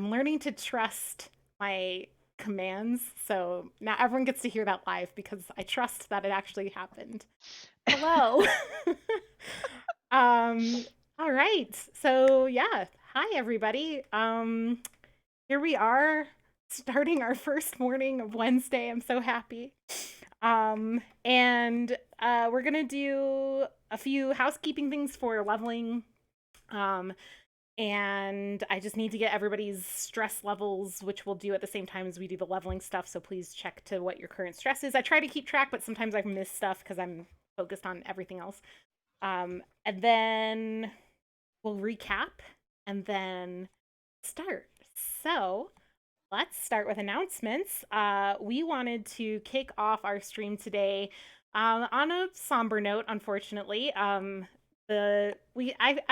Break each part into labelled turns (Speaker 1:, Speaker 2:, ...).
Speaker 1: I'm learning to trust my commands, so now everyone gets to hear that live because I trust that it actually happened. Hello. um, all right. So yeah, hi everybody. Here we are starting our first morning of Wednesday. I'm so happy. And we're gonna do a few housekeeping things for leveling. Um, and I just need to get everybody's stress levels, which we'll do at the same time as we do the leveling stuff. So please check to what your current stress is. I try to keep track, but sometimes I miss stuff because I'm focused on everything else. And then we'll recap and then start. So let's start with announcements. We wanted to kick off our stream today on a somber note, unfortunately. I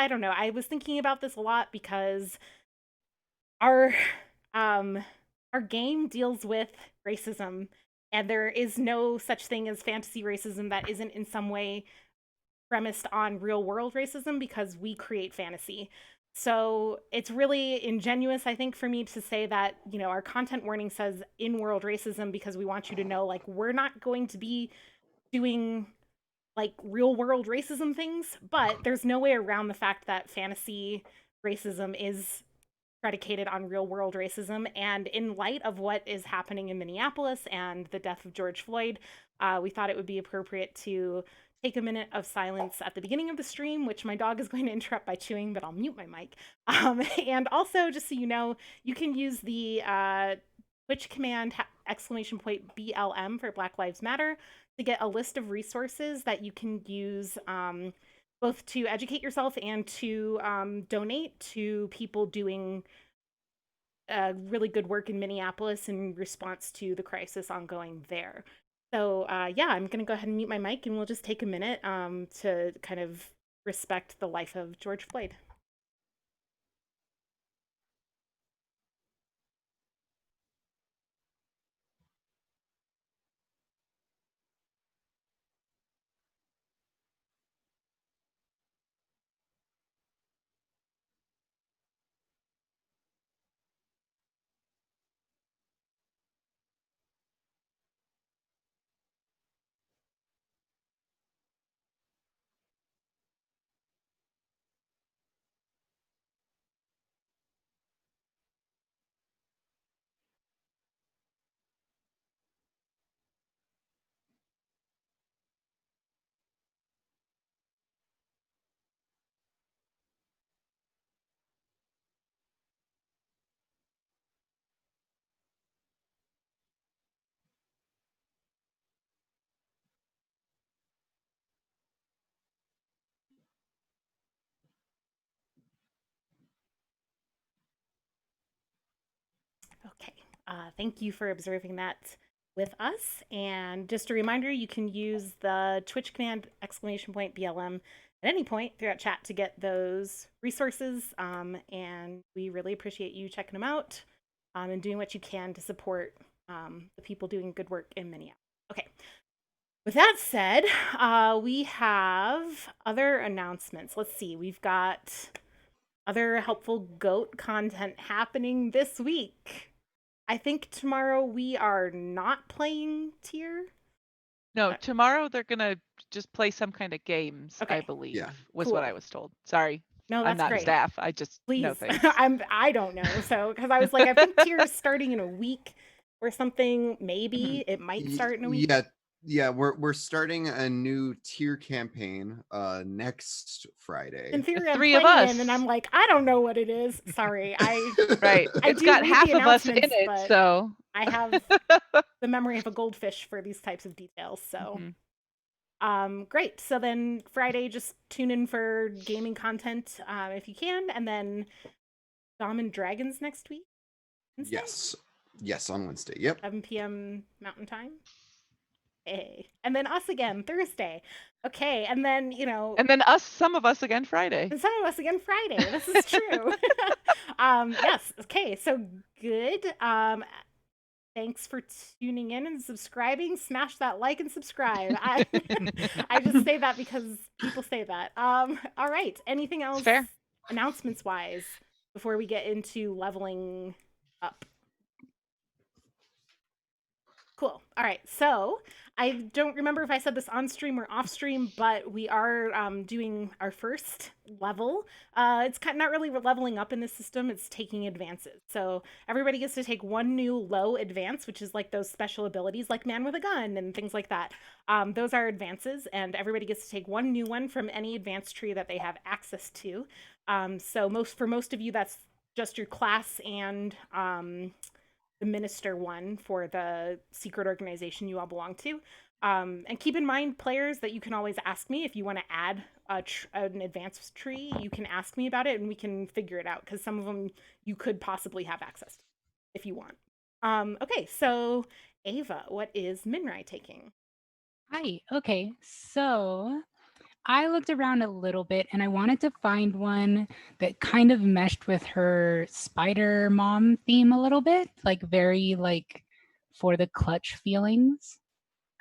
Speaker 1: don't know. I was thinking about this a lot because our our game deals with racism, and there is no such thing as fantasy racism that isn't in some way premised on real world racism because we create fantasy. So it's really ingenuous, I think, for me to say that, you know, our content warning says in world racism because we want you to know, like, we're not going to be doing like real world racism things, but there's no way around the fact that fantasy racism is predicated on real world racism. And in light of what is happening in Minneapolis and the death of George Floyd, we thought it would be appropriate to take a minute of silence at the beginning of the stream, which my dog is going to interrupt by chewing, but I'll mute my mic. And also, just so you know, you can use the Twitch command !BLM for Black Lives Matter to get a list of resources that you can use both to educate yourself and to donate to people doing really good work in Minneapolis in response to the crisis ongoing there. So yeah, I'm going to go ahead and mute my mic and we'll just take a minute to kind of respect the life of George Floyd. Okay, thank you for observing that with us. And just a reminder, you can use the Twitch command !BLM at any point throughout chat to get those resources. And we really appreciate you checking them out and doing what you can to support the people doing good work in Minneapolis. Okay. With that said, we have other announcements. Let's see. We've got other helpful GOAT content happening this week. I think tomorrow we are not playing Tier.
Speaker 2: No, tomorrow they're gonna just play some kind of games,
Speaker 1: Okay.
Speaker 2: I believe,
Speaker 3: Yeah.
Speaker 2: was
Speaker 1: Cool.
Speaker 2: what I was told. Sorry.
Speaker 1: No,
Speaker 2: I'm
Speaker 1: that's
Speaker 2: not
Speaker 1: great.
Speaker 2: staff. I just know
Speaker 1: Please.
Speaker 2: things.
Speaker 1: I don't know. So, because I was like, I think Tier is starting in a week or something. Maybe it might start in a week.
Speaker 3: Yeah, we're starting a new tier campaign next Friday.
Speaker 1: In theory, I'm
Speaker 2: 3 of
Speaker 1: playing
Speaker 2: us.
Speaker 1: it, and I'm like, I don't know what it is. Sorry,
Speaker 2: Right.
Speaker 1: I
Speaker 2: It's
Speaker 1: do
Speaker 2: got
Speaker 1: read
Speaker 2: half
Speaker 1: the
Speaker 2: of us in
Speaker 1: announcements,
Speaker 2: it,
Speaker 1: but
Speaker 2: so
Speaker 1: I have the memory of a goldfish for these types of details. So, great. So then Friday, just tune in for gaming content if you can, and then Dom and Dragons next week. Wednesday?
Speaker 3: Yes, on Wednesday. Yep.
Speaker 1: 7 p.m. Mountain Time. Hey, and then us again Thursday. Okay, and then
Speaker 2: and then some of us again Friday.
Speaker 1: and some of us again Friday. This is true. Yes. Okay. So good. Thanks for tuning in and subscribing. Smash that like and subscribe. I just say that because people say that. All right. Anything else?
Speaker 2: Fair.
Speaker 1: Announcements wise before we get into leveling up. Cool. All right. So I don't remember if I said this on stream or off stream, but we are doing our first level. It's kind of not really leveling up in this system. It's taking advances. So everybody gets to take one new low advance, which is like those special abilities like Man with a Gun and things like that. Those are advances, and everybody gets to take one new one from any advanced tree that they have access to. So for most of you, that's just your class and the minister one for the secret organization you all belong to. And keep in mind, players, that you can always ask me if you want to add an advanced tree. You can ask me about it and we can figure it out, because some of them you could possibly have access to if you want. Okay, so Ava, what is Minrai taking?
Speaker 4: Hi. Okay. So I looked around a little bit and I wanted to find one that kind of meshed with her spider mom theme a little bit, like very like for the clutch feelings.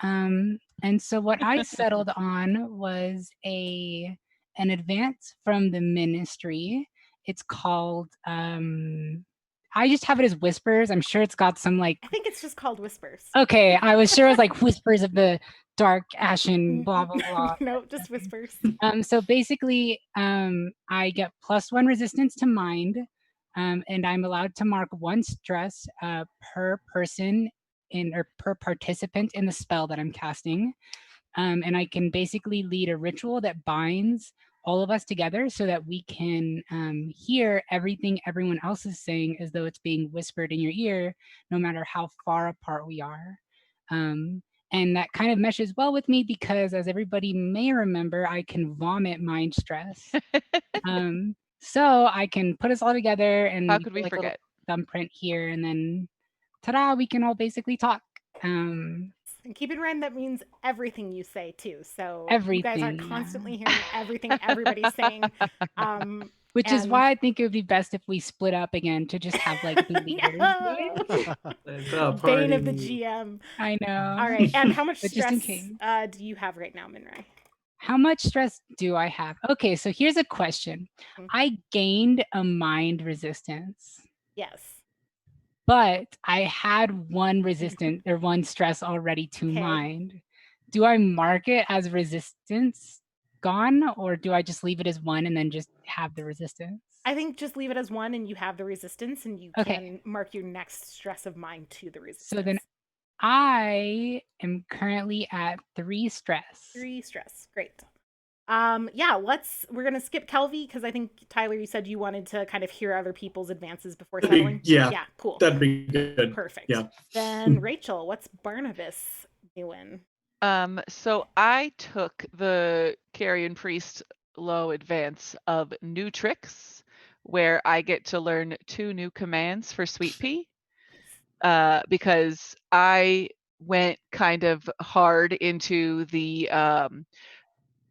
Speaker 4: And so what I settled on was an advance from the ministry. It's called I just have it as Whispers. I'm sure it's got some like
Speaker 1: I think it's just called Whispers.
Speaker 4: Okay, I was sure it was like Whispers of the Dark Ashen blah blah blah.
Speaker 1: No, just Whispers.
Speaker 4: So basically I get +1 resistance to mind, and I'm allowed to mark 1 stress per person or per participant in the spell that I'm casting. And I can basically lead a ritual that binds all of us together so that we can hear everything everyone else is saying as though it's being whispered in your ear, no matter how far apart we are. And that kind of meshes well with me because, as everybody may remember, I can vomit mind stress. So I can put us all together and
Speaker 2: How could we
Speaker 4: like a little
Speaker 2: forget?
Speaker 4: thumbprint here, and then ta-da, we can all basically talk.
Speaker 1: And keep in mind that means everything you say too. So
Speaker 4: Everything,
Speaker 1: you guys aren't constantly hearing everything everybody's saying.
Speaker 4: Which is why I think it would be best if we split up again to just have like the leaders.
Speaker 1: Bane of the GM.
Speaker 4: I know.
Speaker 1: All right. And how much
Speaker 4: But
Speaker 1: stress
Speaker 4: just in case.
Speaker 1: Do you have right now, Minrai?
Speaker 4: How much stress do I have? Okay, so here's a question. I gained a mind resistance.
Speaker 1: Yes.
Speaker 4: But I had 1 resistance or 1 stress already to mind. Do I mark it as resistance gone, or do I just leave it as 1 and then just have the resistance?
Speaker 1: I think just leave it as 1 and you have the resistance, and you can mark your next stress of mind to the resistance.
Speaker 4: So then I am currently at 3 stress.
Speaker 1: 3 stress. Great. Yeah, we're gonna skip Kelvy because I think, Tyler, you said you wanted to kind of hear other people's advances before settling.
Speaker 5: Yeah,
Speaker 1: cool.
Speaker 5: That'd be good.
Speaker 1: Perfect.
Speaker 5: Yeah.
Speaker 1: Then Rachel, what's Barnabas doing?
Speaker 2: So I took the Carrion Priest low advance of New Tricks, where I get to learn 2 new commands for Sweet Pea. Because I went kind of hard into the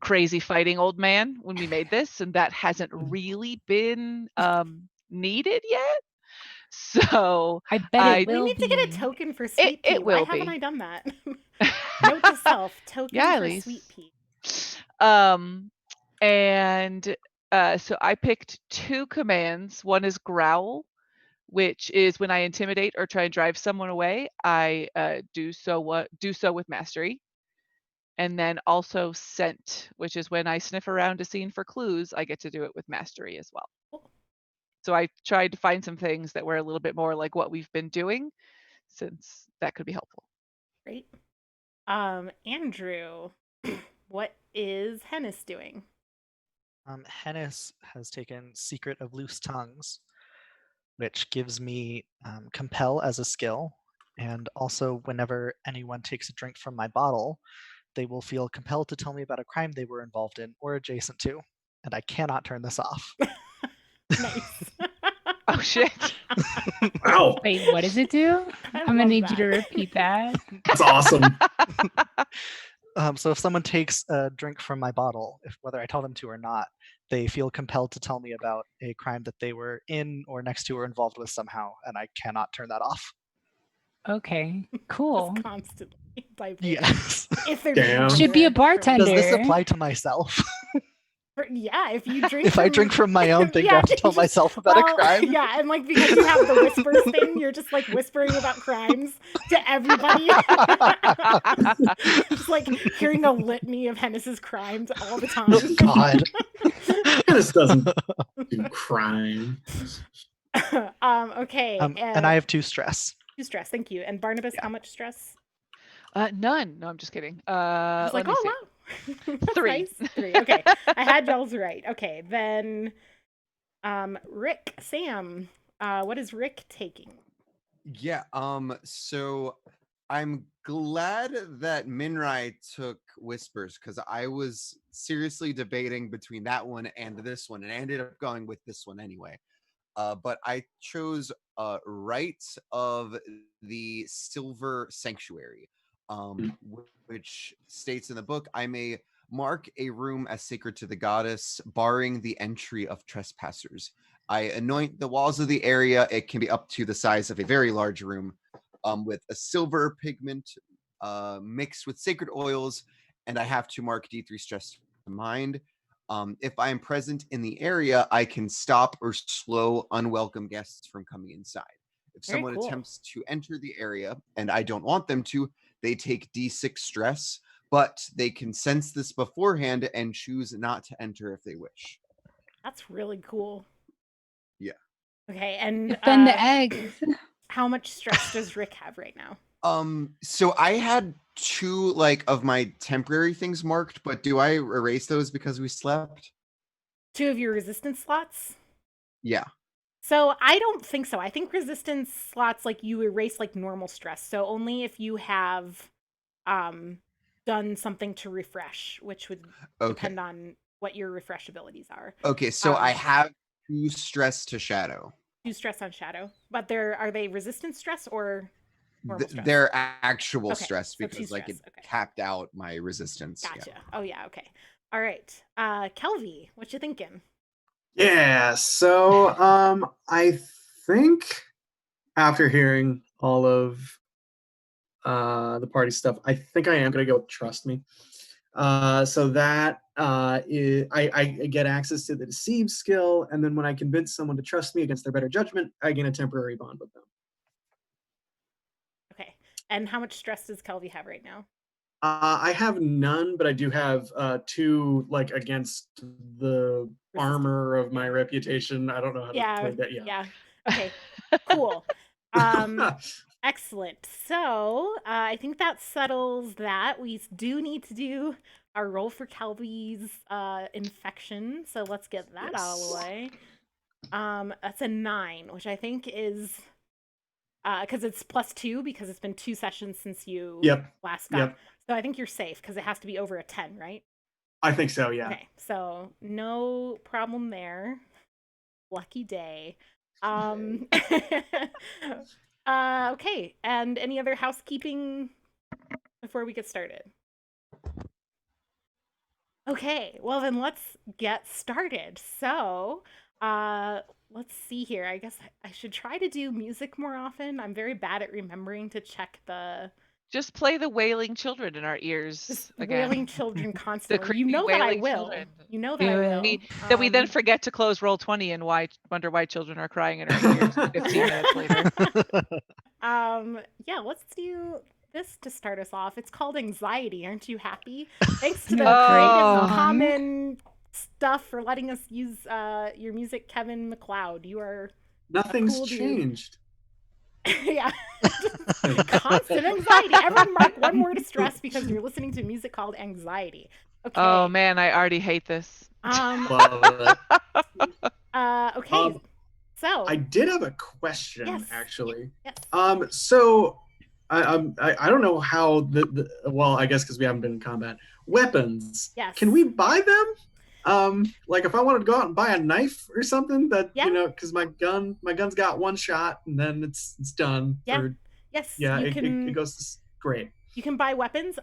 Speaker 2: crazy fighting old man when we made this, and that hasn't really been needed yet. So
Speaker 4: I bet it will.
Speaker 1: We need to get a token for Sweet Pea.
Speaker 2: It will
Speaker 1: Why haven't I done that? Note to self: token for Sweet Pea.
Speaker 2: And so I picked 2 commands. One is Growl, which is when I intimidate or try and drive someone away, I do so with mastery. And then also Scent, which is when I sniff around a scene for clues, I get to do it with mastery as well.
Speaker 1: Cool.
Speaker 2: So I tried to find some things that were a little bit more like what we've been doing, since that could be helpful.
Speaker 1: Great. Andrew, what is Hennis doing?
Speaker 6: Hennis has taken Secret of Loose Tongues, which gives me Compel as a skill, and also whenever anyone takes a drink from my bottle, they will feel compelled to tell me about a crime they were involved in or adjacent to, and I cannot turn this off.
Speaker 1: Nice.
Speaker 2: Oh shit.
Speaker 5: Wow.
Speaker 4: Wait, what does it do? I'm gonna need you to repeat that.
Speaker 5: That's awesome.
Speaker 6: So if someone takes a drink from my bottle, whether I tell them to or not, they feel compelled to tell me about a crime that they were in or next to or involved with somehow, and I cannot turn that off.
Speaker 4: Okay, cool.
Speaker 1: Just constantly.
Speaker 6: Yes.
Speaker 1: If they're
Speaker 5: Damn.
Speaker 4: Should be a bartender.
Speaker 6: Does this apply to myself?
Speaker 1: Yeah, if you drink
Speaker 6: If I drink from my own thing, do I have to tell
Speaker 1: just-
Speaker 6: myself about a crime?
Speaker 1: Yeah, and like because you have the whispers thing, you're just like whispering about crimes to everybody. Just like hearing a litany of Hennis's crimes all the time.
Speaker 6: Oh, God.
Speaker 5: Dennis doesn't do crime.
Speaker 1: Okay.
Speaker 6: And I have 2 stress.
Speaker 1: 2 stress, thank you. And Barnabas,
Speaker 6: Yeah.
Speaker 1: how much stress?
Speaker 2: None. No, I'm just kidding.
Speaker 1: I was like,
Speaker 2: let me
Speaker 1: oh
Speaker 2: see.
Speaker 1: wow. That's
Speaker 2: 3.
Speaker 1: nice. 3. Okay. I had y'all's right. Okay, then Rick, Sam, what is Rick taking?
Speaker 3: Yeah, so I'm glad that Minrai took Whispers because I was seriously debating between that one and this one, and I ended up going with this one anyway. But I chose Rite of the Silver Sanctuary, which states in the book, I may mark a room as sacred to the goddess, barring the entry of trespassers. I anoint the walls of the area. It can be up to the size of a very large room, with a silver pigment mixed with sacred oils, and I have to mark D3 stress to mind. If I am present in the area, I can stop or slow unwelcome guests from coming inside. If
Speaker 1: Very
Speaker 3: someone
Speaker 1: cool.
Speaker 3: attempts to enter the area and I don't want them to, they take D6 stress, but they can sense this beforehand and choose not to enter if they wish.
Speaker 1: That's really cool.
Speaker 3: Yeah.
Speaker 1: Okay, and
Speaker 4: Defend the eggs.
Speaker 1: how much stress does Rick have right now?
Speaker 3: So I had 2 like of my temporary things marked, but do I erase those because we slept?
Speaker 1: 2 of your resistance slots?
Speaker 3: Yeah.
Speaker 1: So I don't think so. I think resistance slots like you erase like normal stress. So only if you have done something to refresh, which would depend on what your refresh abilities are.
Speaker 3: Okay, so I have 2 stress to shadow.
Speaker 1: 2 stress on shadow. But are they resistance stress or normal stress?
Speaker 3: They're actual
Speaker 1: Okay,
Speaker 3: stress
Speaker 1: so 2
Speaker 3: because like it
Speaker 1: stress, okay.
Speaker 3: capped out my resistance.
Speaker 1: Gotcha. Oh yeah, okay. All right. Kelvy, what you thinking?
Speaker 5: Yeah, so I think after hearing all of the party stuff, I think I am gonna go with Trust Me. So that I get access to the Deceive skill, and then when I convince someone to trust me against their better judgment, I gain a temporary bond with them.
Speaker 1: Okay. And how much stress does Kelvy have right now?
Speaker 5: I have none, but I do have 2 like against the armor of my reputation. I don't know how to play that.
Speaker 1: Yeah. Okay. Cool. Excellent. So I think that settles that. We do need to do our roll for Kelvy's infection. So let's get that out of the way. That's a 9, which I think is because it's +2 because it's been 2 sessions since you last got.
Speaker 5: Yep.
Speaker 1: So I think you're safe because it has to be over a 10, right?
Speaker 5: I think so, yeah.
Speaker 1: Okay, so no problem there. Lucky day. Okay, and any other housekeeping before we get started? Okay, well then let's get started. So, let's see here. I guess I should try to do music more often. I'm very bad at remembering to check the
Speaker 2: Just play the wailing children in our ears
Speaker 1: just
Speaker 2: again.
Speaker 1: wailing children
Speaker 2: The
Speaker 1: constantly. You
Speaker 2: creepy
Speaker 1: know that I
Speaker 2: wailing
Speaker 1: will.
Speaker 2: children.
Speaker 1: You know that I will.
Speaker 2: That we then forget to close roll 20 and wonder why children are crying in our ears 15 minutes later.
Speaker 1: Yeah, let's do this to start us off. It's called Anxiety. Aren't you happy? Thanks to the
Speaker 4: Oh.
Speaker 1: Creative Common stuff for letting us use your music, Kevin McLeod. You are
Speaker 5: Nothing's
Speaker 1: cool dude.
Speaker 5: changed.
Speaker 1: Yeah. Constant anxiety. Everyone mark one word of stress because you're listening to music called Anxiety. Okay.
Speaker 2: Oh man, I already hate this.
Speaker 5: Love it.
Speaker 1: Okay. So
Speaker 5: I did have a question,
Speaker 1: Yes.
Speaker 5: actually.
Speaker 1: yes.
Speaker 5: So I don't know how well, I guess because we haven't been in combat. Weapons.
Speaker 1: Yes.
Speaker 5: Can we buy them? Like if I wanted to go out and buy a knife or something that
Speaker 1: Yeah.
Speaker 5: you know, because my gun's got 1 shot and then it's done.
Speaker 1: Yeah.
Speaker 5: Or,
Speaker 1: Yes.
Speaker 5: yeah,
Speaker 1: You
Speaker 5: it
Speaker 1: can
Speaker 5: goes great.
Speaker 1: You can buy weapons.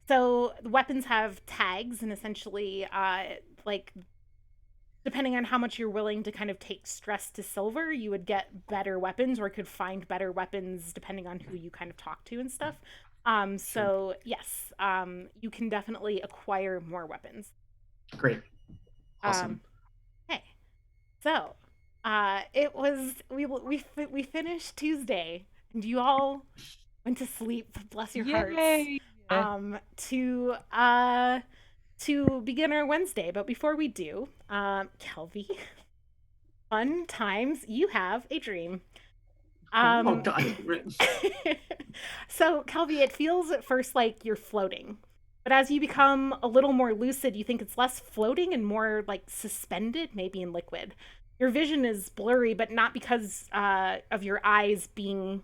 Speaker 1: So the weapons have tags, and essentially, like, depending on how much you're willing to kind of take stress to silver, you would get better weapons, or could find better weapons depending on who you kind of talk to and stuff. So yes, you can definitely acquire more weapons.
Speaker 5: Great. Awesome.
Speaker 1: Okay. So, it was we finished Tuesday, and you all went to sleep. Bless your hearts.
Speaker 2: Yay!
Speaker 1: To begin our Wednesday. But before we do, Kelvy, fun times. You have a dream.
Speaker 5: Oh God.
Speaker 1: So, Kelvy, it feels at first like you're floating. But as you become a little more lucid, you think it's less floating and more like suspended, maybe in liquid. Your vision is blurry, but not because of your eyes being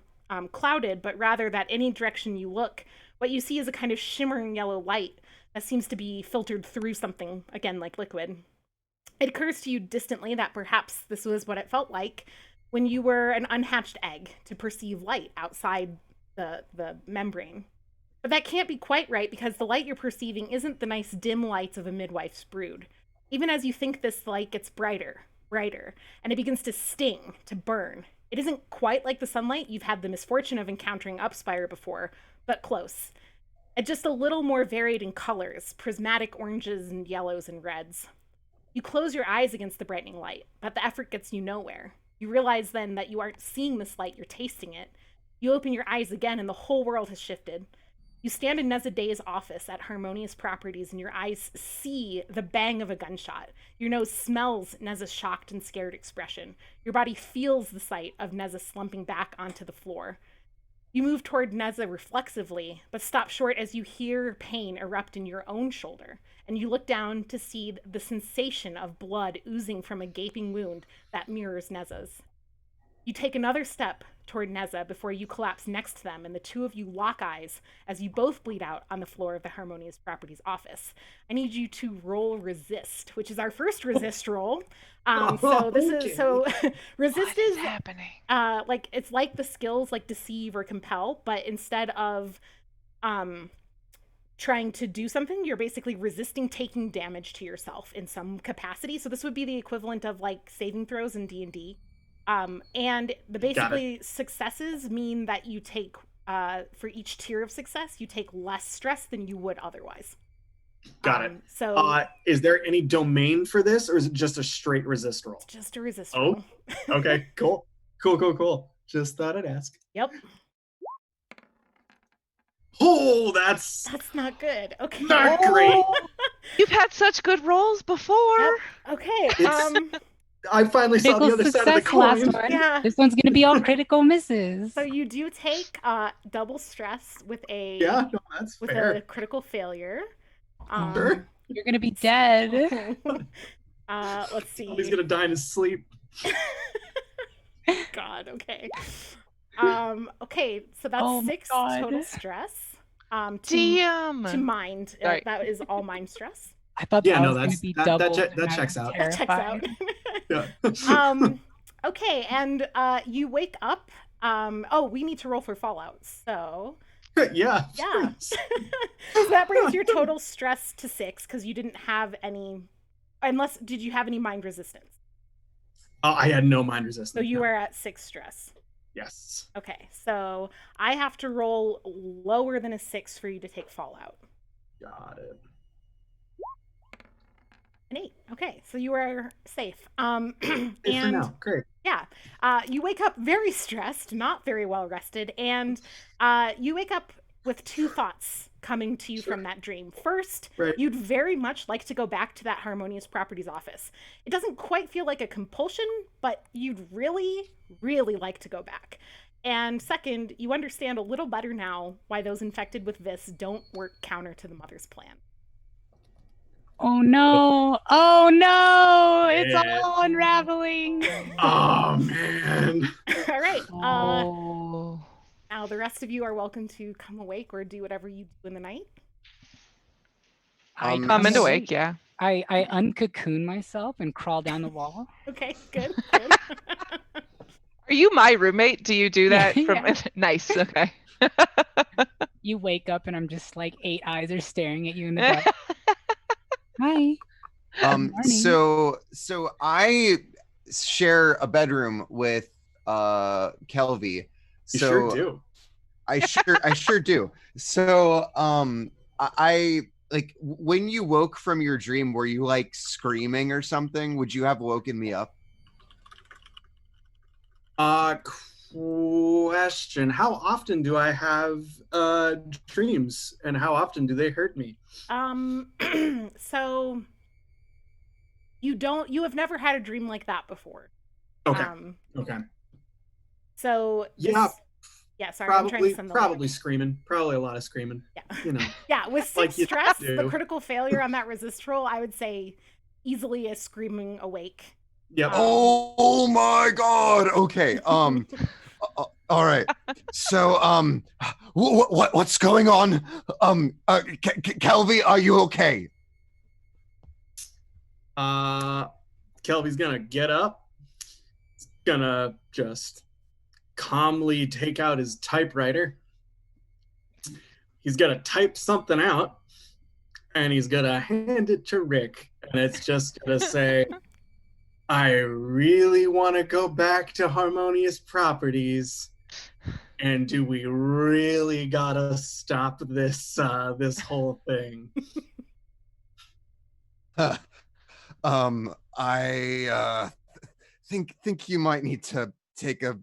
Speaker 1: clouded, but rather that any direction you look, what you see is a kind of shimmering yellow light that seems to be filtered through something, again, like liquid. It occurs to you distantly that perhaps this was what it felt like when you were an unhatched egg to perceive light outside the membrane. But that can't be quite right because the light you're perceiving isn't the nice dim lights of a midwife's brood. Even as you think this light gets brighter, and it begins to sting, to burn. It isn't quite like the sunlight you've had the misfortune of encountering up Spire before, but close. And just a little more varied in colors, prismatic oranges and yellows and reds. You close your eyes against the brightening light, but the effort gets you nowhere. You realize then that you aren't seeing this light, you're tasting it. You open your eyes again and the whole world has shifted. You stand in Neza Day's office at Harmonious Properties and your eyes see the bang of a gunshot. Your nose smells Neza's shocked and scared expression. Your body feels the sight of Neza slumping back onto the floor. You move toward Neza reflexively, but stop short as you hear pain erupt in your own shoulder, and you look down to see the sensation of blood oozing from a gaping wound that mirrors Neza's. You take another step toward Neza before you collapse next to them, and the two of you lock eyes as you both bleed out on the floor of the Harmonious Properties office. I need you to roll resist, which is our first resist roll. So this is resist is
Speaker 2: happening.
Speaker 1: Like it's like the skills like deceive or compel, but instead of trying to do something, you're basically resisting taking damage to yourself in some capacity. So this would be the equivalent of like saving throws in D&D. And the basically successes mean that you take, for each tier of success, you take less stress than you would otherwise.
Speaker 5: Got it.
Speaker 1: So
Speaker 5: is there any domain for this, or is it just a straight resist roll?
Speaker 1: It's just a resist roll.
Speaker 5: Okay, cool. Just thought I'd ask.
Speaker 1: Yep.
Speaker 5: Oh, that's
Speaker 1: not good. Okay.
Speaker 5: not great.
Speaker 2: You've had such good rolls before.
Speaker 1: Yep. Okay.
Speaker 5: I finally saw the other side of the coin.
Speaker 4: Last one.
Speaker 1: Yeah.
Speaker 4: This one's gonna be all critical misses.
Speaker 1: So you do take double stress with a
Speaker 5: that's
Speaker 1: with
Speaker 5: fair.
Speaker 1: a critical failure.
Speaker 5: Sure.
Speaker 4: You're gonna be dead.
Speaker 1: Let's see.
Speaker 5: He's gonna die in his sleep.
Speaker 1: God. Okay. Okay. So that's 6 total stress. To mind.
Speaker 2: Right.
Speaker 1: That is all mind stress.
Speaker 4: I thought that was gonna be double.
Speaker 5: That checks out.
Speaker 1: That checks out.
Speaker 5: Yeah.
Speaker 1: Okay, and you wake up. We need to roll for Fallout. So
Speaker 5: yeah.
Speaker 1: So that brings your total stress to 6 because you didn't have any. Did you have any mind resistance?
Speaker 5: I had no mind resistance.
Speaker 1: So you were at 6 stress.
Speaker 5: Yes.
Speaker 1: Okay, so I have to roll lower than a 6 for you to take Fallout.
Speaker 5: Got it.
Speaker 1: An 8. Okay, so you are safe. And
Speaker 5: for now. Great.
Speaker 1: Yeah, you wake up very stressed, not very well rested, and you wake up with 2 thoughts coming to you from that dream. First, you'd very much like to go back to that Harmonious Properties office. It doesn't quite feel like a compulsion, but you'd really, really like to go back. And second, you understand a little better now why those infected with this don't work counter to the Mother's plan.
Speaker 4: Oh no! Oh no! It's all unraveling.
Speaker 5: Oh man!
Speaker 1: All right.
Speaker 2: Oh.
Speaker 1: Now the rest of you are welcome to come awake or do whatever you do in the night.
Speaker 2: Come and awake, yeah.
Speaker 4: I uncocoon myself and crawl down the wall.
Speaker 1: Okay, good.
Speaker 2: Are you my roommate? Do you do that?
Speaker 4: Yeah.
Speaker 2: Nice. Okay.
Speaker 4: You wake up and I'm just like 8 eyes are staring at you in the dark. Hi.
Speaker 3: So I share a bedroom with Kelvy.
Speaker 5: You sure do.
Speaker 3: I sure do. So I like when you woke from your dream, were you like screaming or something? Would you have woken me up?
Speaker 5: Question. How often do I have dreams, and how often do they hurt me?
Speaker 1: So you have never had a dream like that before.
Speaker 5: Okay. Okay.
Speaker 1: So
Speaker 5: Yeah.
Speaker 1: Sorry, I'm trying to send the
Speaker 5: probably
Speaker 1: link.
Speaker 5: screaming. Probably a lot of screaming.
Speaker 1: Yeah.
Speaker 5: You know.
Speaker 1: Yeah, with 6
Speaker 5: Like
Speaker 1: stress,
Speaker 5: do.
Speaker 1: the critical failure on that resist roll, I would say easily is screaming awake.
Speaker 5: Yep.
Speaker 3: Oh my god. Okay. All right. So what's going on? Kelvy, are you okay?
Speaker 5: Kelvy's gonna get up. He's gonna just calmly take out his typewriter. He's gonna type something out, and he's gonna hand it to Rick, and it's just gonna say, I really want to go back to Harmonious Properties, and do we really gotta stop this this whole thing?
Speaker 3: I think you might need to take a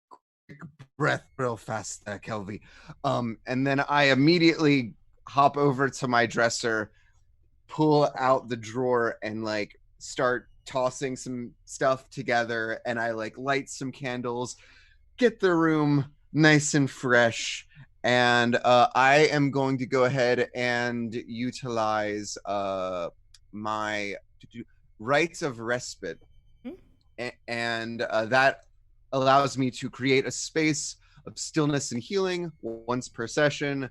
Speaker 3: quick breath real fast there, Kelvy. And then I immediately hop over to my dresser, pull out the drawer, and like start tossing some stuff together, and I like light some candles, get the room nice and fresh, and I am going to go ahead and utilize my rites of respite, and that allows me to create a space of stillness and healing once per session,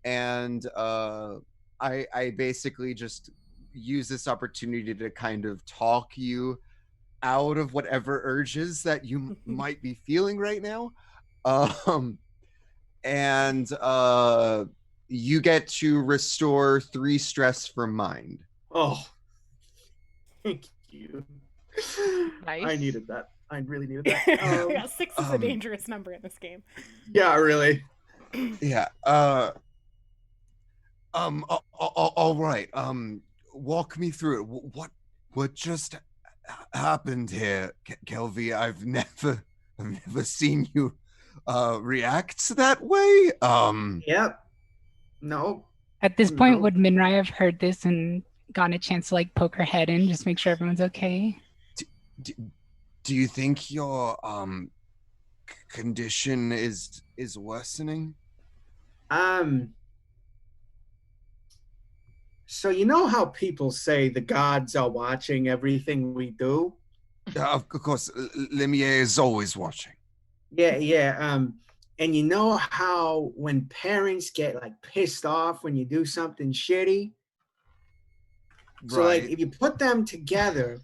Speaker 3: and I basically just use this opportunity to kind of talk you out of whatever urges that you might be feeling right now, and you get to restore 3 stress from mind.
Speaker 5: Oh, thank you.
Speaker 2: Nice.
Speaker 5: I needed that. I really needed that.
Speaker 1: Yeah, 6 is a dangerous number in this game.
Speaker 5: Yeah, really.
Speaker 3: Yeah. All right. Walk me through it. What just happened here, Kelvy? I've never seen you react that way.
Speaker 5: Yep. No.
Speaker 4: At this point,
Speaker 5: No.
Speaker 4: would Minrai have heard this and gotten a chance to like poke her head in, just make sure everyone's okay?
Speaker 3: Do you think your condition is worsening?
Speaker 5: So you know how people say the gods are watching everything we do?
Speaker 3: Of course, Lemieux is always watching.
Speaker 5: Yeah. And you know how when parents get like pissed off when you do something shitty? So like if you put them together,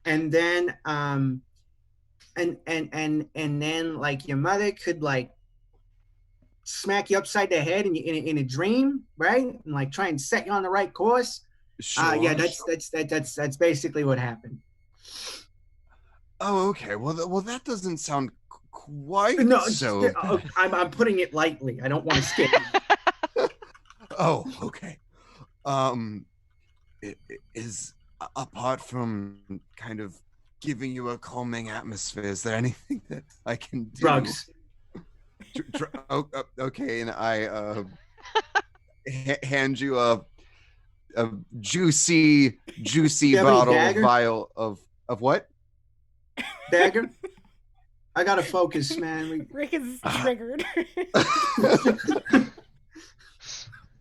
Speaker 5: and then and then like your mother could like smack you upside the head in a dream, right? And like try and set you on the right course.
Speaker 3: Sure.
Speaker 5: Yeah, that's basically what happened.
Speaker 3: Oh, okay. Well, that doesn't sound quite so.
Speaker 5: I'm putting it lightly. I don't want to scare you.
Speaker 3: Oh, okay. It is, apart from kind of giving you a calming atmosphere, is there anything that I can do?
Speaker 5: Drugs.
Speaker 3: Okay, and I hand you a juicy vial of what?
Speaker 5: Dagger? I gotta focus, man.
Speaker 1: Rick is triggered.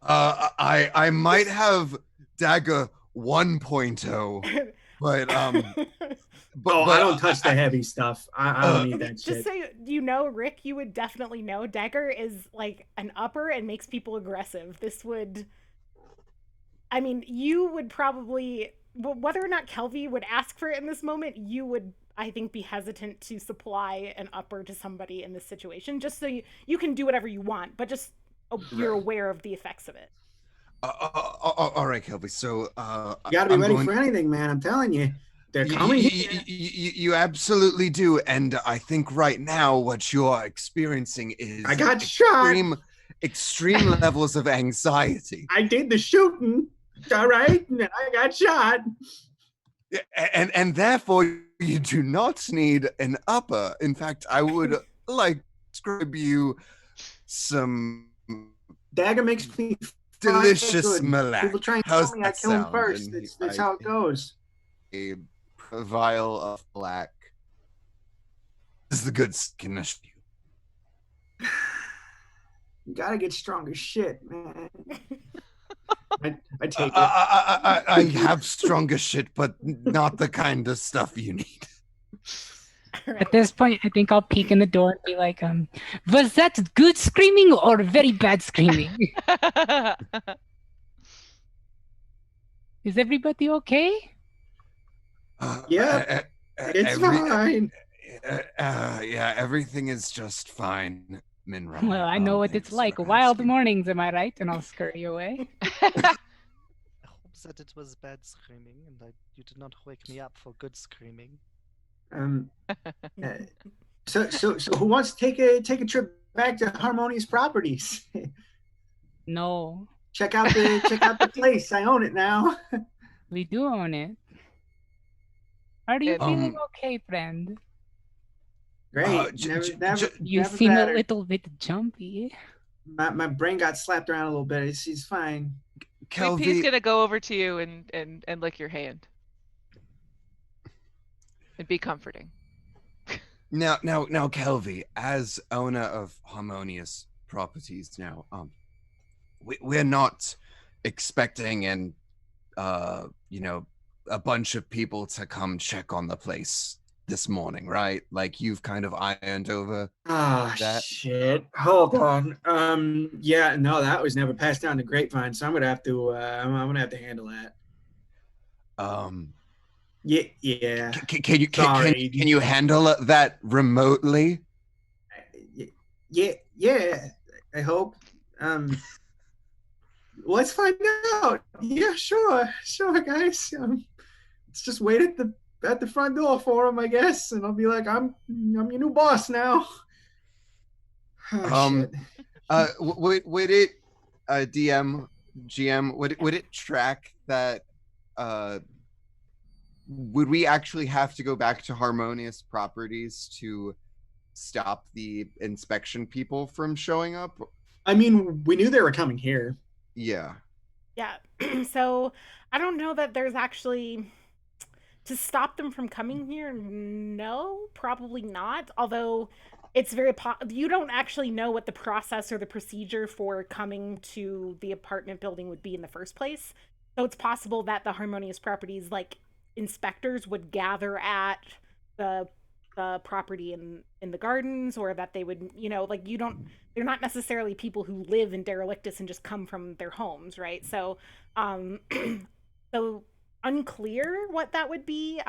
Speaker 3: I might have dagger 1.0, but
Speaker 5: I don't touch the heavy stuff. I don't need that shit.
Speaker 1: Just so you know, Rick, you would definitely know dagger is like an upper and makes people aggressive. This would, I mean, you would probably, whether or not Kelvy would ask for it in this moment, you would, I think, be hesitant to supply an upper to somebody in this situation, just so you can do whatever you want, but just you're aware of the effects of it.
Speaker 3: All right, Kelvy. So
Speaker 5: you gotta be ready for anything, man. I'm telling you. They're coming.
Speaker 3: You absolutely do, and I think right now what you are experiencing is
Speaker 5: I got shot.
Speaker 3: extreme levels of anxiety.
Speaker 5: I did the shooting, all right, and I got shot.
Speaker 3: And therefore you do not need an upper. In fact, I would like to describe you some
Speaker 5: Dagger makes me
Speaker 3: delicious
Speaker 5: good.
Speaker 3: malac.
Speaker 5: People try and
Speaker 3: How's
Speaker 5: kill me, I
Speaker 3: that
Speaker 5: kill them
Speaker 3: sound?
Speaker 5: first.
Speaker 3: And
Speaker 5: That's how it goes.
Speaker 3: A vial of black is the good skin of you.
Speaker 5: You gotta get strong as shit, man. I take it.
Speaker 3: I have stronger shit, but not the kind of stuff you need.
Speaker 4: At this point, I think I'll peek in the door and be like, was that good screaming or very bad screaming? Is everybody okay?
Speaker 5: Yeah, it's fine.
Speaker 3: Yeah, everything is just fine, Minra.
Speaker 4: Well, I know what it's like. Wild mornings, am I right? And I'll scurry away.
Speaker 6: I hope that it was bad screaming and you did not wake me up for good screaming.
Speaker 5: So who wants to take a trip back to Harmonious Properties?
Speaker 4: No,
Speaker 5: check out the place. I own it now.
Speaker 4: we do own it. Are you feeling okay, friend?
Speaker 5: Great.
Speaker 4: You seem a little bit jumpy.
Speaker 5: My brain got slapped around a little bit. He's fine.
Speaker 2: He's gonna go over to you and lick your hand. And be comforting.
Speaker 3: Now, Kelvy, as owner of Harmonious Properties, now, we're not expecting a bunch of people to come check on the place this morning, right? Like you've kind of ironed over that.
Speaker 5: Shit. Hold on. Yeah, no, that was never passed down the grapevine, so I'm gonna have to handle that. Yeah.
Speaker 3: Can you handle that remotely?
Speaker 5: Yeah. I hope. Let's find out. Yeah, sure, guys. Let's just wait at the front door for him, I guess, and I'll be like, I'm your new boss now.
Speaker 3: Shit. Would it, GM, would it track that? Would we actually have to go back to Harmonious Properties to stop the inspection people from showing up?
Speaker 5: I mean, we knew they were coming here.
Speaker 3: Yeah.
Speaker 1: Yeah. So I don't know that there's actually to stop them from coming here. No, probably not. Although it's very you don't actually know what the process or the procedure for coming to the apartment building would be in the first place. So it's possible that the Harmonious Properties inspectors would gather at the property in the gardens, or that they would, they're not necessarily people who live in Derelictus and just come from their homes, right? So so unclear what that would be.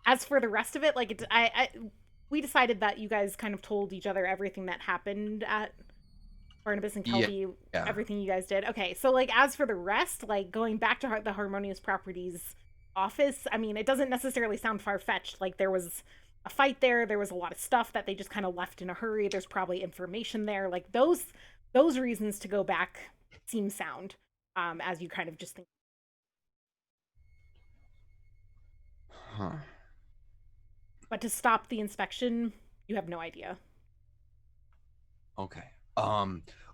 Speaker 1: As for the rest of it, we decided that you guys kind of told each other everything that happened at Barnabas and Kelvy, everything you guys did. Okay, so as for the rest, going back to the Harmonious Properties office, I mean, it doesn't necessarily sound far-fetched. There was a fight there was a lot of stuff that they just kind of left in a hurry. There's probably information there. Those reasons to go back seem sound, as you kind of just think.
Speaker 3: Huh.
Speaker 1: But to stop the inspection, you have no idea.
Speaker 3: Okay.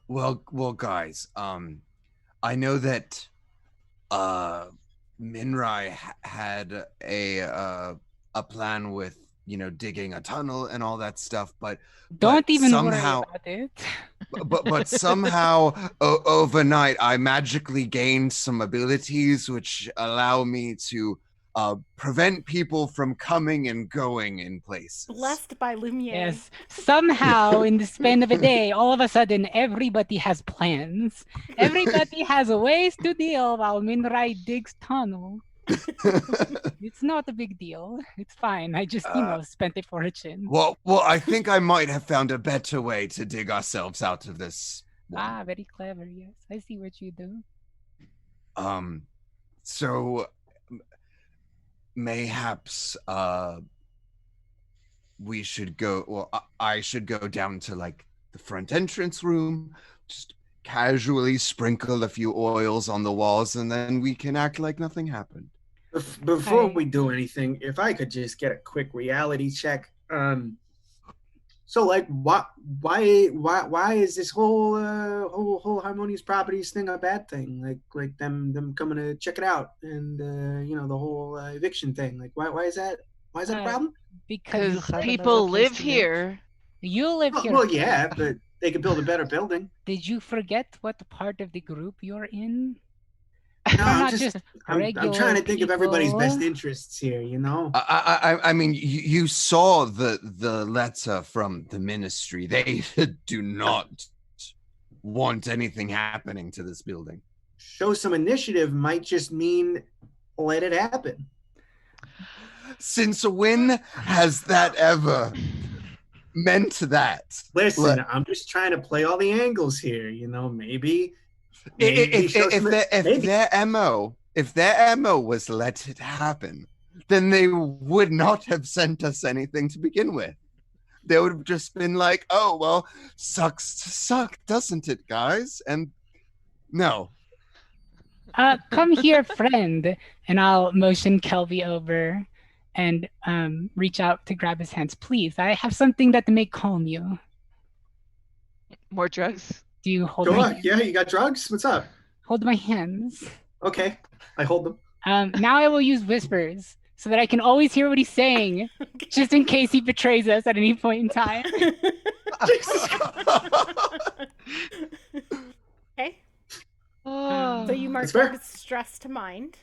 Speaker 3: Well, guys, I know that Minrai had a plan with, digging a tunnel and all that stuff, but
Speaker 4: don't even
Speaker 3: somehow,
Speaker 4: worry about it.
Speaker 3: but somehow overnight I magically gained some abilities which allow me to prevent people from coming and going in places.
Speaker 1: Blessed by Lumiere.
Speaker 4: Yes. Somehow, in the span of a day, all of a sudden, everybody has plans. Everybody has ways to deal while Minrai digs tunnel. It's not a big deal. It's fine. I just, spent a fortune.
Speaker 3: Well, I think I might have found a better way to dig ourselves out of this one.
Speaker 4: Very clever. Yes, I see what you do.
Speaker 3: So mayhaps we should go, I should go down to the front entrance room, just casually sprinkle a few oils on the walls, and then we can act like nothing happened.
Speaker 5: Before
Speaker 4: Okay.
Speaker 5: we do anything, if I could just get a quick reality check. So like, why is this whole harmonious properties thing a bad thing? Like them coming to check it out, and the whole eviction thing. Like, why is that? Why is that a problem?
Speaker 4: Because
Speaker 6: You have another
Speaker 2: people
Speaker 6: place
Speaker 2: live
Speaker 6: to
Speaker 2: here.
Speaker 4: you live here.
Speaker 5: Well, yeah, but they could build a better building.
Speaker 4: Did you forget what part of the group you're in?
Speaker 5: No,
Speaker 4: We're
Speaker 5: I'm
Speaker 4: not
Speaker 5: just
Speaker 4: just
Speaker 5: I'm
Speaker 4: regular
Speaker 5: trying to think of everybody's best
Speaker 4: people.
Speaker 5: interests here.
Speaker 3: I mean, you saw the letter from the ministry. They do not want anything happening to this building.
Speaker 5: Show some initiative might just mean let it happen.
Speaker 3: Since when has that ever meant that?
Speaker 5: Listen, I'm just trying to play all the angles here. Maybe
Speaker 3: If their MO was let it happen, then they would not have sent us anything to begin with. They would have just been like, oh, well, sucks to suck, doesn't it, guys? And no.
Speaker 4: Come here, friend. And I'll motion Kelby over and reach out to grab his hands. Please, I have something that may calm you.
Speaker 2: More drugs.
Speaker 4: Do you hold my
Speaker 5: Sure.
Speaker 4: hands?
Speaker 5: Yeah, you got drugs? What's up?
Speaker 4: Hold my hands.
Speaker 5: Okay, I hold them.
Speaker 4: Now I will use whispers so that I can always hear what he's saying, just in case he betrays us at any point in time.
Speaker 1: Okay.
Speaker 2: Oh.
Speaker 1: So you mark
Speaker 5: That's fair.
Speaker 1: hard stress to mind.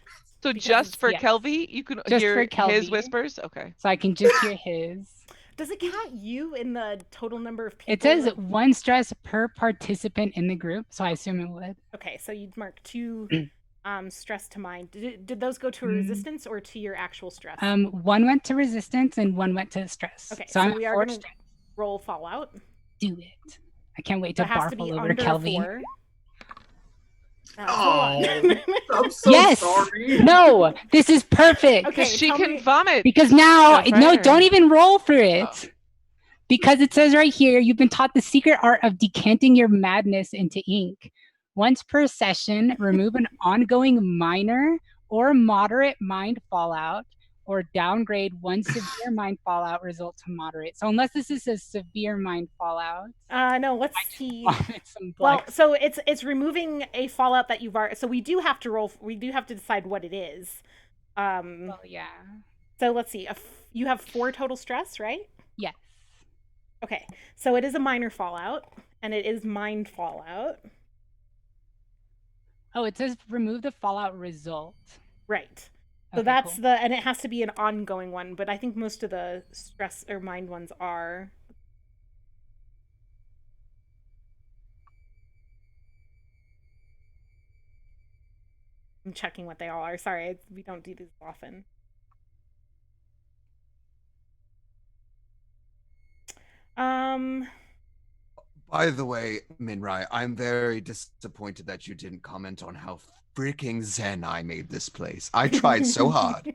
Speaker 2: So
Speaker 1: because
Speaker 2: just
Speaker 1: it's-
Speaker 2: for
Speaker 1: yes.
Speaker 2: Kelby, you can
Speaker 4: Just
Speaker 2: hear
Speaker 4: for
Speaker 2: his
Speaker 4: Kelby.
Speaker 2: whispers? Okay.
Speaker 4: So I can just hear his.
Speaker 1: Does it count you in the total number of people?
Speaker 4: It says 1 stress per participant in the group, so I assume it would.
Speaker 1: Okay, so you'd mark 2 stress to mind. Did those go to a resistance or to your actual stress?
Speaker 4: 1 went to resistance and 1 went to stress.
Speaker 1: Okay,
Speaker 4: so
Speaker 1: so
Speaker 4: I'm
Speaker 1: we
Speaker 4: at
Speaker 1: are
Speaker 4: 4
Speaker 1: going to roll Fallout.
Speaker 4: Do it. I can't wait to
Speaker 1: That has
Speaker 4: barf
Speaker 1: to be
Speaker 4: all over
Speaker 1: under
Speaker 4: Kelby.
Speaker 1: 4. Hold
Speaker 5: Oh.
Speaker 1: on.
Speaker 5: I'm so
Speaker 4: Yes!
Speaker 5: sorry.
Speaker 4: No, this is perfect.
Speaker 1: Okay,
Speaker 2: Because she
Speaker 1: tell
Speaker 2: can
Speaker 1: me-
Speaker 2: vomit.
Speaker 4: Because now,
Speaker 2: Yeah,
Speaker 4: no,
Speaker 2: fire.
Speaker 4: don't even roll for it.
Speaker 2: Oh.
Speaker 4: Because it says right here, you've been taught the secret art of decanting your madness into ink. Once per session, remove an ongoing minor or moderate mind fallout, or downgrade 1 severe mind fallout result to moderate. So unless this is a severe mind fallout,
Speaker 1: no, let's
Speaker 4: I just
Speaker 1: see.
Speaker 4: vomit some
Speaker 1: Well,
Speaker 4: blood.
Speaker 1: so it's removing a fallout that you've already. So we do have to roll. We do have to decide what it is.
Speaker 4: Well, yeah.
Speaker 1: So let's see. You have 4 total stress, right?
Speaker 4: Yes.
Speaker 1: Okay. So it is a minor fallout, and it is mind fallout.
Speaker 4: Oh, it says remove the fallout result.
Speaker 1: Right. So
Speaker 4: Okay,
Speaker 1: that's
Speaker 4: cool.
Speaker 1: and it has to be an ongoing one, but I think most of the stress or mind ones are. I'm checking what they all are. Sorry, we don't do these often.
Speaker 3: By the way, Minrai, I'm very disappointed that you didn't comment on how freaking zen I made this place. I tried so hard.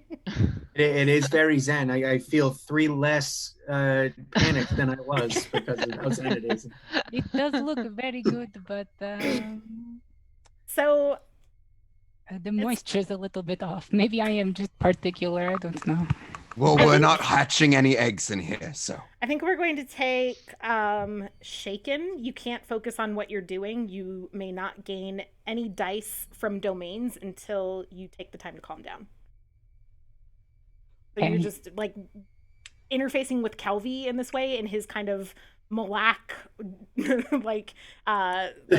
Speaker 5: It is very zen. I feel 3 less panicked than I was because of how zen it is.
Speaker 4: It does look very good, but
Speaker 1: So
Speaker 4: the moisture's a little bit off. Maybe I am just particular. I don't know.
Speaker 3: Well, we're not hatching any eggs in here, so.
Speaker 1: I think we're going to take Shaken. You can't focus on what you're doing. You may not gain any dice from domains until you take the time to calm down. So you're
Speaker 4: Okay.
Speaker 1: just like interfacing with Kelvy in this way, in his kind of Malak like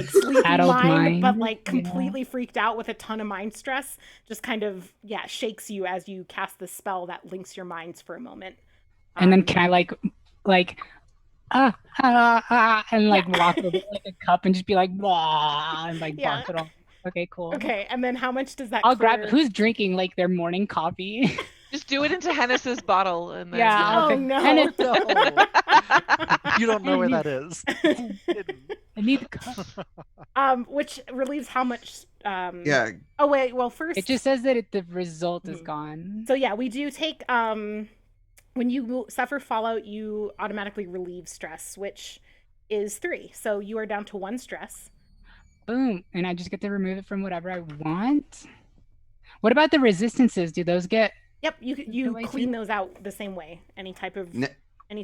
Speaker 1: sleepy
Speaker 4: Adult
Speaker 1: mind, but
Speaker 4: mind,
Speaker 1: like
Speaker 4: yeah.
Speaker 1: completely freaked out with a ton of mind stress, just kind of shakes you as you cast the spell that links your minds for a moment.
Speaker 4: And then can I and like
Speaker 1: Yeah.
Speaker 4: walk over like a cup and just be like blah and like
Speaker 1: Yeah.
Speaker 4: barf it all. Okay, cool.
Speaker 1: Okay, and then how much does that
Speaker 4: I'll grab
Speaker 1: clear?
Speaker 4: who's drinking like their morning coffee.
Speaker 2: Just do it into Hennis's bottle and then
Speaker 4: Yeah, I'll
Speaker 1: Oh
Speaker 4: pick-
Speaker 1: no.
Speaker 4: and it-
Speaker 6: No. You don't know where that is.
Speaker 4: I need the cup.
Speaker 1: Which relieves how much
Speaker 3: Yeah,
Speaker 1: Oh wait, well first
Speaker 4: It just says that the result is
Speaker 1: Mhm.
Speaker 4: gone.
Speaker 1: So yeah, we do take when you suffer fallout, you automatically relieve stress, which is 3. So you are down to 1 stress.
Speaker 4: Boom. And I just get to remove it from whatever I want. What about the resistances? Do those get...
Speaker 1: Yep, you
Speaker 4: away
Speaker 1: clean
Speaker 4: too?
Speaker 1: those out the same way. Any type of
Speaker 3: Ne-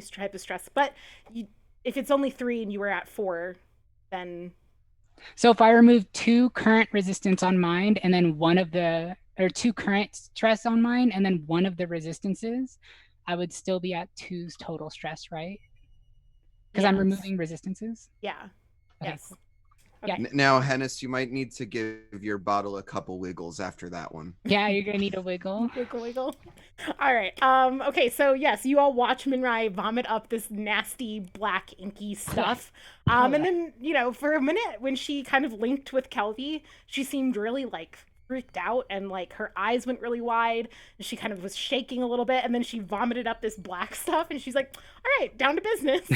Speaker 1: stress. But if it's only 3 and you were at 4, then
Speaker 4: So if I remove 2 current resistance on mine and then one of the... Or 2 current stress on mine and then one of the resistances, I would still be at 2's total stress, right? Because I'm
Speaker 1: yes.
Speaker 4: removing resistances?
Speaker 1: Yeah.
Speaker 4: Okay,
Speaker 1: Yes.
Speaker 4: cool.
Speaker 1: Okay.
Speaker 4: Yeah.
Speaker 3: Now, Hennis, you might need to give your bottle a couple wiggles after that one.
Speaker 4: Yeah, you're gonna need a wiggle.
Speaker 1: Wiggle. All right. Okay, so yes, you all watch Minrai vomit up this nasty black inky stuff. And then, for a minute when she kind of linked with Kelvy, she seemed really like freaked out and like her eyes went really wide and she kind of was shaking a little bit and then she vomited up this black stuff and she's like, all right, down to business.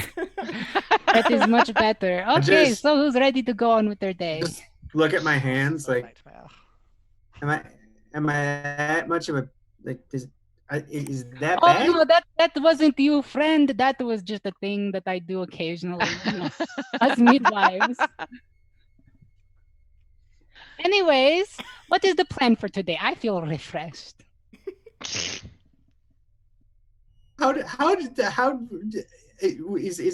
Speaker 4: That is much better. Okay,
Speaker 5: just-
Speaker 4: so who's ready to go on with their day?
Speaker 5: Just look at my hands, like,
Speaker 6: Nightmare.
Speaker 5: am I that much of a like? Is that
Speaker 4: Oh
Speaker 5: bad?
Speaker 4: no, that wasn't you, friend. That was just a thing that I do occasionally. Us midwives. Anyways, what is the plan for today? I feel refreshed.
Speaker 5: Is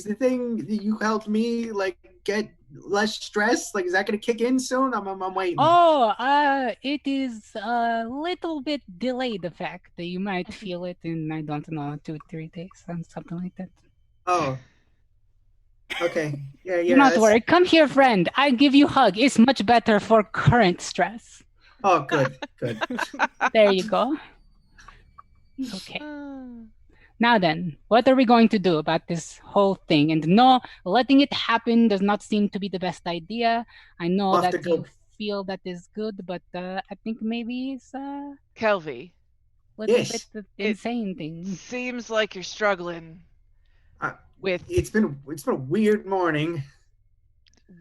Speaker 5: the thing that you helped me like get less stress? Like, is that gonna kick in soon? I'm waiting.
Speaker 4: Oh, it is a little bit delayed effect. You might feel it in, I don't know, 2-3 days, something like that.
Speaker 5: Oh. Okay. Yeah.
Speaker 4: Do not
Speaker 5: that's-
Speaker 4: worry. Come here, friend. I give you hug. It's much better for current stress.
Speaker 5: Oh, good.
Speaker 4: There you go. Okay. Now then, what are we going to do about this whole thing? And no, letting it happen does not seem to be the best idea. I know
Speaker 5: We'll have
Speaker 4: that
Speaker 5: to go-
Speaker 4: you feel that is good, but I think maybe it's a
Speaker 2: Kelvy,
Speaker 4: little
Speaker 5: Yes.
Speaker 4: bit of insane thing.
Speaker 2: seems like you're struggling
Speaker 5: Uh,
Speaker 2: with
Speaker 5: It's been a weird morning.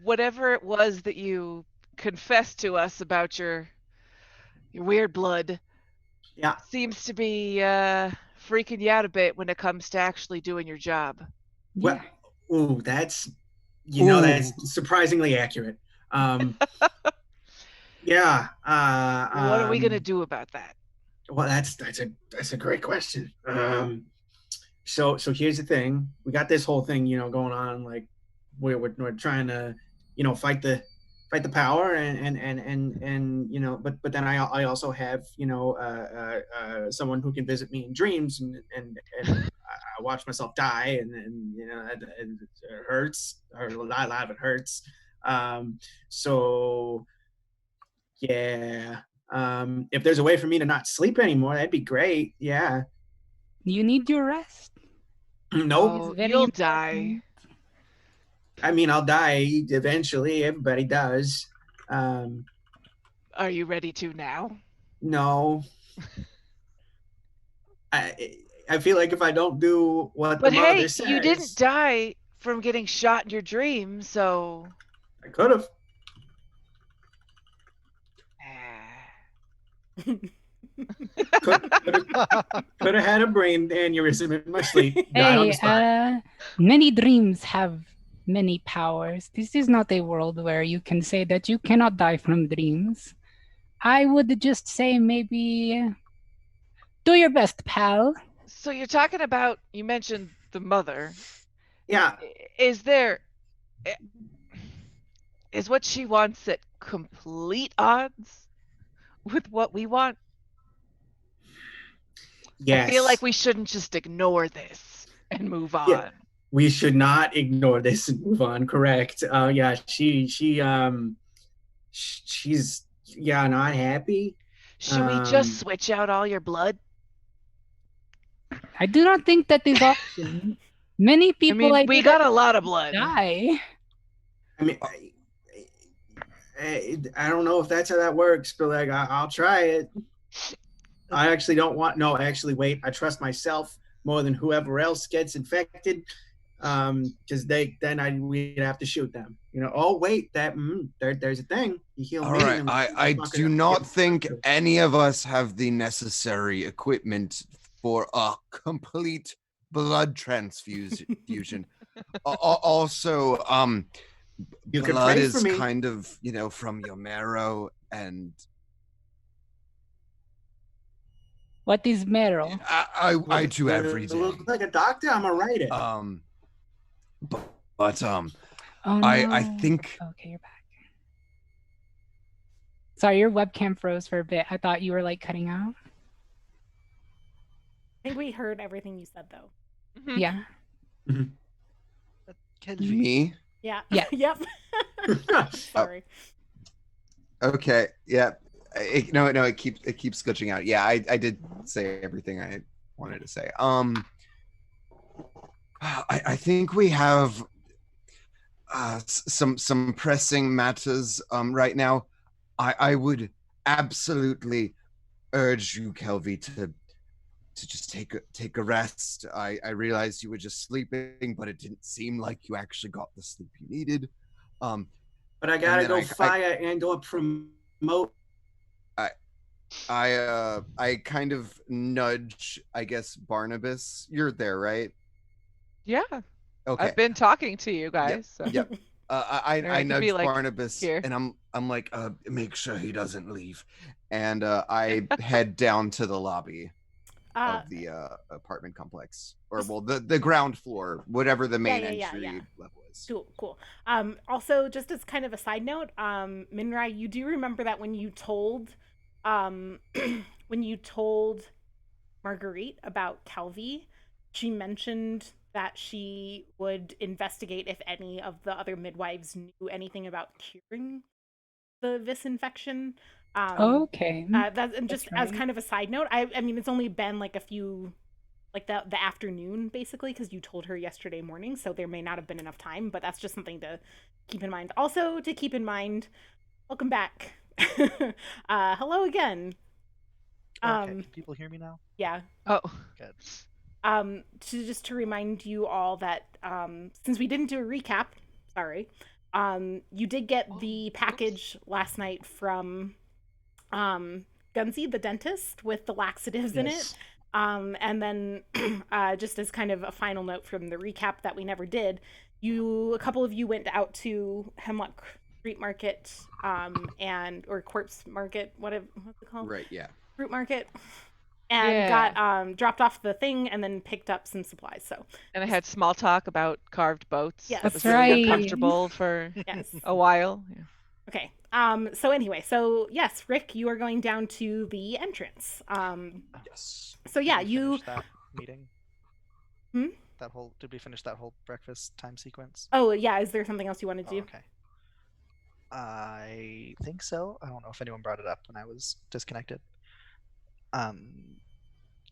Speaker 2: whatever it was that you confessed to us about your weird blood.
Speaker 5: Yeah.
Speaker 2: Seems to be freaking you out a bit when it comes to actually doing your job.
Speaker 5: Well, ooh, that's that's
Speaker 3: Ooh.
Speaker 5: surprisingly accurate. Yeah.
Speaker 2: What are we gonna do about that?
Speaker 5: Well, that's a great question. So here's the thing. We got this whole thing, going on. Like we're trying to, fight the power and but then I also have someone who can visit me in dreams and I watch myself die and it hurts, or a lot of it hurts. So yeah. If there's a way for me to not sleep anymore, that'd be great. Yeah.
Speaker 4: You need your rest.
Speaker 5: Nope.
Speaker 2: Oh,
Speaker 4: very
Speaker 2: you'll
Speaker 4: important.
Speaker 2: die.
Speaker 5: I mean, I'll die eventually. Everybody does.
Speaker 2: Are you ready to now?
Speaker 5: No. I feel like if I don't do what
Speaker 2: But
Speaker 5: the mother
Speaker 2: hey,
Speaker 5: says,
Speaker 2: you didn't die from getting shot in your dream, so
Speaker 5: I could have. Could have had a brain aneurysm in my sleep. Died on the
Speaker 4: Hey,
Speaker 5: spot.
Speaker 4: many dreams have many powers. This is not a world where you can say that you cannot die from dreams. I would just say maybe do your best, pal.
Speaker 2: So you're talking about, you mentioned the mother.
Speaker 5: Yeah.
Speaker 2: Is what she wants at complete odds with what we want?
Speaker 5: Yes.
Speaker 2: I feel like we shouldn't just ignore this and move on.
Speaker 5: Yeah. We should not ignore this and move on. Correct. Yeah. She's not happy.
Speaker 2: Should we just switch out all your blood?
Speaker 4: I do not think that is option. Many people
Speaker 2: I mean, we got a lot of blood.
Speaker 4: die.
Speaker 5: I mean, I don't know if that's how that works, but like I'll try it. I actually don't want. No, actually, wait. I trust myself more than whoever else gets infected, because we'd have to shoot them. Oh wait, there's a thing. You heal
Speaker 3: All
Speaker 5: me.
Speaker 3: right,
Speaker 5: and
Speaker 3: I
Speaker 5: fucking
Speaker 3: do not
Speaker 5: get
Speaker 3: think
Speaker 5: infected.
Speaker 3: any of us have the necessary equipment for a complete blood transfusion. Also,
Speaker 5: You can
Speaker 3: blood
Speaker 5: pray
Speaker 3: is
Speaker 5: for me.
Speaker 3: kind of, from your marrow, and
Speaker 4: What is marrow?
Speaker 3: I do every day.
Speaker 5: Look like a doctor. I'm gonna write it.
Speaker 3: But
Speaker 4: Oh no.
Speaker 3: I think
Speaker 4: Okay, you're back. Sorry, your webcam froze for a bit. I thought you were like cutting out.
Speaker 1: I think we heard everything you said, though.
Speaker 2: Mhm.
Speaker 4: Yeah.
Speaker 6: Kelvin.
Speaker 3: me.
Speaker 1: Yeah.
Speaker 4: Yeah.
Speaker 1: Yep. Sorry.
Speaker 3: Okay. Yeah. No. It keeps glitching out. Yeah, I did say everything I wanted to say. I think we have some pressing matters right now. I would absolutely urge you, Kelvy, to just take a rest. I realized you were just sleeping, but it didn't seem like you actually got the sleep you needed.
Speaker 5: But I gotta go fire and or promote.
Speaker 3: I kind of nudge, I guess, Barnabas. You're there, right?
Speaker 2: Yeah.
Speaker 3: Okay.
Speaker 2: I've been talking to you guys. So.
Speaker 3: Yep. I
Speaker 2: could
Speaker 3: nudge
Speaker 2: be, like,
Speaker 3: Barnabas,
Speaker 2: here.
Speaker 3: and I'm like, make sure he doesn't leave, and I head down to the lobby of the apartment complex, or well, the ground floor, whatever the main entry level is.
Speaker 1: Cool. Also, just as kind of a side note, Minrai, you do remember that when you told Marguerite about Kelvy, she mentioned that she would investigate if any of the other midwives knew anything about curing the vis infection.
Speaker 4: Okay.
Speaker 1: And just as kind of a side note, I mean, it's only been like a few, like the afternoon, basically, because you told her yesterday morning, so there may not have been enough time, but that's just something to keep in mind. Also, to keep in mind, welcome back. Hello again.
Speaker 6: Okay, can people hear me now?
Speaker 1: Yeah.
Speaker 2: Oh.
Speaker 6: Good.
Speaker 1: To remind you all that since we didn't do a recap, sorry, you did get the package last night from Gunzi, the dentist, with the laxatives in it. And then just as kind of a final note from the recap that we never did, a couple of you went out to Hemlock Street Market or Corpse Market, what's it called?
Speaker 3: Right, yeah.
Speaker 1: Fruit Market. And got dropped off the thing and then picked up some supplies.
Speaker 2: And I had small talk about carved boats.
Speaker 1: Yes.
Speaker 2: That was
Speaker 4: That's
Speaker 2: really
Speaker 4: right.
Speaker 2: uncomfortable for a while. Yeah.
Speaker 1: Okay. So anyway, yes, Rick, you are going down to the entrance.
Speaker 3: Yes.
Speaker 1: So yeah,
Speaker 6: Did we finish that meeting? Did we finish that whole breakfast time sequence?
Speaker 1: Oh yeah, is there something else you want to do?
Speaker 6: Okay. I think so. I don't know if anyone brought it up when I was disconnected.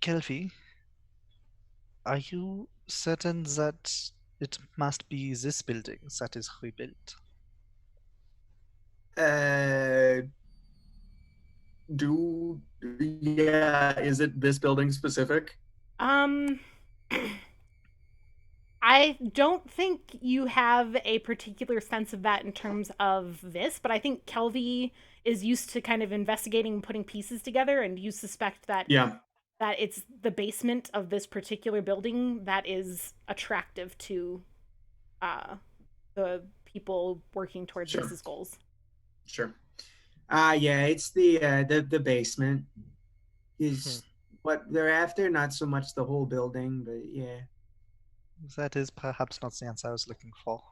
Speaker 6: Kelvy, are you certain that it must be this building that is rebuilt?
Speaker 5: Is it this building specific?
Speaker 1: I don't think you have a particular sense of that in terms of this, but I think Kelvy is used to kind of investigating and putting pieces together, and you suspect that that it's the basement of this particular building that is attractive to the people working towards Mrs. goals.
Speaker 5: Sure. Yeah, it's the basement is what they're after, not so much the whole building, but yeah.
Speaker 6: That is perhaps not the answer I was looking for.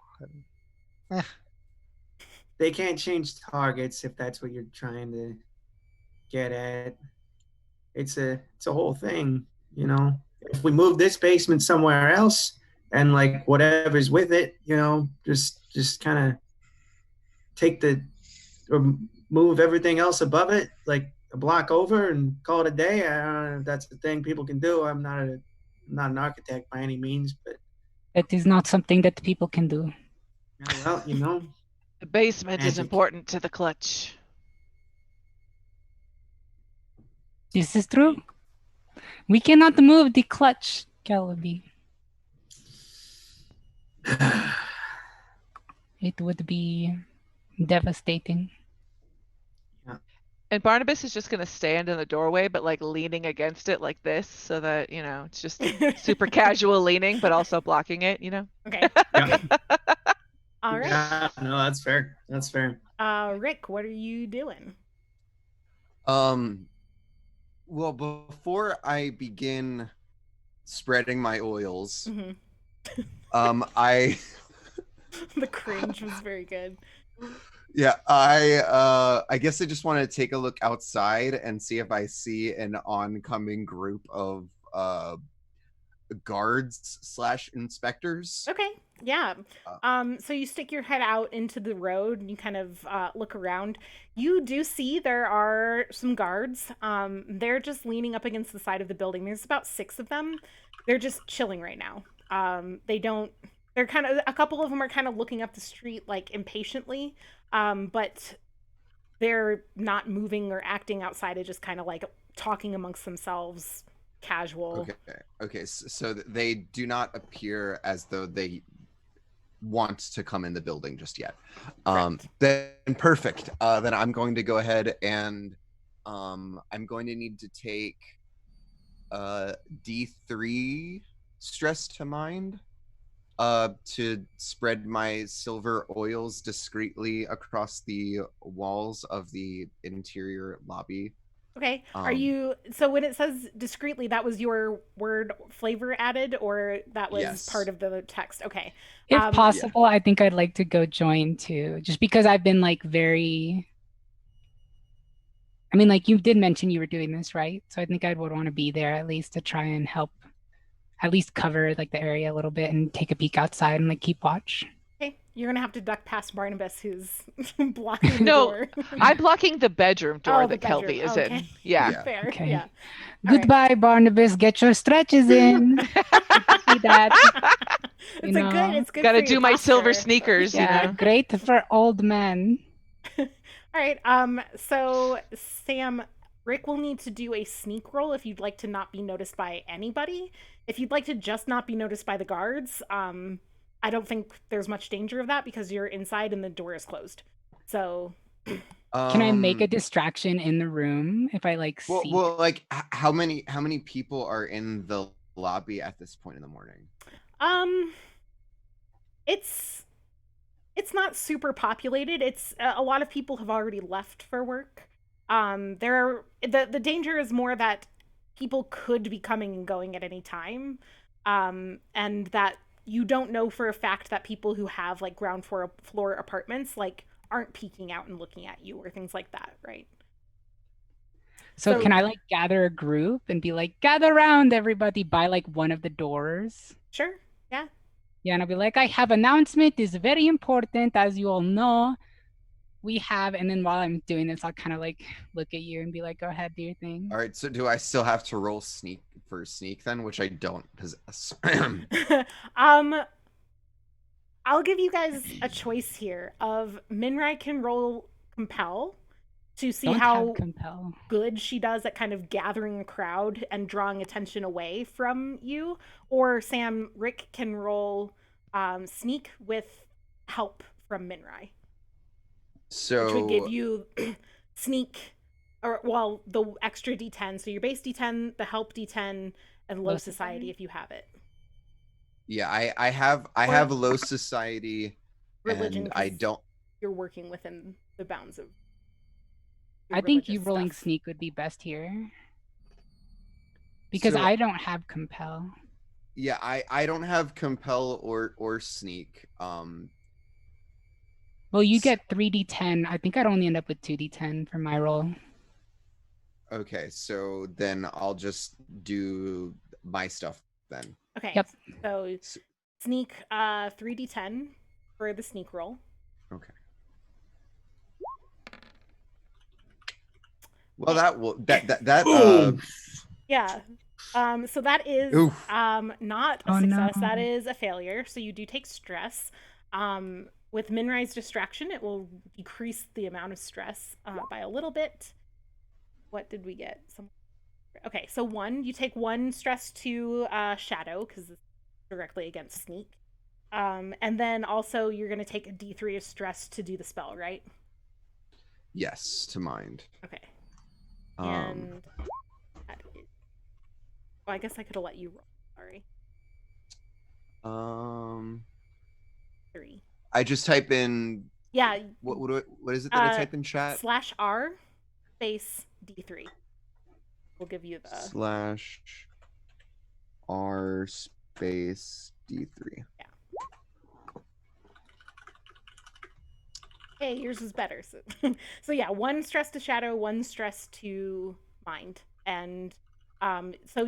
Speaker 5: They can't change targets if that's what you're trying to get at. It's a whole thing, you know. If we move this basement somewhere else and like whatever's with it, you know, just kind of take or move everything else above it like a block over and call it a day. I don't know if that's the thing people can do. I'm not an architect by any means, but
Speaker 4: it is not something that people can do.
Speaker 5: Well, you know,
Speaker 2: the basement is important to the clutch.
Speaker 4: This is true. We cannot move the clutch, Kelvy. It would be devastating.
Speaker 5: Yeah.
Speaker 2: And Barnabas is just gonna stand in the doorway, but like leaning against it like this, so that it's just super casual leaning, but also blocking it.
Speaker 1: Okay.
Speaker 5: Yeah.
Speaker 1: All right.
Speaker 5: Yeah, no, that's fair. That's fair.
Speaker 1: Rick, what are you doing?
Speaker 3: Well, before I begin spreading my oils, I
Speaker 1: The cringe was very good.
Speaker 3: yeah, I guess I just want to take a look outside and see if I see an oncoming group of guards / inspectors.
Speaker 1: Okay. Yeah. So you stick your head out into the road and you kind of look around. You do see there are some guards. They're just leaning up against the side of the building. There's about 6 of them. They're just chilling right now. They're kind of, a couple of them are kind of looking up the street like impatiently. But they're not moving or acting outside of just kind of like talking amongst themselves, casual.
Speaker 3: Okay. So they do not appear as though they want to come in the building just yet. Then perfect. Then I'm going to go ahead and I'm going to need to take D3 stress to mind to spread my silver oils discreetly across the walls of the interior lobby.
Speaker 1: Okay. So when it says discreetly, that was your word flavor added, or that was
Speaker 3: Yes.
Speaker 1: part of the text? Okay.
Speaker 4: If possible, I think I'd like to go join too, just because I've been like very. I mean, like you did mention you were doing this, right? So I think I would want to be there at least to try and help, at least cover like the area a little bit and take a peek outside and like keep watch.
Speaker 1: Okay. You're gonna have to duck past Barnabas, who's blocking the door.
Speaker 2: I'm blocking the bedroom door
Speaker 1: the
Speaker 2: that Kelby
Speaker 1: bedroom.
Speaker 2: is
Speaker 1: Okay.
Speaker 2: in. Yeah.
Speaker 1: Fair.
Speaker 4: Okay.
Speaker 1: Yeah.
Speaker 4: Goodbye, Barnabas. Get your stretches in. See that?
Speaker 1: It's good.
Speaker 2: Gotta
Speaker 1: for
Speaker 2: do
Speaker 1: your
Speaker 2: my silver
Speaker 1: posture.
Speaker 2: sneakers.
Speaker 4: Yeah, great for old men.
Speaker 1: All right. So Sam, Rick will need to do a sneak roll if you'd like to not be noticed by anybody. If you'd like to just not be noticed by the guards, I don't think there's much danger of that because you're inside and the door is closed. So
Speaker 4: can I make a distraction in the room if I like see?
Speaker 3: Well, like how many people are in the lobby at this point in the morning?
Speaker 1: It's not super populated. It's a lot of people have already left for work. The danger is more that people could be coming and going at any time, and that you don't know for a fact that people who have like ground floor apartments like aren't peeking out and looking at you or things like that, right?
Speaker 4: So can I like gather a group and be like, gather around everybody by like one of the doors?
Speaker 1: Sure. Yeah.
Speaker 4: Yeah, and I'll be like, I have announcement is very important, as you all know. We have, and then while I'm doing this, I'll kind of like look at you and be like, go ahead, do your thing.
Speaker 3: All right, so do I still have to roll sneak then, which I don't possess?
Speaker 1: I'll give you guys a choice here of Minrai can roll compel to see how good she does at kind of gathering a crowd and drawing attention away from you, or Rick can roll sneak with help from Minrai.
Speaker 3: So
Speaker 1: which would give you sneak, the extra D10. So your base D10, the help D10, and low society if you have it.
Speaker 3: Yeah, I have low society, religion, and I don't.
Speaker 1: You're working within the bounds of.
Speaker 4: I think you rolling sneak would be best here. Because I don't have compel.
Speaker 3: Yeah, I don't have compel or sneak.
Speaker 4: Well, you get 3d10. I think I'd only end up with 2d10 for my roll.
Speaker 3: Okay, so then I'll just do my stuff then.
Speaker 1: Okay.
Speaker 4: Yep.
Speaker 1: So sneak 3d10 for the sneak roll.
Speaker 3: Okay. Well, that
Speaker 1: yeah. So that is not a success. No. That is a failure. So you do take stress. With Minrai's distraction, it will decrease the amount of stress by a little bit. What did we get? Okay, so 1. You take 1 stress to Shadow, because it's directly against Sneak. And then also you're going to take a D3 of stress to do the spell, right?
Speaker 3: Yes, to mind.
Speaker 1: Okay. And that is... well, I guess I could have let you roll. Sorry. 3.
Speaker 3: I just type in.
Speaker 1: Yeah.
Speaker 3: What is it that I type in chat?
Speaker 1: /R space D3. We'll give you the
Speaker 3: /R space D3.
Speaker 1: Yeah. Hey, yours is better. So yeah, 1 stress to shadow, 1 stress to mind. And so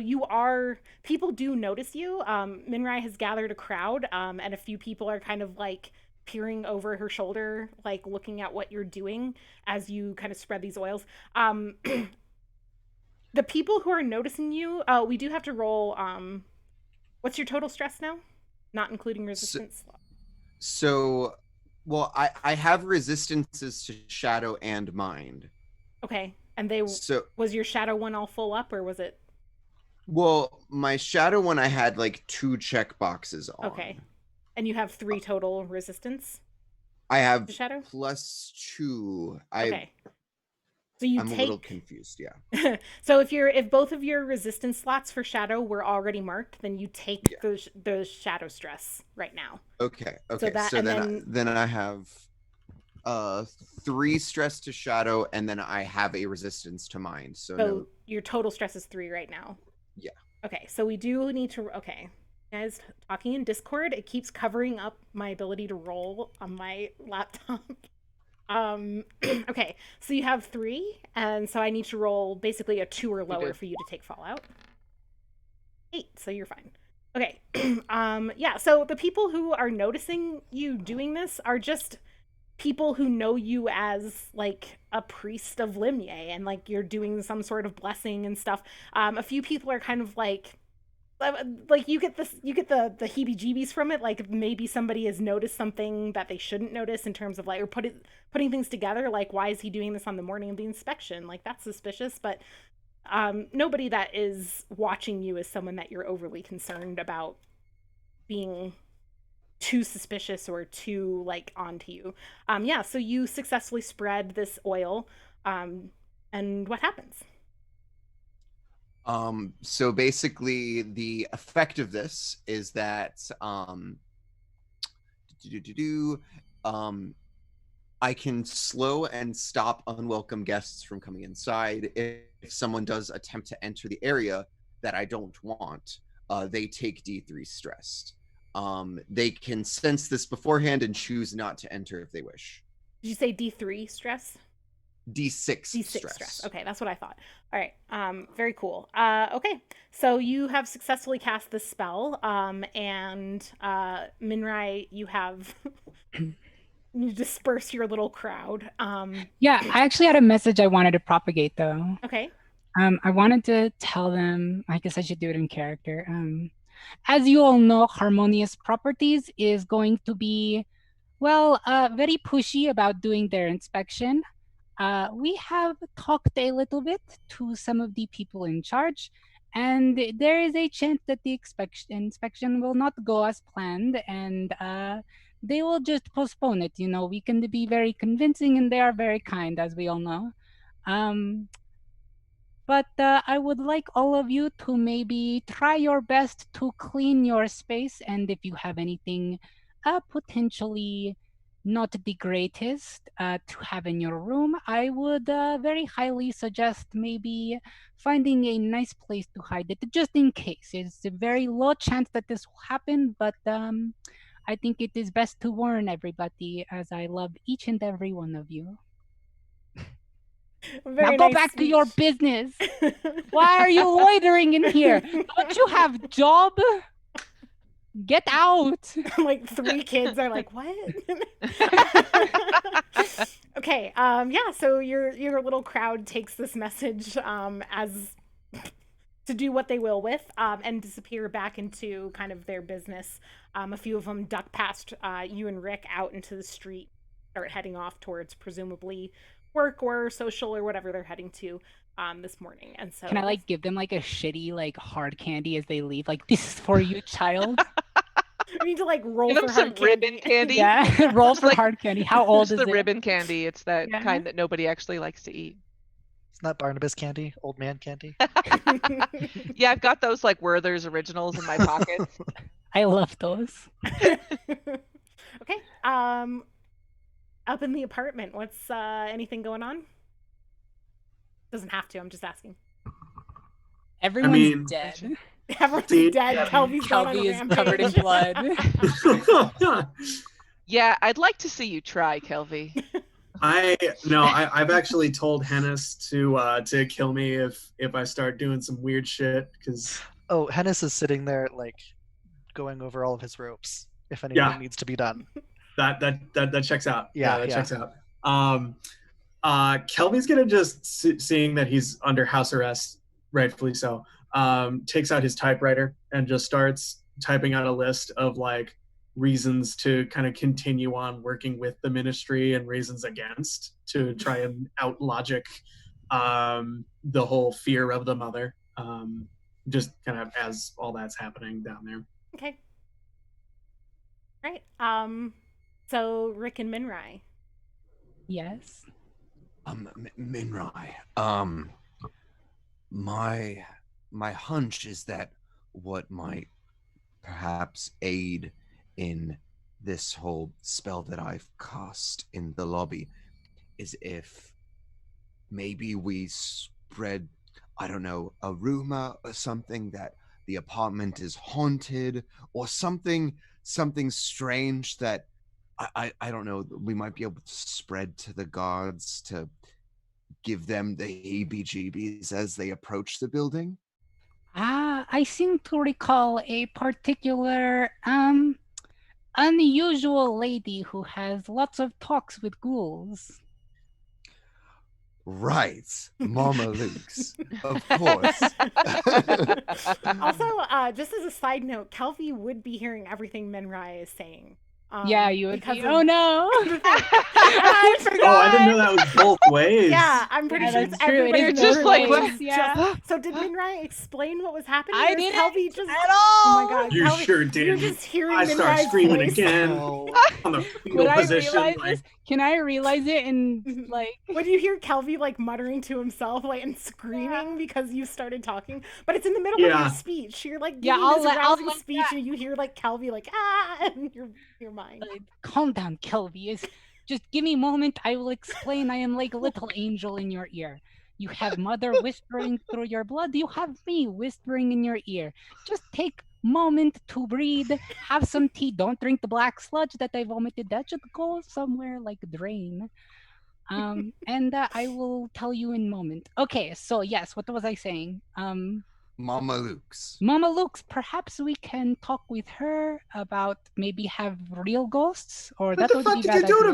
Speaker 1: people do notice you. Minrai has gathered a crowd, and a few people are kind of like peering over her shoulder, like looking at what you're doing as you kind of spread these oils. The people who are noticing you, we do have to roll. What's your total stress now? Not including resistance.
Speaker 3: Well, I have resistances to shadow and mind.
Speaker 1: Okay, and was your shadow one all full up, or was it?
Speaker 3: Well, my shadow one I had like 2 check boxes on.
Speaker 1: Okay, and you have 3 total resistance.
Speaker 3: I have
Speaker 1: shadow
Speaker 3: +2.
Speaker 1: Okay. So
Speaker 3: I'm a little confused, yeah.
Speaker 1: So if both of your resistance slots for shadow were already marked, then you take the shadow stress right now.
Speaker 3: Okay. So then I have 3 stress to shadow, and then I have a resistance to mind. So
Speaker 1: your total stress is 3 right now.
Speaker 3: Yeah.
Speaker 1: Okay, so we do need to. Okay, guys, talking in Discord, it keeps covering up my ability to roll on my laptop. Okay, so you have 3, and so I need to roll basically a 2 or lower for you to take fallout. 8, so you're fine. Okay, yeah, so the people who are noticing you doing this are just people who know you as like a priest of Limye, and like you're doing some sort of blessing and stuff. A few people are kind of like you get the heebie-jeebies from it, like maybe somebody has noticed something that they shouldn't notice in terms of like, or putting things together, like why is he doing this on the morning of the inspection, like that's suspicious. But nobody that is watching you is someone that you're overly concerned about being too suspicious or too like onto you. Yeah, so you successfully spread this oil, and what happens?
Speaker 3: So basically the effect of this is that I can slow and stop unwelcome guests from coming inside. If someone does attempt to enter the area that I don't want, they take D3 stress. They can sense this beforehand and choose not to enter if they wish.
Speaker 1: Did you say D3 stress?
Speaker 3: D6 stress.
Speaker 1: Okay, that's what I thought. All right, very cool. Okay, so you have successfully cast this spell, and Minrai, you have you disperse your little crowd.
Speaker 4: Yeah, I actually had a message I wanted to propagate though.
Speaker 1: Okay.
Speaker 4: I wanted to tell them, I guess I should do it in character. As you all know, Harmonious Properties is going to be, well, very pushy about doing their inspection. We have talked a little bit to some of the people in charge, and there is a chance that the inspection will not go as planned, and they will just postpone it. You know, we can be very convincing, and they are very kind, as we all know. But I would like all of you to maybe try your best to clean your space, and if you have anything potentially not the greatest to have in your room, I would very highly suggest maybe finding a nice place to hide it, just in case. It's a very low chance that this will happen, but I think it is best to warn everybody, as I love each and every one of you. Now go back to your business. Why are you loitering in here? Don't you have job? Get out.
Speaker 1: Like 3 kids are like, what? Okay, yeah, so your little crowd takes this message as to do what they will with, and disappear back into kind of their business. A few of them duck past you and Rick out into the street, start heading off towards presumably work or social or whatever they're heading to this morning. And so
Speaker 4: can I like give them like a shitty like hard candy as they leave, like this is for you, child?
Speaker 1: We need to like roll
Speaker 2: Give
Speaker 1: for
Speaker 2: them
Speaker 1: hard
Speaker 2: some
Speaker 1: candy.
Speaker 2: ribbon candy.
Speaker 4: Yeah, roll for
Speaker 2: like,
Speaker 4: hard candy. How old is
Speaker 2: the
Speaker 4: it?
Speaker 2: ribbon candy. It's that
Speaker 4: Yeah.
Speaker 2: kind that nobody actually likes to eat.
Speaker 6: Isn't that Barnabas candy? Old man candy?
Speaker 2: Yeah, I've got those like Werther's originals in my pockets.
Speaker 4: I love those.
Speaker 1: Okay. Up in the apartment, what's anything going on? Doesn't have to. I'm just asking.
Speaker 4: Everyone's
Speaker 5: mean-
Speaker 4: dead.
Speaker 1: Everyone's
Speaker 5: See,
Speaker 1: dead.
Speaker 5: yeah,
Speaker 1: Kelby's going on a
Speaker 4: Kelby is
Speaker 1: rampage.
Speaker 4: covered in blood.
Speaker 2: Yeah, I'd like to see you try, Kelvy.
Speaker 5: I've actually told Hennis to kill me if I start doing some weird shit because
Speaker 6: Oh, Hennis is sitting there like going over all of his ropes if anything
Speaker 5: Yeah.
Speaker 6: needs to be done.
Speaker 5: that checks out.
Speaker 6: Yeah,
Speaker 5: that
Speaker 6: yeah.
Speaker 5: checks out. Kelby's gonna just seeing that he's under house arrest, rightfully so. Takes out his typewriter and just starts typing out a list of like reasons to kind of continue on working with the ministry and reasons against to try and out logic the whole fear of the mother. Just kind of as all that's happening down there.
Speaker 1: Okay. Right. So Rick and Minrai.
Speaker 4: Yes.
Speaker 3: Minrai. My hunch is that what might perhaps aid in this whole spell that I've cast in the lobby is if maybe we spread, I don't know, a rumor or something that the apartment is haunted or something strange that I don't know, we might be able to spread to the guards to give them the heebie-jeebies as they approach the building.
Speaker 4: I seem to recall a particular unusual lady who has lots of talks with ghouls.
Speaker 3: Right, Mama Luke's, of course.
Speaker 1: Also, just as a side note, Kelvy would be hearing everything Minrai is saying.
Speaker 4: Yeah, you would
Speaker 1: because
Speaker 4: be.
Speaker 1: of-
Speaker 4: Oh no!
Speaker 1: I forgot.
Speaker 5: Oh, I didn't know that was both ways.
Speaker 1: Yeah, I'm pretty
Speaker 4: Yeah,
Speaker 1: sure it's
Speaker 4: that's true. It
Speaker 1: everybody.
Speaker 4: is
Speaker 2: You're just like,
Speaker 1: knows.
Speaker 2: what?
Speaker 4: Yeah.
Speaker 1: So did Minrai explain what was happening?
Speaker 4: I
Speaker 1: or is
Speaker 4: didn't
Speaker 1: Kelvy just
Speaker 4: at all.
Speaker 1: Oh my god!
Speaker 5: You
Speaker 1: Kelvy,
Speaker 5: sure
Speaker 1: You're
Speaker 5: didn't.
Speaker 1: just hearing
Speaker 5: I start
Speaker 1: Minrai's
Speaker 5: screaming
Speaker 1: voice.
Speaker 5: again
Speaker 6: No.
Speaker 5: on the
Speaker 4: Would
Speaker 5: fetal
Speaker 4: I
Speaker 5: position.
Speaker 4: realize
Speaker 5: like,
Speaker 4: this? Can I realize it and like?
Speaker 1: When you hear Kelvy like muttering to himself, like and screaming because you started talking, but it's in the middle of
Speaker 5: Yeah.
Speaker 1: your speech. You're like
Speaker 4: Yeah,
Speaker 1: giving
Speaker 4: I'll
Speaker 1: this
Speaker 4: let
Speaker 1: rousing
Speaker 4: that.
Speaker 1: speech, and you hear like Kelvy like in your mind.
Speaker 4: Calm down, Kelvy. Just give me a moment. I will explain. I am like a little angel in your ear. You have mother whispering through your blood. You have me whispering in your ear. Just take a moment to breathe. Have some tea. Don't drink the black sludge that I vomited. That should go somewhere like drain. And I will tell you in a moment. Okay, so yes, what was I saying?
Speaker 3: Mama Luke's.
Speaker 4: Mama Luke's, perhaps we can talk with her about maybe have real ghosts, or
Speaker 5: what
Speaker 4: that
Speaker 5: the
Speaker 4: would
Speaker 5: fuck
Speaker 4: be
Speaker 5: did
Speaker 4: bad
Speaker 5: you do to
Speaker 4: idea.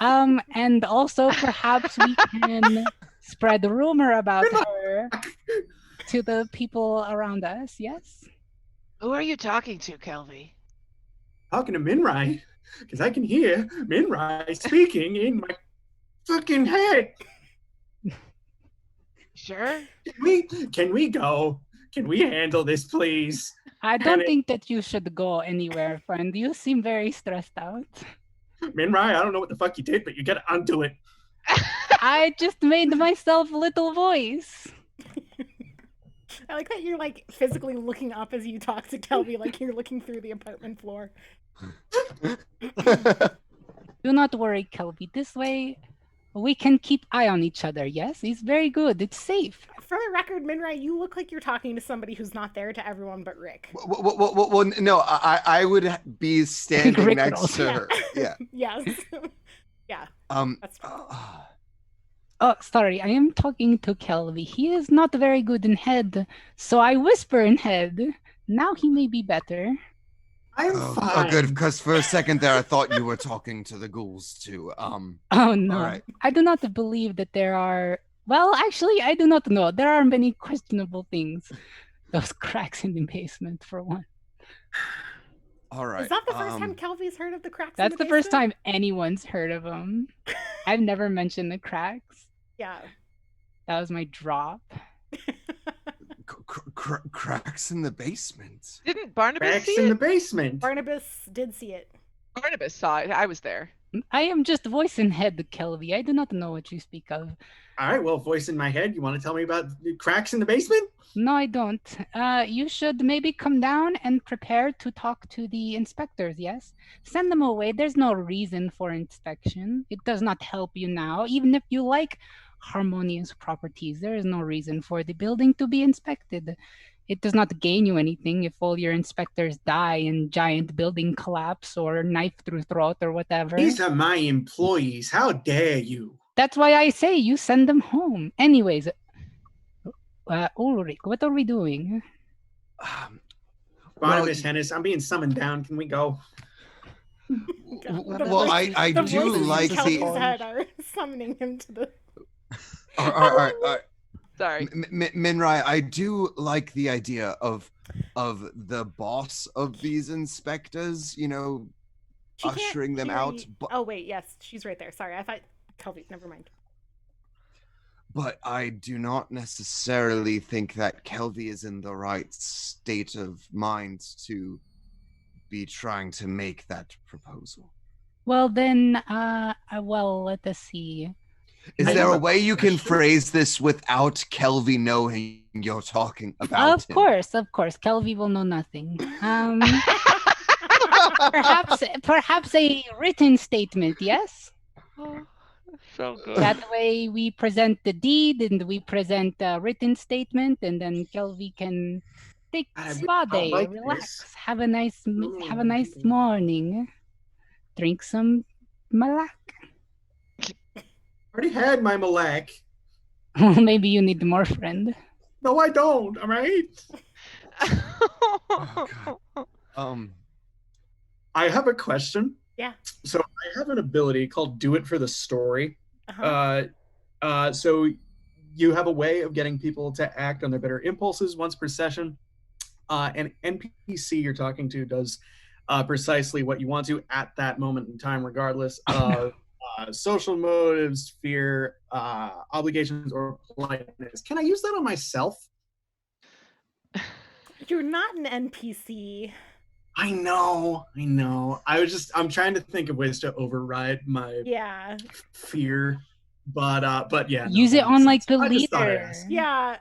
Speaker 5: me?
Speaker 4: And also perhaps we can spread rumor about her to the people around us. Yes.
Speaker 2: Who are you talking to, Kelvy?
Speaker 5: Talking to Minrai, because I can hear Minrai speaking in my fucking head.
Speaker 2: Sure.
Speaker 5: Can we go? Can we handle this, please?
Speaker 4: I don't
Speaker 5: it-
Speaker 4: think that you should go anywhere, friend. You seem very stressed out.
Speaker 5: Minrai, I don't know what the fuck you did, but you gotta undo it.
Speaker 4: I just made myself a little voice.
Speaker 1: I like that you're like physically looking up as you talk to Kelvy, like you're looking through the apartment floor.
Speaker 4: Do not worry, Kelby. This way, we can keep eye on each other. Yes, it's very good. It's safe.
Speaker 1: For the record, Minrai, you look like you're talking to somebody who's not there to everyone but Rick.
Speaker 3: Well, no, I would be standing
Speaker 4: Rick
Speaker 3: next
Speaker 4: also.
Speaker 3: to her. Yeah.
Speaker 1: Yes. Yeah, that's true.
Speaker 4: Oh, sorry. I am talking to Kelby. He is not very good in head, so I whisper in head. Now he may be better.
Speaker 5: I'm fine.
Speaker 3: good, because for a second there I thought you were talking to the ghouls too.
Speaker 4: Oh no,
Speaker 3: right.
Speaker 4: I do not believe that there are. Well, actually, I do not know. There are many questionable things. Those cracks in the basement, for one.
Speaker 3: All right.
Speaker 1: Is that the first time Kelvy's heard of the cracks?
Speaker 4: That's
Speaker 1: in
Speaker 4: the
Speaker 1: the
Speaker 4: first
Speaker 1: basement?
Speaker 4: time anyone's heard of them. I've never mentioned the cracks.
Speaker 1: Yeah.
Speaker 4: That was my drop.
Speaker 3: cracks in the basement.
Speaker 2: Didn't Barnabas
Speaker 5: Cracks
Speaker 2: see
Speaker 5: in
Speaker 2: it?
Speaker 5: the basement.
Speaker 1: Barnabas did see it.
Speaker 2: Barnabas saw it. I was there.
Speaker 4: I am just voice in head, Kelvy. I do not know what you speak of.
Speaker 5: All right, well, voice in my head. You want to tell me about the cracks in the basement?
Speaker 4: No, I don't. You should maybe come down and prepare to talk to the inspectors, yes? Send them away. There's no reason for inspection. It does not help you now. Even if you like harmonious properties, there is no reason for the building to be inspected. It does not gain you anything if all your inspectors die in giant building collapse or knife through throat or whatever.
Speaker 5: These are my employees. How dare you?
Speaker 4: That's why I say you send them home. Anyways, Ulrich, what are we doing?
Speaker 5: Barnabas Hennis, I'm being summoned down. Can we go?
Speaker 3: Well, I
Speaker 1: the
Speaker 3: do
Speaker 1: voices
Speaker 3: like
Speaker 1: in Kelly's
Speaker 3: the.
Speaker 1: head are summoning him to the.
Speaker 3: All right.
Speaker 2: Sorry.
Speaker 3: Minrai, I do like the idea of the boss of these inspectors,
Speaker 1: She can't
Speaker 3: ushering them
Speaker 1: hear
Speaker 3: out.
Speaker 1: you. Oh wait, yes, she's right there. Sorry, I thought Kelvy. Never mind.
Speaker 3: But I do not necessarily think that Kelvy is in the right state of mind to be trying to make that proposal.
Speaker 4: Well then, let us see.
Speaker 3: Is
Speaker 5: I
Speaker 3: there
Speaker 5: have
Speaker 3: a
Speaker 5: a
Speaker 3: way you can
Speaker 5: question.
Speaker 3: phrase this without Kelvy knowing you're talking about
Speaker 4: Of
Speaker 3: him?
Speaker 4: course, Kelvy will know nothing. Perhaps a written statement, yes?
Speaker 2: Oh, so good.
Speaker 4: That way we present the deed and we present a written statement, and then Kelvy can take
Speaker 5: I really
Speaker 4: spa
Speaker 5: don't
Speaker 4: day,
Speaker 5: like
Speaker 4: relax,
Speaker 5: this.
Speaker 4: have a nice
Speaker 5: Mm.
Speaker 4: morning, drink some malak.
Speaker 5: Already had my Malak.
Speaker 4: Maybe you need more, friend.
Speaker 5: No, I don't. All right.
Speaker 3: Oh, God.
Speaker 5: I have a question.
Speaker 1: Yeah.
Speaker 5: So I have an ability called Do It for the Story.
Speaker 1: Uh-huh.
Speaker 5: So you have a way of getting people to act on their better impulses once per session. An NPC you're talking to does precisely what you want to at that moment in time, regardless of social motives, fear, obligations, or politeness. Can I use that on myself?
Speaker 1: You're not an NPC.
Speaker 5: I know. I'm trying to think of ways to override my
Speaker 1: Yeah.
Speaker 5: fear, but yeah.
Speaker 4: Use
Speaker 5: that
Speaker 4: it
Speaker 5: makes
Speaker 4: on like
Speaker 5: sense.
Speaker 4: the
Speaker 5: I just thought I'd
Speaker 4: leader.
Speaker 5: ask.
Speaker 1: Yeah,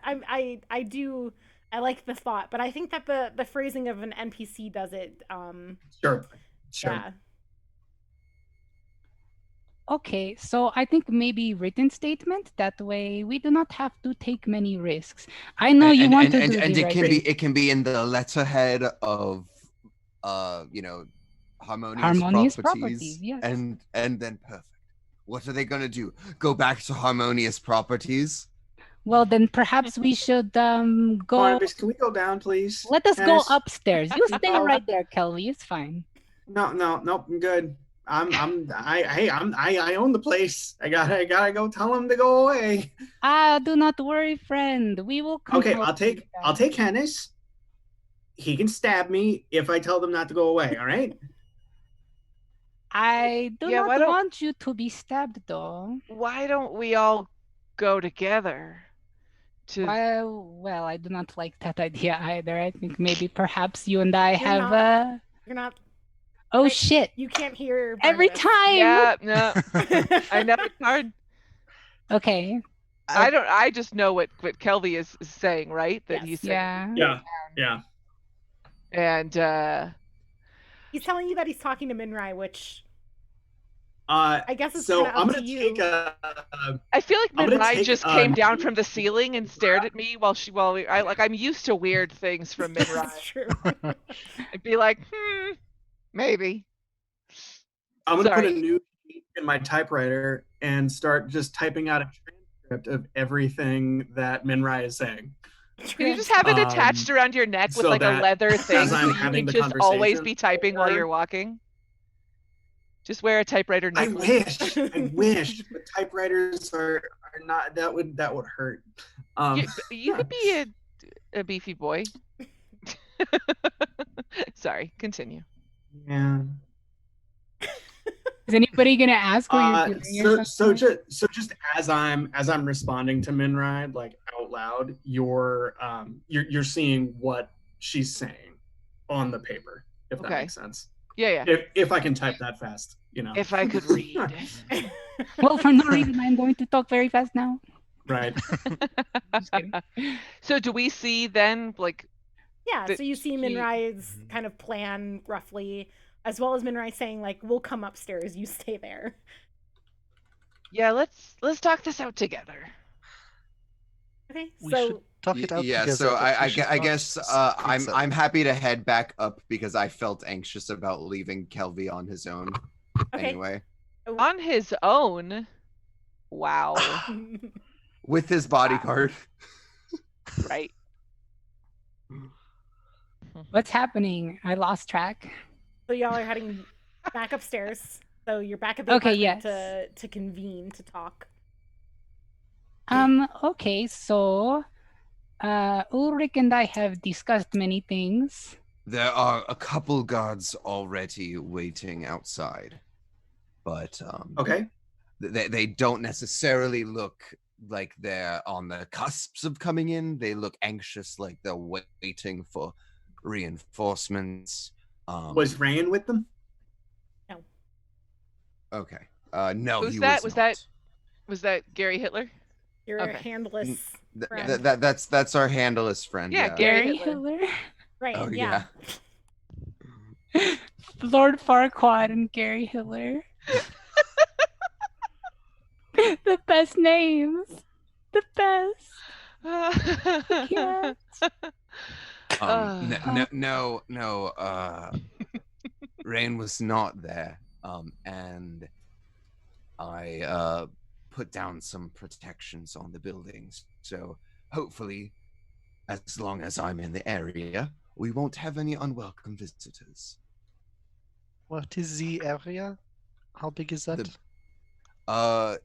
Speaker 1: I do. I like the thought, but I think that the phrasing of an NPC does it.
Speaker 5: Sure.
Speaker 1: Yeah.
Speaker 4: Okay, so I think maybe written statement. That way we do not have to take many risks. I know you want to do
Speaker 3: and
Speaker 4: the
Speaker 3: it
Speaker 4: right
Speaker 3: can
Speaker 4: thing.
Speaker 3: be in the letterhead of harmonious properties,
Speaker 4: yes.
Speaker 3: and then perfect. What are they gonna do? Go back to harmonious properties?
Speaker 4: Well, then perhaps we should go.
Speaker 5: Barnabas, can we go down, please?
Speaker 4: Let us go
Speaker 5: Dennis?
Speaker 4: upstairs. You stay right there, Kelvy. It's fine.
Speaker 5: No, I'm good. I own the place. I gotta go tell him to go away.
Speaker 4: Do not worry, friend. We will come.
Speaker 5: Okay,
Speaker 4: help you
Speaker 5: I'll
Speaker 4: guys.
Speaker 5: take Hennis. He can stab me if I tell them not to go away. All right.
Speaker 4: I do
Speaker 2: Yeah,
Speaker 4: not want you to be stabbed, though.
Speaker 2: Why don't we all go together?
Speaker 4: Well, I do not like that idea either. I think maybe perhaps you and I have
Speaker 1: You're not.
Speaker 4: Oh
Speaker 1: Right.
Speaker 4: shit!
Speaker 1: You can't hear
Speaker 4: Every
Speaker 1: Barnabas.
Speaker 4: time.
Speaker 2: Yeah, no. I know it's hard.
Speaker 4: Okay.
Speaker 2: I just know what Kelvy is saying, right? That
Speaker 1: Yes.
Speaker 2: he's saying.
Speaker 5: Yeah.
Speaker 2: And
Speaker 1: He's telling you that he's talking to Minrai, which
Speaker 5: I
Speaker 1: guess it's
Speaker 5: so
Speaker 1: kinda
Speaker 5: I'm
Speaker 1: up
Speaker 5: gonna
Speaker 1: to
Speaker 5: take
Speaker 1: you.
Speaker 2: I feel like
Speaker 5: I'm gonna
Speaker 2: Minrai
Speaker 5: take,
Speaker 2: just came down from the ceiling and stared at me I'm used to weird things from Minrai.
Speaker 1: That's true.
Speaker 2: I'd be like, maybe.
Speaker 5: I'm gonna put a
Speaker 2: Sorry.
Speaker 5: new sheet in my typewriter and start just typing out a transcript of everything that Minrai is saying.
Speaker 2: Can you just have it attached around your neck with
Speaker 5: so
Speaker 2: like a
Speaker 5: that
Speaker 2: leather thing
Speaker 5: as
Speaker 2: so
Speaker 5: I'm
Speaker 2: you
Speaker 5: having
Speaker 2: can
Speaker 5: the
Speaker 2: just always
Speaker 5: conversation
Speaker 2: be typing while
Speaker 5: over-
Speaker 2: you're walking? Just wear a typewriter
Speaker 5: I
Speaker 2: necklace.
Speaker 5: wish, but typewriters are not. That would hurt.
Speaker 2: You could be a beefy boy. Sorry, continue.
Speaker 5: Yeah.
Speaker 4: Is anybody gonna ask what you're doing?
Speaker 5: So just as I'm responding to Minrai like out loud, you're seeing what she's saying on the paper, if that
Speaker 2: Okay.
Speaker 5: makes sense.
Speaker 2: Yeah.
Speaker 5: If I can type that fast,
Speaker 2: If I could read.
Speaker 4: Well, for no reason, I'm going to talk very fast now.
Speaker 5: Right.
Speaker 4: Just kidding.
Speaker 2: So do we see then, like...
Speaker 1: Yeah,
Speaker 2: that
Speaker 1: so you see
Speaker 2: he-
Speaker 1: Minrai's kind of plan roughly, as well as Minrai saying, like, we'll come upstairs, you stay there.
Speaker 2: Yeah, let's talk this out together.
Speaker 1: Okay,
Speaker 6: We
Speaker 1: so
Speaker 6: should talk it out
Speaker 3: Yeah,
Speaker 6: together.
Speaker 3: so
Speaker 6: but we
Speaker 3: I
Speaker 6: should
Speaker 3: guess
Speaker 6: not
Speaker 3: I'm
Speaker 6: speak
Speaker 3: I'm happy to head back up because I felt anxious about leaving Kelvy on his own.
Speaker 1: Okay.
Speaker 3: Anyway,
Speaker 2: On his own? Wow.
Speaker 3: with his bodyguard.
Speaker 2: Right.
Speaker 4: What's happening? I lost track.
Speaker 1: So y'all are heading back upstairs. So you're back at the
Speaker 4: Okay,
Speaker 1: apartment
Speaker 4: yes.
Speaker 1: to convene, to talk.
Speaker 4: Okay, so Ulrich and I have discussed many things.
Speaker 3: There are a couple guards already waiting outside, but
Speaker 5: Okay.
Speaker 3: they don't necessarily look like they're on the cusps of coming in. They look anxious, like they're waiting for reinforcements.
Speaker 5: Was Ryan with them?
Speaker 3: Okay. No,
Speaker 2: Who's
Speaker 3: he
Speaker 2: that?
Speaker 3: was
Speaker 2: Was that Gary Hitler?
Speaker 1: Your
Speaker 2: Okay.
Speaker 1: handless
Speaker 3: not.
Speaker 1: friend.
Speaker 3: That's our handless friend.
Speaker 2: Yeah,
Speaker 3: Yeah.
Speaker 2: Gary
Speaker 4: Gary
Speaker 2: Hitler.
Speaker 4: Hitler,
Speaker 1: Right,
Speaker 3: Oh,
Speaker 1: yeah.
Speaker 4: Lord Farquaad, and Gary Hitler. The best names. The best. Yeah.
Speaker 3: No. Rain was not there. And I put down some protections on the buildings. So hopefully, as long as I'm in the area, we won't have any unwelcome visitors.
Speaker 6: What is the area? How big is that?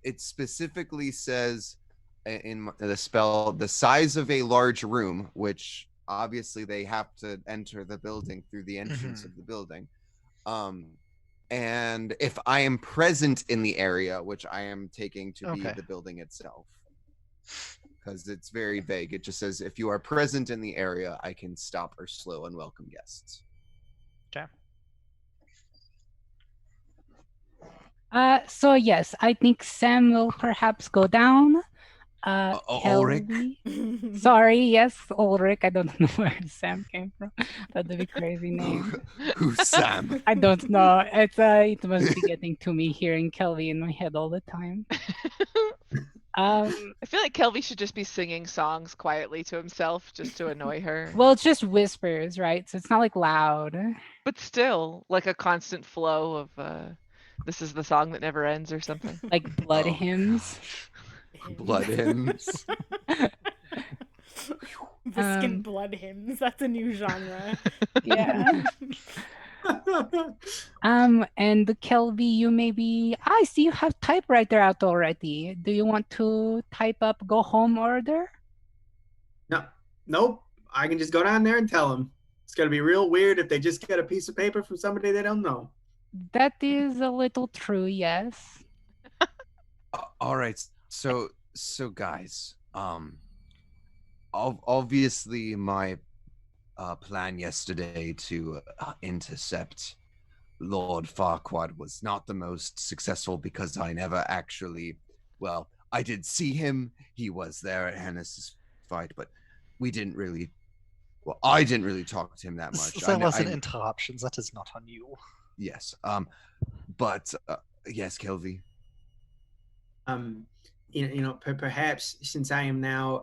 Speaker 3: It specifically says in the spell the size of a large room, which obviously they have to enter the building through the entrance of the building. And if I am present in the area, which I am taking to be
Speaker 6: Okay.
Speaker 3: the building itself, because it's very vague. It just says if you are present in the area, I can stop or slow unwelcome guests.
Speaker 6: Okay.
Speaker 4: So yes, I think Sam will perhaps go down.
Speaker 3: Ulrich?
Speaker 4: Kelly. Sorry, yes, Ulrich. I don't know where Sam came from. That'd be a crazy name.
Speaker 3: Who's Sam?
Speaker 4: I don't know. It must be getting to me hearing Kelly in my head all the time.
Speaker 2: I feel like Kelvy should just be singing songs quietly to himself just to annoy her.
Speaker 4: Well, it's just whispers, right? So it's not like loud.
Speaker 2: But still, like a constant flow of this is the song that never ends or something.
Speaker 4: Like blood
Speaker 3: Oh,
Speaker 4: hymns.
Speaker 3: Blood hymns.
Speaker 1: Viscant blood hymns. That's a new genre.
Speaker 4: Yeah. And the Kelby, you maybe I see you have typewriter out already. Do you want to type up go home order?
Speaker 5: No, nope. I can just go down there and tell them. It's gonna be real weird if they just get a piece of paper from somebody they don't know.
Speaker 4: That is a little true, yes.
Speaker 3: All right. So guys, obviously my plan yesterday to intercept Lord Farquaad was not the most successful because I never actually, well, I did see him. He was there at Hennis's fight, but we didn't really, well, I didn't really talk to him that much.
Speaker 6: There wasn't interruptions. That is not on you.
Speaker 3: Yes. But yes, Kelvy.
Speaker 5: Perhaps since I am now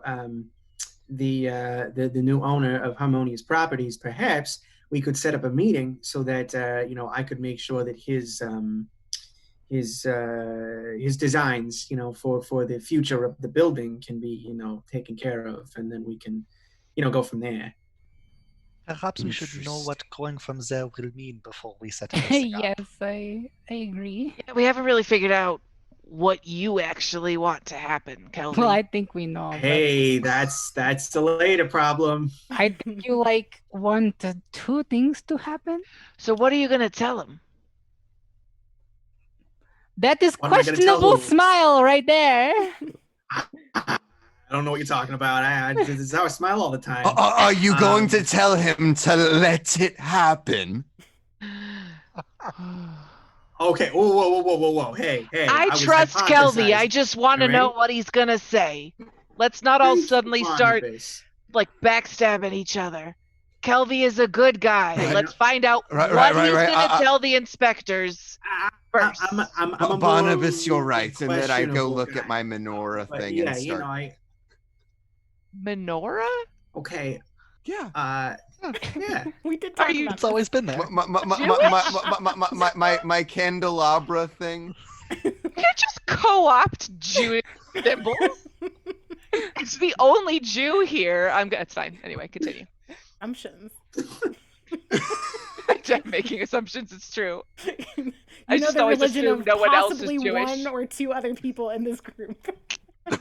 Speaker 5: the new owner of Harmonious Properties, perhaps we could set up a meeting so that I could make sure that his designs, for the future of the building can be, taken care of, and then we can, go from there.
Speaker 6: Perhaps we should know what going from there will mean before we set everything up.
Speaker 4: Yes, I agree.
Speaker 2: Yeah, we haven't really figured out what you actually want to happen, Kelvy.
Speaker 4: Well, I think we know. but
Speaker 5: Hey, that's the later problem.
Speaker 4: I think you want two things to happen.
Speaker 2: So what are you gonna tell him?
Speaker 4: That is
Speaker 5: What am I gonna tell
Speaker 4: questionable
Speaker 5: them?
Speaker 4: smile right there.
Speaker 5: I don't know what you're talking about. This is how I smile all the time.
Speaker 3: Are you going to tell him to let it happen?
Speaker 5: Okay. Whoa. Hey.
Speaker 2: I
Speaker 5: was
Speaker 2: trust Kelvy. I
Speaker 5: hypothesizing.
Speaker 2: just want to
Speaker 5: All
Speaker 2: know
Speaker 5: right?
Speaker 2: what he's gonna say. Let's not all
Speaker 5: Thank you,
Speaker 2: suddenly start
Speaker 5: Barnabas.
Speaker 2: like backstabbing each other. Kelvy is a good guy.
Speaker 5: Hey,
Speaker 2: Let's find out
Speaker 3: Right.
Speaker 2: what he's gonna tell the inspectors first.
Speaker 5: I'm a
Speaker 3: Barnabas, you're
Speaker 5: more
Speaker 3: right. And then I go
Speaker 5: questionable
Speaker 3: look at
Speaker 5: guy.
Speaker 3: my menorah
Speaker 5: But
Speaker 3: thing
Speaker 5: yeah,
Speaker 3: and start.
Speaker 2: Menorah?
Speaker 5: Okay.
Speaker 3: Yeah.
Speaker 5: Yeah.
Speaker 1: We did talk
Speaker 2: you-
Speaker 1: about
Speaker 6: It's always been there.
Speaker 3: My candelabra thing.
Speaker 2: You can't just co-opt Jewish symbols. It's the only Jew here. It's fine. Anyway, continue.
Speaker 1: assumptions.
Speaker 2: I'm making assumptions. It's true.
Speaker 1: You
Speaker 2: I
Speaker 1: know
Speaker 2: just
Speaker 1: the
Speaker 2: always
Speaker 1: religion
Speaker 2: assume
Speaker 1: of
Speaker 2: no one else is
Speaker 1: possibly
Speaker 2: Jewish.
Speaker 1: one or two other people in this group.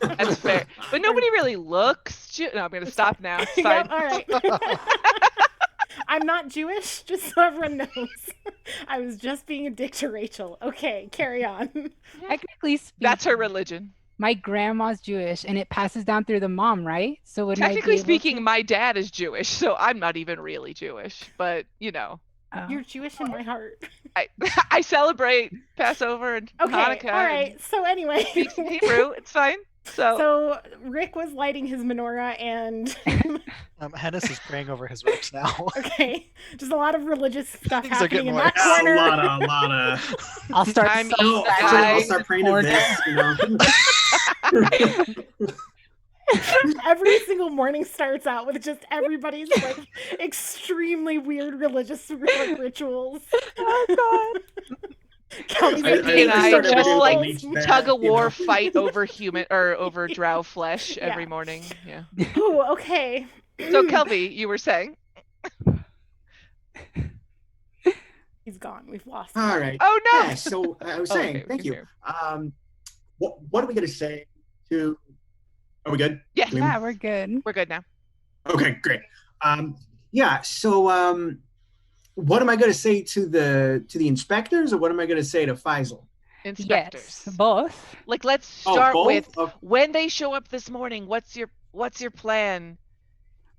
Speaker 2: That's fair. But nobody really looks Jew. No, I'm gonna stop now. It's fine.
Speaker 1: Yep, all right. I'm not Jewish, just so everyone knows. I was just being a dick to Rachel. Okay, carry on.
Speaker 4: Technically speaking,
Speaker 2: That's her religion.
Speaker 4: my grandma's Jewish, and it passes down through the mom, right? So wouldn't I be
Speaker 2: Technically
Speaker 4: able
Speaker 2: speaking,
Speaker 4: to-
Speaker 2: my dad is Jewish, so I'm not even really Jewish. But you know,
Speaker 4: Oh.
Speaker 1: You're Jewish in my heart.
Speaker 2: I celebrate Passover and
Speaker 1: Okay,
Speaker 2: Hanukkah.
Speaker 1: all right. So anyway,
Speaker 2: And speak some Hebrew. It's fine.
Speaker 1: so Rick was lighting his menorah, and
Speaker 6: Hennis is praying over his ropes now.
Speaker 1: okay, just a lot of religious stuff
Speaker 6: Things are
Speaker 1: happening
Speaker 6: getting
Speaker 1: in
Speaker 6: worse.
Speaker 1: that corner.
Speaker 5: A lot of.
Speaker 4: I'll start.
Speaker 2: I'm
Speaker 4: sewing
Speaker 2: eating
Speaker 4: back
Speaker 5: Actually, I'll
Speaker 2: guys.
Speaker 5: start praying to
Speaker 4: corner.
Speaker 5: this.
Speaker 1: Every single morning starts out with just everybody's like extremely weird religious rituals.
Speaker 4: Oh God.
Speaker 1: Kelly's
Speaker 5: I-
Speaker 1: like,
Speaker 5: I-
Speaker 1: "Hey,
Speaker 2: And
Speaker 5: I
Speaker 2: I
Speaker 5: start
Speaker 2: just
Speaker 5: everything
Speaker 2: like
Speaker 5: with each bag,
Speaker 2: tug of
Speaker 5: you
Speaker 2: war
Speaker 5: know?
Speaker 2: fight over human or over drow flesh every
Speaker 1: Yeah.
Speaker 2: morning. Yeah.
Speaker 1: oh, okay.
Speaker 2: So Kelvy, you were saying?
Speaker 1: He's gone. We've lost him.
Speaker 5: All right.
Speaker 2: Oh no!
Speaker 5: Yeah. So I was
Speaker 2: Oh,
Speaker 5: saying,
Speaker 2: okay, we
Speaker 5: thank
Speaker 2: can
Speaker 5: you.
Speaker 2: hear.
Speaker 5: What are we gonna say to? Are we good?
Speaker 2: Yeah,
Speaker 5: Can we-
Speaker 4: Yeah, we're good.
Speaker 2: we're good now.
Speaker 5: Okay, great. Yeah. So, what am I going to say to the inspectors, or what am I going to say to Faisal?
Speaker 2: Inspectors.
Speaker 4: Yes, both.
Speaker 2: Like, let's
Speaker 5: Oh,
Speaker 2: start
Speaker 5: both?
Speaker 2: with
Speaker 5: Oh,
Speaker 2: when they show up this morning. What's your plan?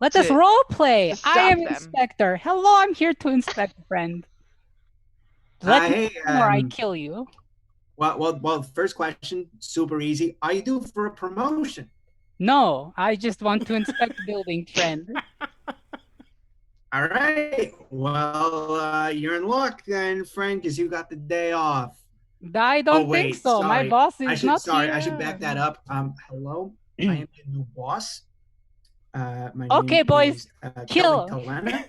Speaker 4: Let us
Speaker 2: To-
Speaker 4: role play.
Speaker 2: to
Speaker 4: I
Speaker 2: stop
Speaker 4: am
Speaker 2: them.
Speaker 4: inspector. Hello, I'm here to inspect, friend. Let me
Speaker 5: hey,
Speaker 4: know or I kill you.
Speaker 5: well. First question, super easy. Are you due for a promotion?
Speaker 4: No, I just want to inspect building, friend.
Speaker 5: All right. Well, you're in luck then, friend, because you got the day off.
Speaker 4: I don't
Speaker 5: wait,
Speaker 4: think so. My
Speaker 5: sorry.
Speaker 4: boss is
Speaker 5: I should
Speaker 4: not
Speaker 5: sorry.
Speaker 4: here.
Speaker 5: I should back that up. Hello. I am your new boss. My
Speaker 4: Okay,
Speaker 5: name
Speaker 4: boys,
Speaker 5: is,
Speaker 4: kill.
Speaker 5: Kelly Talana.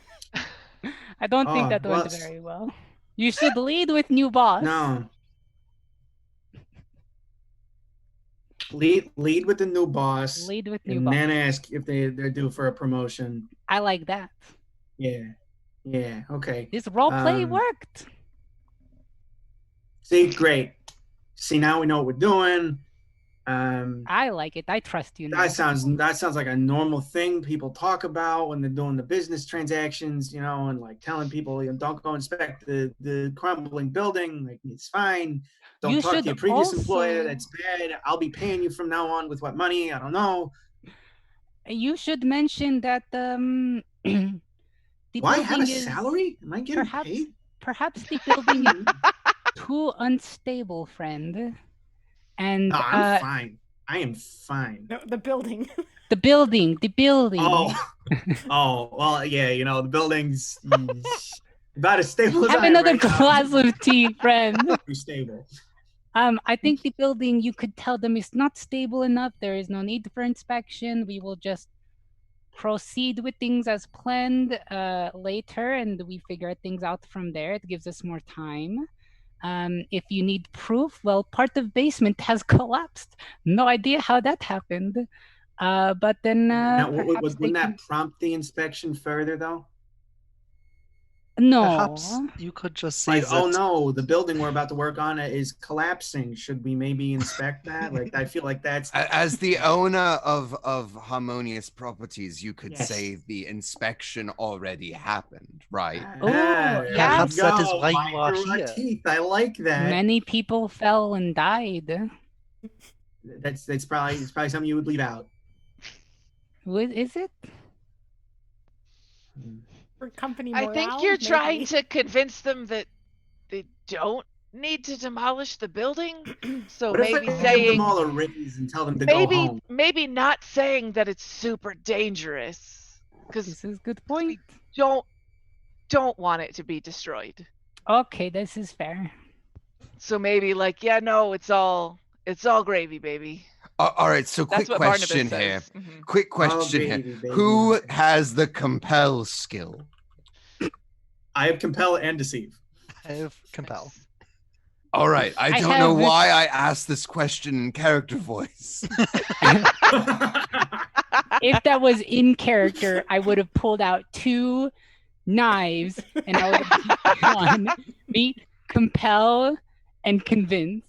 Speaker 4: I don't think
Speaker 5: Oh,
Speaker 4: that went
Speaker 5: well,
Speaker 4: very well. You should lead with new boss.
Speaker 5: No. Lead with the new boss,
Speaker 4: Lead with new
Speaker 5: and
Speaker 4: boss.
Speaker 5: then ask if they're due for a promotion.
Speaker 4: I like that.
Speaker 5: Yeah. Okay.
Speaker 4: This role play
Speaker 5: Um,
Speaker 4: worked.
Speaker 5: See, great. See, now we know what we're doing.
Speaker 4: I like it. I trust you now.
Speaker 5: That sounds like a normal thing people talk about when they're doing the business transactions, and like telling people, don't go inspect the crumbling building. Like, it's fine. Don't
Speaker 4: You
Speaker 5: talk to
Speaker 4: should
Speaker 5: your previous
Speaker 4: also-
Speaker 5: employer. That's bad. I'll be paying you from now on with what money? I don't know.
Speaker 4: You should mention that the
Speaker 5: Do I have a
Speaker 4: building is-
Speaker 5: salary? Am I getting
Speaker 4: perhaps-
Speaker 5: paid?
Speaker 4: Perhaps the building is too unstable, friend. And
Speaker 5: No, I'm fine. I am fine.
Speaker 1: No, the building.
Speaker 4: the building.
Speaker 5: Oh, well, yeah, the building's about as stable as
Speaker 4: Have
Speaker 5: I am
Speaker 4: another
Speaker 5: right now.
Speaker 4: glass of tea, friend.
Speaker 5: Pretty stable.
Speaker 4: I think the building, you could tell them, is not stable enough. There is no need for inspection. We will just proceed with things as planned later, and we figure things out from there. It gives us more time. If you need proof, well, part of basement has collapsed. No idea how that happened. But then
Speaker 5: Now,
Speaker 4: perhaps
Speaker 5: wouldn't
Speaker 4: they
Speaker 5: that prompt the inspection further, though?
Speaker 4: No.
Speaker 6: Perhaps you could just say,
Speaker 5: Like, oh no, the building we're about to work on is collapsing. Should we maybe inspect that? Like, I feel like that's
Speaker 3: As the owner of Harmonious Properties, you could
Speaker 5: Yes.
Speaker 3: say the inspection already happened, right?
Speaker 5: there
Speaker 4: yeah.
Speaker 5: you
Speaker 6: Perhaps that is
Speaker 5: go.
Speaker 6: why you are
Speaker 5: Micro
Speaker 6: here.
Speaker 5: teeth. I like that.
Speaker 4: Many people fell and died.
Speaker 5: That's probably something you would leave out.
Speaker 4: Is it?
Speaker 1: For company
Speaker 2: I
Speaker 1: morale,
Speaker 2: think you're trying
Speaker 1: maybe.
Speaker 2: to convince them that they don't need to demolish the building. So
Speaker 5: What if I
Speaker 2: maybe
Speaker 5: give them
Speaker 2: saying
Speaker 5: all a raise and tell them to go home?
Speaker 2: maybe not saying that it's super dangerous, because
Speaker 4: This is a good point.
Speaker 2: we don't want it to be destroyed.
Speaker 4: Okay, this is fair.
Speaker 2: So maybe like, yeah, no, it's all gravy, baby.
Speaker 3: All right, so quick
Speaker 2: That's what Barnabas
Speaker 3: question here.
Speaker 2: says. Mhm.
Speaker 3: Quick question here.
Speaker 5: baby, baby.
Speaker 3: Who has the compel skill?
Speaker 5: I have compel and deceive.
Speaker 6: I have compel.
Speaker 3: All right, I
Speaker 4: I
Speaker 3: don't know
Speaker 4: have-
Speaker 3: why I asked this question in character voice.
Speaker 4: If that was in character, I would have pulled out 2 knives and I would have one beat, compel, and convince.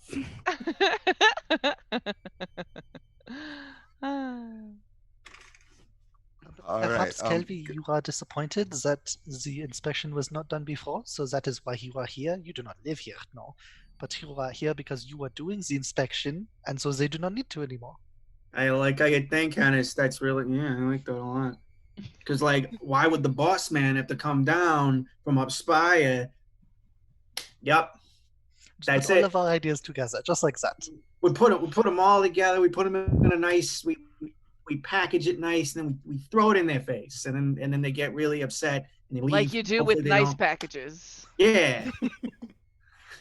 Speaker 3: All
Speaker 6: Perhaps,
Speaker 3: right,
Speaker 6: Kelvy, you are disappointed that the inspection was not done before, so that is why you are here. You do not live here, no. But you are here because you are doing the inspection, and so they do not need to anymore.
Speaker 5: I like how you think, Hennis. That's really, yeah, I like that a lot. Because, like, why would the boss man have to come down from up Spire? Yep. That's
Speaker 6: Put all
Speaker 5: it.
Speaker 6: of our ideas together, just like that.
Speaker 5: We put them all together. We put them in a nice. We package it nice, and then we throw it in their face, and then they get really upset and they leave.
Speaker 2: Like you do
Speaker 5: Hopefully
Speaker 2: with
Speaker 5: they
Speaker 2: nice
Speaker 5: don't-
Speaker 2: packages.
Speaker 5: Yeah.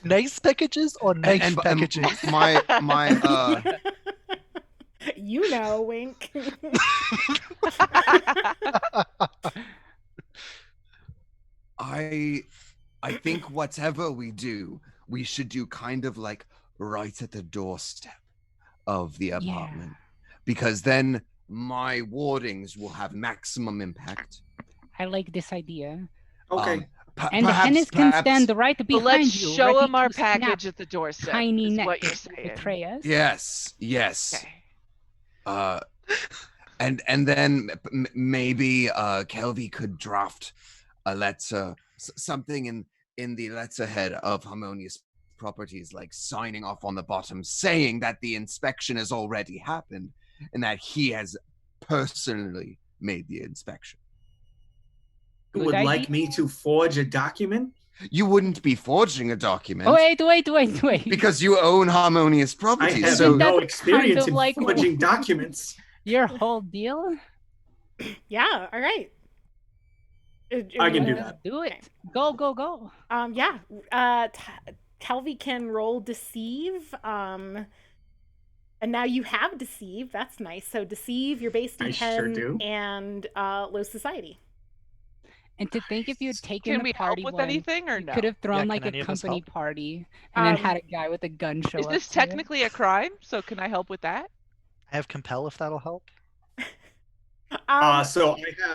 Speaker 6: Nice packages or nice
Speaker 3: and
Speaker 6: packages?
Speaker 3: my
Speaker 1: You know, wink.
Speaker 3: I think whatever we do, we should do kind of like right at the doorstep of the apartment, because then my wardings will have maximum impact.
Speaker 4: I like this idea.
Speaker 5: Okay.
Speaker 4: And Hennis can stand right
Speaker 2: But
Speaker 4: behind
Speaker 2: let's
Speaker 4: you.
Speaker 2: show
Speaker 4: ready
Speaker 2: him our
Speaker 4: to snap
Speaker 2: package at the doorstep.
Speaker 4: tiny
Speaker 2: is
Speaker 4: neck
Speaker 2: what you're
Speaker 4: to
Speaker 2: saying.
Speaker 4: betray us.
Speaker 3: Yes.
Speaker 2: Okay.
Speaker 3: And then maybe Kelvy could draft a letter, something in the letterhead of Harmonious Properties, like signing off on the bottom, saying that the inspection has already happened and that he has personally made the inspection.
Speaker 5: You
Speaker 4: Good
Speaker 5: would like
Speaker 4: idea.
Speaker 5: me to forge a document?
Speaker 3: You wouldn't be forging a document
Speaker 4: Oh, wait.
Speaker 3: because you own Harmonious
Speaker 5: I
Speaker 3: Properties.
Speaker 5: have
Speaker 3: So
Speaker 5: no
Speaker 4: That's
Speaker 5: experience
Speaker 4: kind of
Speaker 5: in
Speaker 4: like-
Speaker 5: forging documents.
Speaker 4: Your whole deal?
Speaker 1: Yeah, all right.
Speaker 5: I can do that.
Speaker 4: Do it. Go.
Speaker 1: Yeah. Kelvy can roll deceive. And now you have deceive. That's nice. So deceive, your base
Speaker 5: I
Speaker 1: D10,
Speaker 5: sure do.
Speaker 1: and low society.
Speaker 4: And to think if you had taken
Speaker 2: Can
Speaker 4: the
Speaker 2: we help
Speaker 4: party
Speaker 2: with
Speaker 4: one,
Speaker 2: anything or
Speaker 4: you
Speaker 2: no?
Speaker 4: could have thrown
Speaker 6: Yeah,
Speaker 4: like
Speaker 6: can
Speaker 4: a
Speaker 6: any of us
Speaker 4: company
Speaker 6: help?
Speaker 4: party and then had a guy with a gun show
Speaker 2: Is
Speaker 4: up.
Speaker 2: this
Speaker 4: to it.
Speaker 2: technically a crime? So can I help with that?
Speaker 6: I have compel if that'll help.
Speaker 5: So I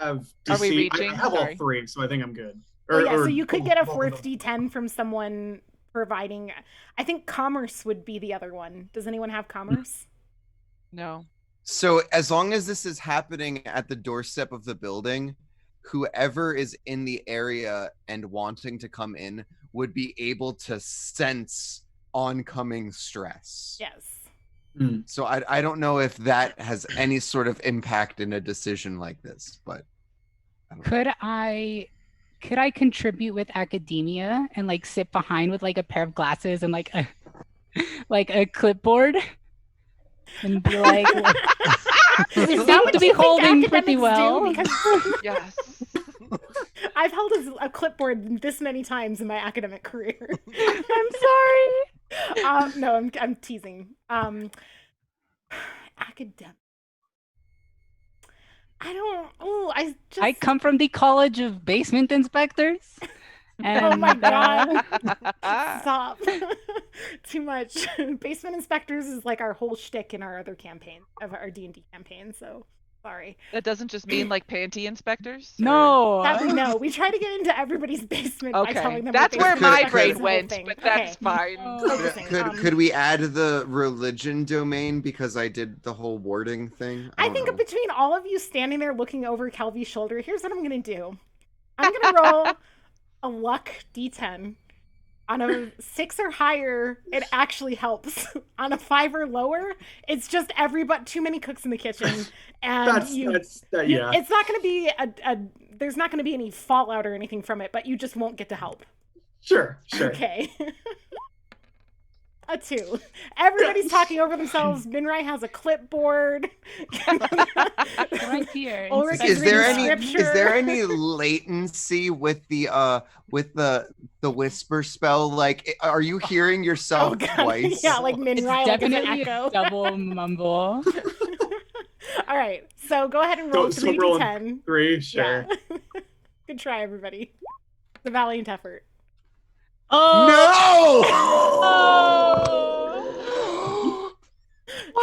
Speaker 5: have
Speaker 2: Are we
Speaker 5: deceive.
Speaker 2: reaching?
Speaker 5: I have
Speaker 2: Sorry.
Speaker 5: all 3, so I think I'm good.
Speaker 1: Oh, yeah, so
Speaker 5: or
Speaker 1: you could get a
Speaker 5: both of
Speaker 1: fourth
Speaker 5: them.
Speaker 1: D10 from someone providing. I think commerce would be the other one. Does anyone have commerce?
Speaker 2: No.
Speaker 3: So as long as this is happening at the doorstep of the building, whoever is in the area and wanting to come in would be able to sense oncoming stress.
Speaker 1: Yes.
Speaker 3: So I don't know if that has any sort of impact in a decision like this, but I don't know.
Speaker 4: Could I contribute with academia and like sit behind with like a pair of glasses and like a clipboard and be like you
Speaker 1: Is that
Speaker 4: seem
Speaker 1: what
Speaker 4: to be
Speaker 1: you think
Speaker 4: holding pretty
Speaker 1: academics do?
Speaker 4: well.
Speaker 1: Because
Speaker 2: Yes.
Speaker 1: I've held a clipboard this many times in my academic career.
Speaker 4: I'm sorry.
Speaker 1: No, I'm teasing. Academic.
Speaker 4: I come from the College of Basement Inspectors. And,
Speaker 1: Oh my god. Stop. Too much. Basement Inspectors is like our whole shtick in our other campaign, of our D&D campaign, so sorry.
Speaker 2: That doesn't just mean like panty inspectors? or-
Speaker 4: No.
Speaker 1: Sadly, no. We try to get into everybody's basement by
Speaker 2: Okay.
Speaker 1: telling them
Speaker 2: That's
Speaker 1: what
Speaker 2: where
Speaker 1: Basement
Speaker 2: my
Speaker 1: Inspectors
Speaker 2: brain
Speaker 1: is the whole
Speaker 2: went,
Speaker 1: thing.
Speaker 2: but that's
Speaker 1: Okay.
Speaker 2: fine.
Speaker 1: Focusing.
Speaker 3: Could we add the religion domain because I did the whole warding thing?
Speaker 1: I
Speaker 3: don't
Speaker 1: think
Speaker 3: know.
Speaker 1: between all of you standing there looking over Kelvy's shoulder, here's what I'm gonna do. I'm gonna roll a luck D10. On a 6 or higher, it actually helps. On a 5 or lower, it's just too many cooks in the kitchen, and
Speaker 5: Yeah.
Speaker 1: it's not gonna be there's not gonna be any fallout or anything from it, but you just won't get to help.
Speaker 5: Sure.
Speaker 1: Okay. A 2. Everybody's talking over themselves. Minrai has a clipboard.
Speaker 4: Right here.
Speaker 1: Ulrich
Speaker 4: instead
Speaker 1: is
Speaker 4: of
Speaker 1: reading
Speaker 4: reading
Speaker 1: scripture.
Speaker 3: Is there any latency with the whisper spell? Like, are you hearing yourself twice?
Speaker 1: Yeah, like
Speaker 4: It's
Speaker 1: Minrai, like as an
Speaker 4: definitely
Speaker 1: echo.
Speaker 4: a double mumble.
Speaker 1: All right, so go ahead and roll
Speaker 5: So
Speaker 1: 3d10.
Speaker 5: rolling 3, sure.
Speaker 1: Yeah. Good try, everybody. It's a valiant effort.
Speaker 3: No!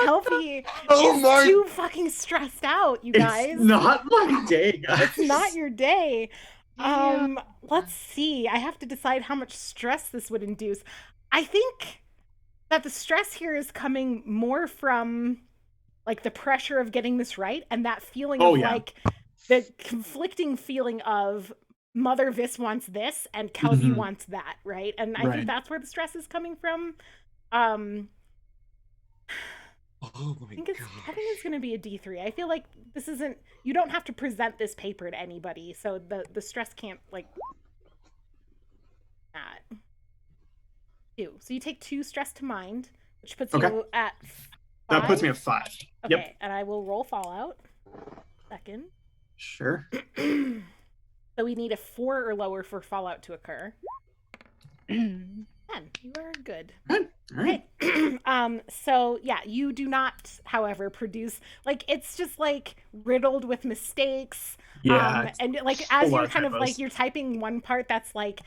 Speaker 1: Kelpie
Speaker 3: Oh
Speaker 1: is
Speaker 3: my-
Speaker 1: too fucking stressed out, you guys.
Speaker 5: It's not my day, guys.
Speaker 1: It's not your day.
Speaker 2: Yeah.
Speaker 1: Let's see. I have to decide how much stress this would induce. I think that the stress here is coming more from like the pressure of getting this right and that feeling of like the conflicting feeling of Mother Vis wants this and Kelpie wants that, right? And I think that's where the stress is coming from.
Speaker 3: Oh my
Speaker 1: I think it's going to be a D3. I feel like this isn't, you don't have to present this paper to anybody, so the stress can't like that. 2. So you take 2 stress to mind, which puts you at 5.
Speaker 5: That puts me at 5.
Speaker 1: Okay,
Speaker 5: Yep.
Speaker 1: and I will roll Fallout. Second.
Speaker 5: Sure.
Speaker 1: So we need a 4 or lower for Fallout to occur. 10. You are good.
Speaker 5: All right.
Speaker 1: So yeah, you do not, however, produce like it's just like riddled with mistakes.
Speaker 5: Yeah.
Speaker 1: And like as
Speaker 5: lot
Speaker 1: you're
Speaker 5: of
Speaker 1: kind of
Speaker 5: typos.
Speaker 1: like you're typing one part that's like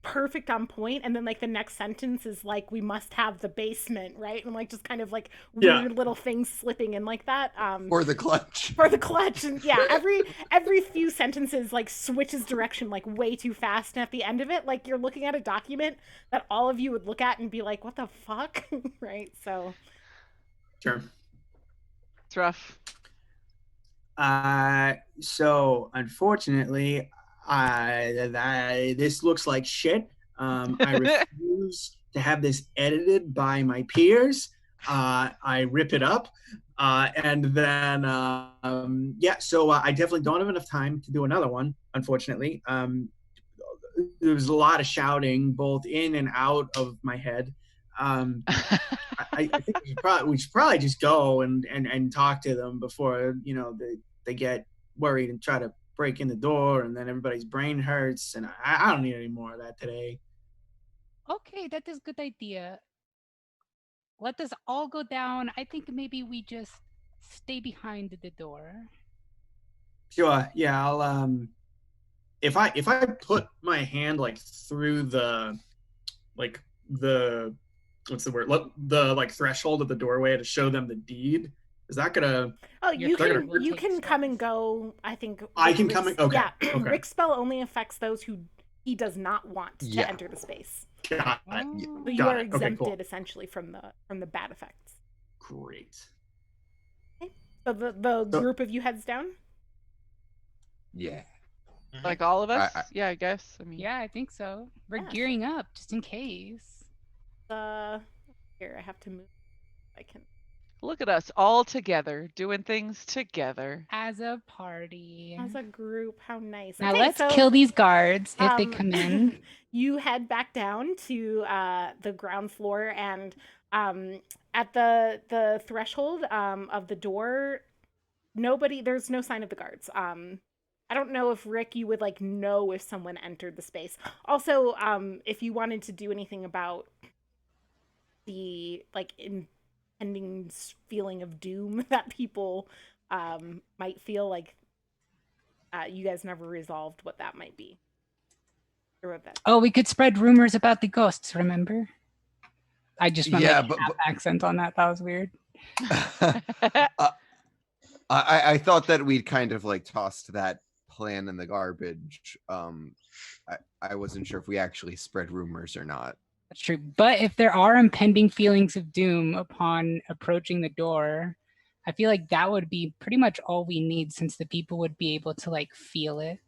Speaker 1: perfect on point, and then like the next sentence is like we must have the basement, right? And like just kind of like weird little things slipping in like that.
Speaker 3: Or the clutch.
Speaker 1: For the clutch, and yeah, every few sentences like switches direction like way too fast, and at the end of it, like you're looking at a document that all of you would look at and be like, "What the fuck?" Right? So,
Speaker 5: Sure.
Speaker 2: It's rough.
Speaker 5: So unfortunately, this looks like shit. I refuse to have this edited by my peers. I rip it up. And then, so I definitely don't have enough time to do another one, unfortunately. There was a lot of shouting both in and out of my head. I think we should probably just go and talk to them before, they get worried and try to break in the door, and then everybody's brain hurts, and I don't need any more of that today.
Speaker 4: Okay, that is a good idea. Let us all go down. I think maybe we just stay behind the door.
Speaker 5: Sure. Yeah. I'll if I put my hand like through the what's the word? The like threshold of the doorway to show them the deed. Is that gonna?
Speaker 1: oh,
Speaker 4: Your
Speaker 1: you
Speaker 4: third will
Speaker 1: can
Speaker 4: take
Speaker 1: come and
Speaker 4: spells.
Speaker 1: go. I think
Speaker 5: I can
Speaker 1: Rick's-
Speaker 5: come and- okay,
Speaker 1: Yeah,
Speaker 5: okay.
Speaker 1: Rick's spell only affects those who he does not want to enter the space.
Speaker 5: Got it.
Speaker 4: Oh.
Speaker 1: So you
Speaker 5: Got
Speaker 1: are
Speaker 5: it. Okay,
Speaker 1: exempted
Speaker 5: cool.
Speaker 1: essentially from the bad effects.
Speaker 5: Great.
Speaker 1: So the
Speaker 5: So-
Speaker 1: group of you heads down.
Speaker 3: Yeah.
Speaker 2: Like all of us?
Speaker 3: I-
Speaker 2: Yeah, I guess. I mean,
Speaker 4: Yeah, I think so. We're
Speaker 1: Yeah.
Speaker 4: gearing up just in case.
Speaker 1: Here I have to move. I can.
Speaker 2: look at us all together doing things together.
Speaker 4: As a party.
Speaker 1: As a group, how nice.
Speaker 4: Now
Speaker 1: Okay,
Speaker 4: let's
Speaker 1: so,
Speaker 4: kill these guards if they
Speaker 1: um,
Speaker 4: come in.
Speaker 1: You head back down to the ground floor, and at the threshold of the door, there's no sign of the guards. I don't know if Rick, you would like know if someone entered the space. Also, if you wanted to do anything about the like impending feeling of doom that people might feel, like you guys never resolved what that might be. Or what that.
Speaker 4: Oh, we could spread rumors about the ghosts, remember? I just went
Speaker 3: Yeah,
Speaker 4: like
Speaker 3: but-
Speaker 4: half accent on that. That was weird.
Speaker 3: I thought that we'd kind of like tossed that plan in the garbage. I wasn't sure if we actually spread rumors or not.
Speaker 4: That's true. But if there are impending feelings of doom upon approaching the door, I feel like that would be pretty much all we need, since the people would be able to like feel it.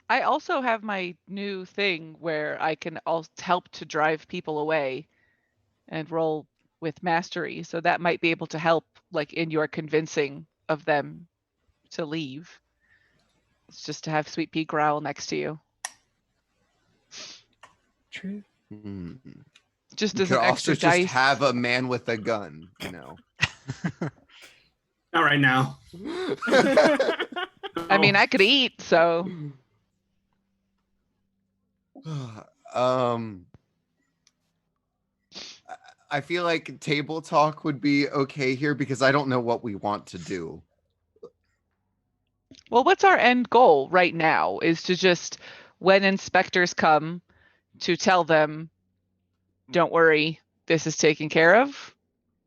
Speaker 2: I also have my new thing where I can also help to drive people away and roll with mastery. So that might be able to help like in your convincing of them to leave. It's just to have Sweet Pea growl next to you.
Speaker 4: True.
Speaker 3: Hmm.
Speaker 2: Just
Speaker 3: You
Speaker 2: as
Speaker 3: could
Speaker 2: an
Speaker 3: also
Speaker 2: extra
Speaker 3: just
Speaker 2: dice.
Speaker 3: have a man with a gun, you know.
Speaker 5: Not right now.
Speaker 2: I mean, I could eat, so.
Speaker 3: I feel like table talk would be okay here because I don't know what we want to do.
Speaker 2: Well, what's our end goal right now is to just, when inspectors come, to tell them, don't worry, this is taken care of,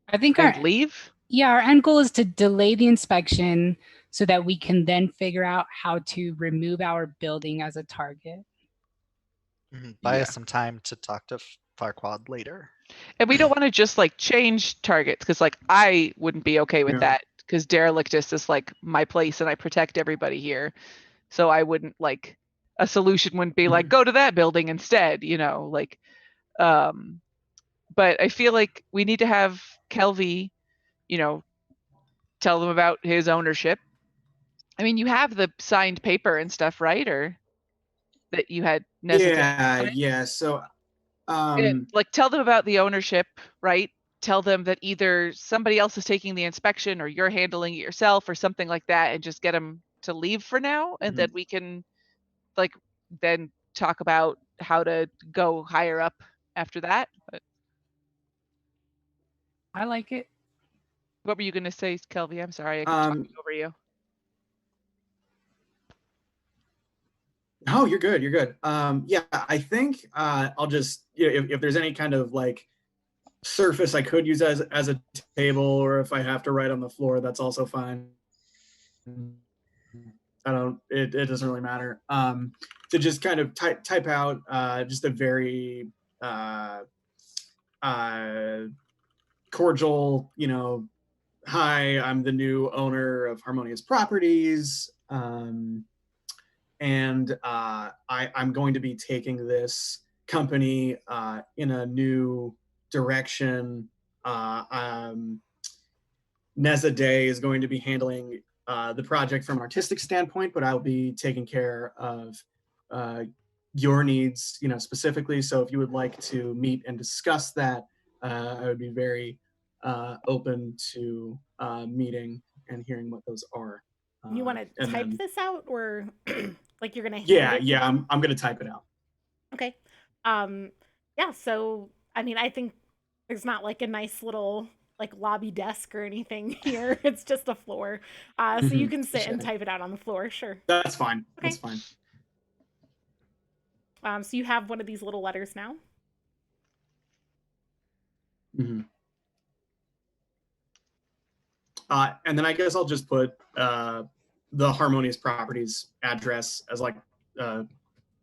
Speaker 4: I think
Speaker 2: and leave.
Speaker 4: our end goal is to delay the inspection so that we can then figure out how to remove our building as a target.
Speaker 6: Buy
Speaker 3: Yeah.
Speaker 6: us some time to talk to Farquaad later.
Speaker 2: And we don't want to just like change targets, because like I wouldn't be okay with
Speaker 5: Yeah.
Speaker 2: that, because Derelictus is like my place and I protect everybody here. So I wouldn't like, a solution wouldn't be like, go to that building instead, you know, like, but I feel like we need to have Kelvy, you know, tell them about his ownership. I mean, you have the signed paper and stuff, right? Or that you had necessary.
Speaker 5: Yeah. So,
Speaker 2: Like tell them about the ownership, right? Tell them that either somebody else is taking the inspection or you're handling it yourself or something like that, and just get them to leave for now, and then we can like then talk about how to go higher up after that. But
Speaker 4: I like it.
Speaker 2: what were you gonna say, Kelvy? I'm sorry, I keep talking over you.
Speaker 5: No, you're good. You're good. Yeah, I think I'll just, if there's any kind of like surface I could use as a table, or if I have to write on the floor, that's also fine. It doesn't really matter. To just kind of type out just a very cordial, hi, I'm the new owner of Harmonious Properties. And I'm going to be taking this company in a new direction. Neza Day is going to be handling the project from an artistic standpoint, but I'll be taking care of your needs, specifically. So if you would like to meet and discuss that, I would be very open to meeting and hearing what those are.
Speaker 1: You want to
Speaker 5: and
Speaker 1: type
Speaker 5: then-
Speaker 1: this out, or like you're gonna hand
Speaker 5: Yeah,
Speaker 1: it to
Speaker 5: yeah,
Speaker 1: them?
Speaker 5: I'm gonna type it out.
Speaker 1: Okay. Yeah, so I mean, I think there's not like a nice little like lobby desk or anything here. It's just a floor. So you can sit and
Speaker 5: Sure.
Speaker 1: type it out on the floor, sure.
Speaker 5: That's fine.
Speaker 1: Okay.
Speaker 5: That's fine.
Speaker 1: So you have one of these little letters now.
Speaker 5: Mm-hmm. And then I guess I'll just put the Harmonious Properties address as like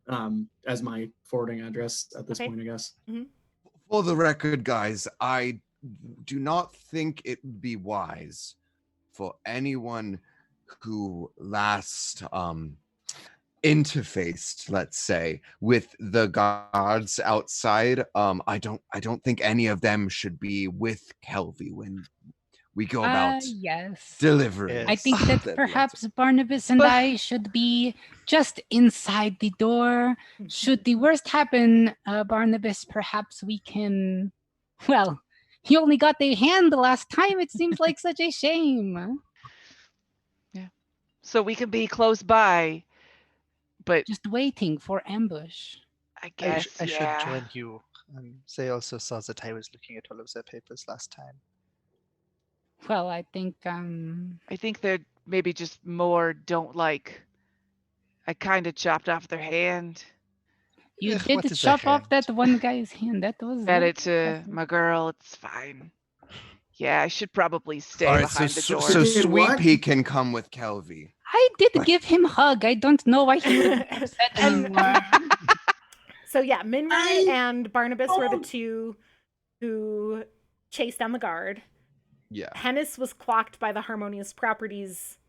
Speaker 5: as my forwarding address at this point, I guess.
Speaker 1: Mm-hmm.
Speaker 3: For the record, guys, I do not think it would be wise for anyone who last interfaced, let's say, with the guards outside. I don't think any of them should be with Kelvy when we go about
Speaker 4: Yes.
Speaker 3: delivering.
Speaker 4: I think
Speaker 3: that
Speaker 4: that perhaps Barnabas and I should be just inside the door. Should the worst happen, Barnabas, perhaps we can... Well, you only got the hand the last time. It seems like such a shame.
Speaker 2: Yeah. So we can be close by, but
Speaker 4: just waiting for ambush.
Speaker 2: I guess
Speaker 6: I should join you. They also saw that I was looking at all of their papers last time.
Speaker 4: Well, I think
Speaker 2: they're maybe just more don't like. I kind of chopped off their hand.
Speaker 4: You did chop off that one guy's hand. That was
Speaker 2: fed it to my girl. It's fine. Yeah, I should probably stay behind the door.
Speaker 3: So Sweet Pea can come with Kelvy.
Speaker 4: I did give him a hug. I don't know why he was upset anymore.
Speaker 1: So yeah, Minrai and Barnabas were the two who chased down the guard.
Speaker 3: Yeah.
Speaker 1: Hennis was clocked by the Harmonious Properties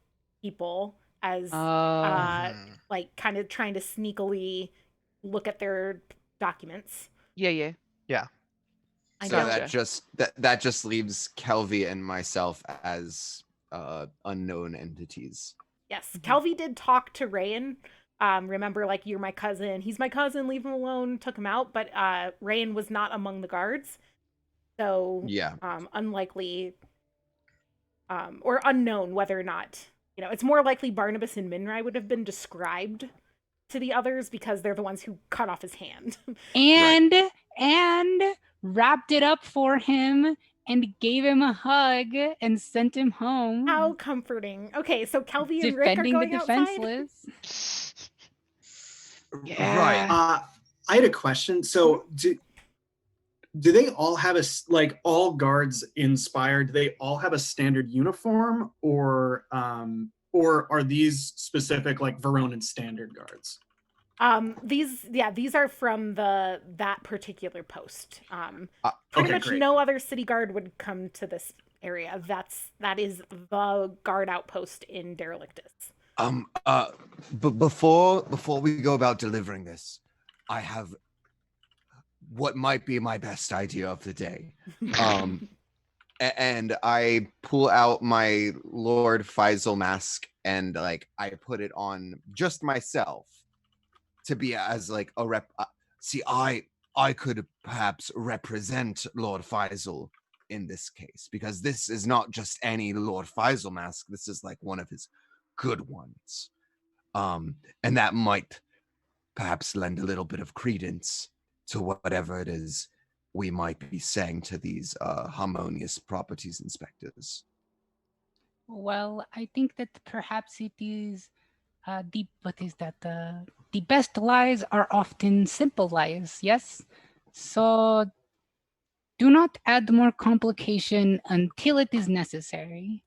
Speaker 1: people as like kind of trying to sneakily look at their documents.
Speaker 2: Yeah.
Speaker 1: I
Speaker 3: So
Speaker 1: know.
Speaker 3: that just leaves Kelvy and myself as unknown entities.
Speaker 1: Yes, Kelvy did talk to Rayan. Remember, like, you're my cousin. He's my cousin. Leave him alone. Took him out, but Rayan was not among the guards, so
Speaker 3: Yeah.
Speaker 1: unlikely, or unknown whether or not it's more likely Barnabas and Minrai would have been described to the others because they're the ones who cut off his hand.
Speaker 4: And wrapped it up for him and gave him a hug and sent him home.
Speaker 1: How comforting. Okay, so Kelvy and Rick are
Speaker 4: Defending the
Speaker 1: going outside.
Speaker 4: defenseless.
Speaker 2: Yeah.
Speaker 3: Right.
Speaker 5: I had a question. So do they all have all guards in Spire, do they all have a standard uniform, or are these specific like Veronan standard guards?
Speaker 1: These are from that particular post. Pretty
Speaker 5: Okay,
Speaker 1: much
Speaker 5: great.
Speaker 1: no other city guard would come to this area. That is the guard outpost in Derelictus.
Speaker 3: But before we go about delivering this, I have what might be my best idea of the day. And I pull out my Lord Faisal mask and like I put it on just myself to be as like a rep. See, I could perhaps represent Lord Faisal in this case, because this is not just any Lord Faisal mask. This is like one of his good ones. And that might perhaps lend a little bit of credence to whatever it is we might be saying to these harmonious properties inspectors.
Speaker 4: Well, I think that perhaps it is the best lies are often simple lies, yes? So do not add more complication until it is necessary.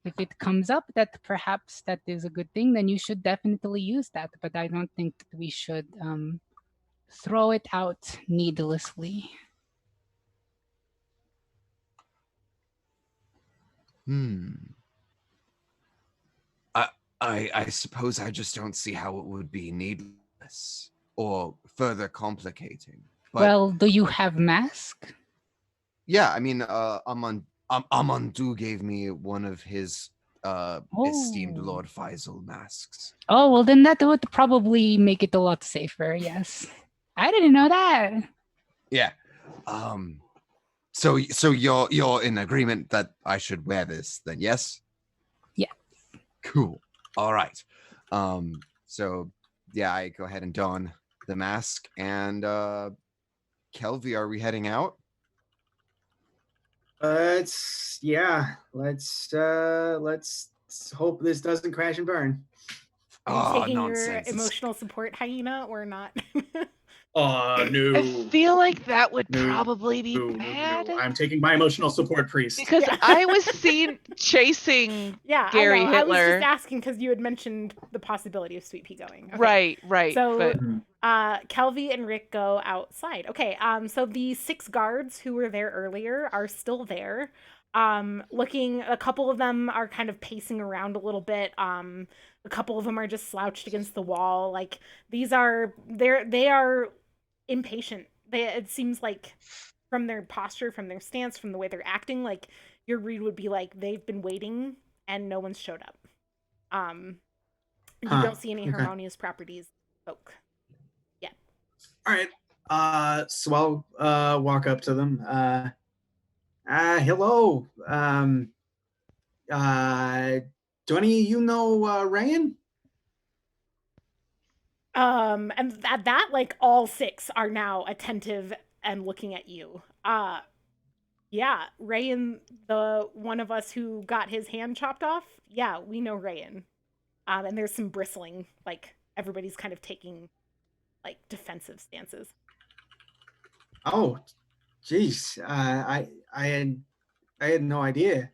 Speaker 4: If it comes up that perhaps that is a good thing, then you should definitely use that. But I don't think that we should throw it out needlessly.
Speaker 3: I suppose I just don't see how it would be needless or further complicating. But
Speaker 4: Well, do you have mask?
Speaker 3: yeah, I mean, Amandu gave me one of his esteemed
Speaker 4: Oh.
Speaker 3: Lord Faisal masks.
Speaker 4: Oh, well, then that would probably make it a lot safer, yes. I didn't know that.
Speaker 3: Yeah. So you're in agreement that I should wear this then, yes?
Speaker 4: Yeah.
Speaker 3: Cool. All right. So yeah, I go ahead and don the mask, and Kelvy, are we heading out?
Speaker 5: Let's hope this doesn't crash and burn.
Speaker 1: Are you taking
Speaker 3: nonsense.
Speaker 1: your
Speaker 3: It's-
Speaker 1: emotional support hyena or not?
Speaker 5: No.
Speaker 2: I feel like that would
Speaker 5: No.
Speaker 2: probably be
Speaker 5: No,
Speaker 2: bad.
Speaker 5: I'm taking my emotional support priest.
Speaker 2: Because
Speaker 1: Yeah.
Speaker 2: I was seen chasing
Speaker 1: Yeah,
Speaker 2: Gary
Speaker 1: I know. I was
Speaker 2: Hitler.
Speaker 1: just asking because you had mentioned the possibility of Sweet Pea going. Okay.
Speaker 2: Right.
Speaker 1: So,
Speaker 2: but
Speaker 1: Kelvy and Rick go outside. Okay, so the 6 guards who were there earlier are still there. Looking, a couple of them are kind of pacing around a little bit. A couple of them are just slouched against the wall. Like, they are impatient. It seems like from their posture, from their stance, from the way they're acting, like your read would be like they've been waiting and no one's showed up. You don't see any harmonious properties folk yet.
Speaker 5: All right. So I'll walk up to them. Hello. Do any of you know Rayan?
Speaker 1: And at that, like, all 6 are now attentive and looking at you. Yeah, Rayan, the one of us who got his hand chopped off. Yeah, we know Rayan. And there's some bristling, like everybody's kind of taking like defensive stances.
Speaker 5: Oh, geez. I had no idea.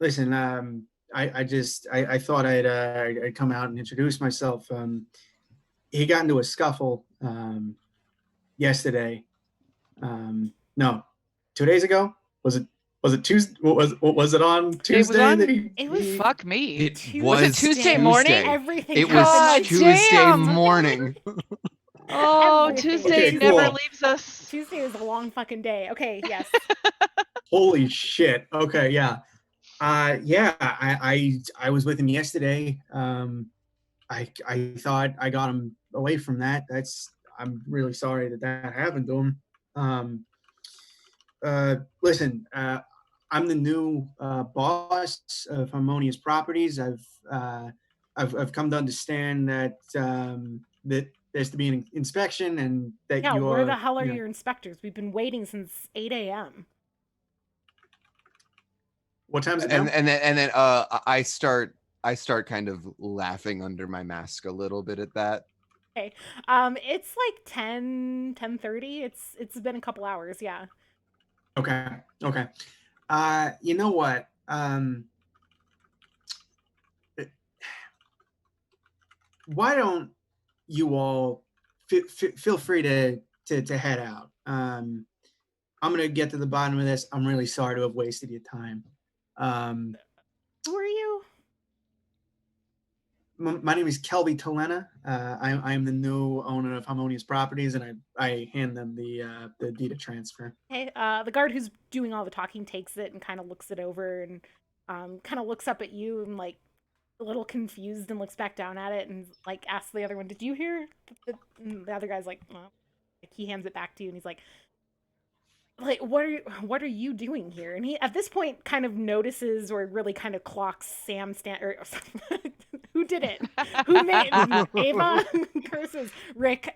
Speaker 5: Listen, I thought I'd come out and introduce myself. He got into a scuffle yesterday. No, 2 days ago. Was it Tuesday? What was it on Tuesday?
Speaker 1: It was
Speaker 2: fuck me.
Speaker 3: It
Speaker 2: Was it Tuesday morning?
Speaker 1: Everything
Speaker 3: It
Speaker 1: happened
Speaker 3: was
Speaker 1: on
Speaker 3: Tuesday
Speaker 2: damn.
Speaker 3: morning.
Speaker 2: Oh,
Speaker 1: Everything.
Speaker 2: Tuesday
Speaker 5: Okay,
Speaker 2: never
Speaker 5: cool.
Speaker 2: leaves us.
Speaker 1: Tuesday is a long fucking day. Okay, yes.
Speaker 5: Holy shit. Okay, yeah. Yeah, I was with him yesterday. I thought I got him away from that. I'm really sorry that happened to him. Listen, I'm the new boss of Harmonious Properties. I've come to understand that that there's to be an inspection and that
Speaker 1: Yeah, where the
Speaker 5: you're
Speaker 1: hell are your inspectors? We've been waiting since 8 a.m.
Speaker 5: What time is it now?
Speaker 3: And then I start kind of laughing under my mask a little bit at that.
Speaker 1: Okay. It's like 10:30. It's been a couple hours, yeah.
Speaker 5: Okay. You know what? Why don't you all feel free to head out? I'm gonna get to the bottom of this. I'm really sorry to have wasted your time.
Speaker 1: Who are you?
Speaker 5: My name is Kelby Tolena. I'm the new owner of Harmonious Properties, and I hand them the deed of transfer.
Speaker 1: Okay, the guard who's doing all the talking takes it and kind of looks it over and kind of looks up at you and like a little confused and looks back down at it and like asks the other one, "Did you hear?" The other guy's like, well, he hands it back to you and he's like, what are you doing here? And he at this point kind of notices or really kind of clocks Sam who did it? Who made Ava curses Rick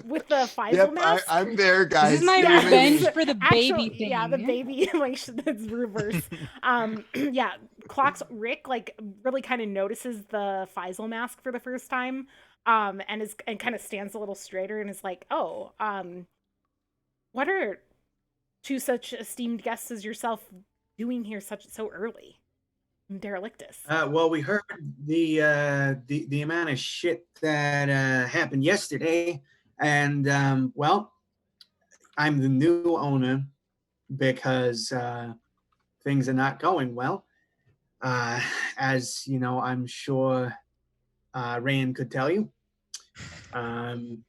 Speaker 1: with the Faisal mask?
Speaker 3: I'm there, guys.
Speaker 4: This is my
Speaker 1: Yes.
Speaker 4: revenge for the baby thing.
Speaker 1: Yeah, the baby like it's reverse. Yeah, clocks Rick like really kind of notices the Faisal mask for the first time, and kind of stands a little straighter and is like, oh, what are two such esteemed guests as yourself doing here so early? Derelictus.
Speaker 5: Well, we heard the amount of shit that happened yesterday, and well, I'm the new owner because things are not going well. As you know, I'm sure Rand could tell you, and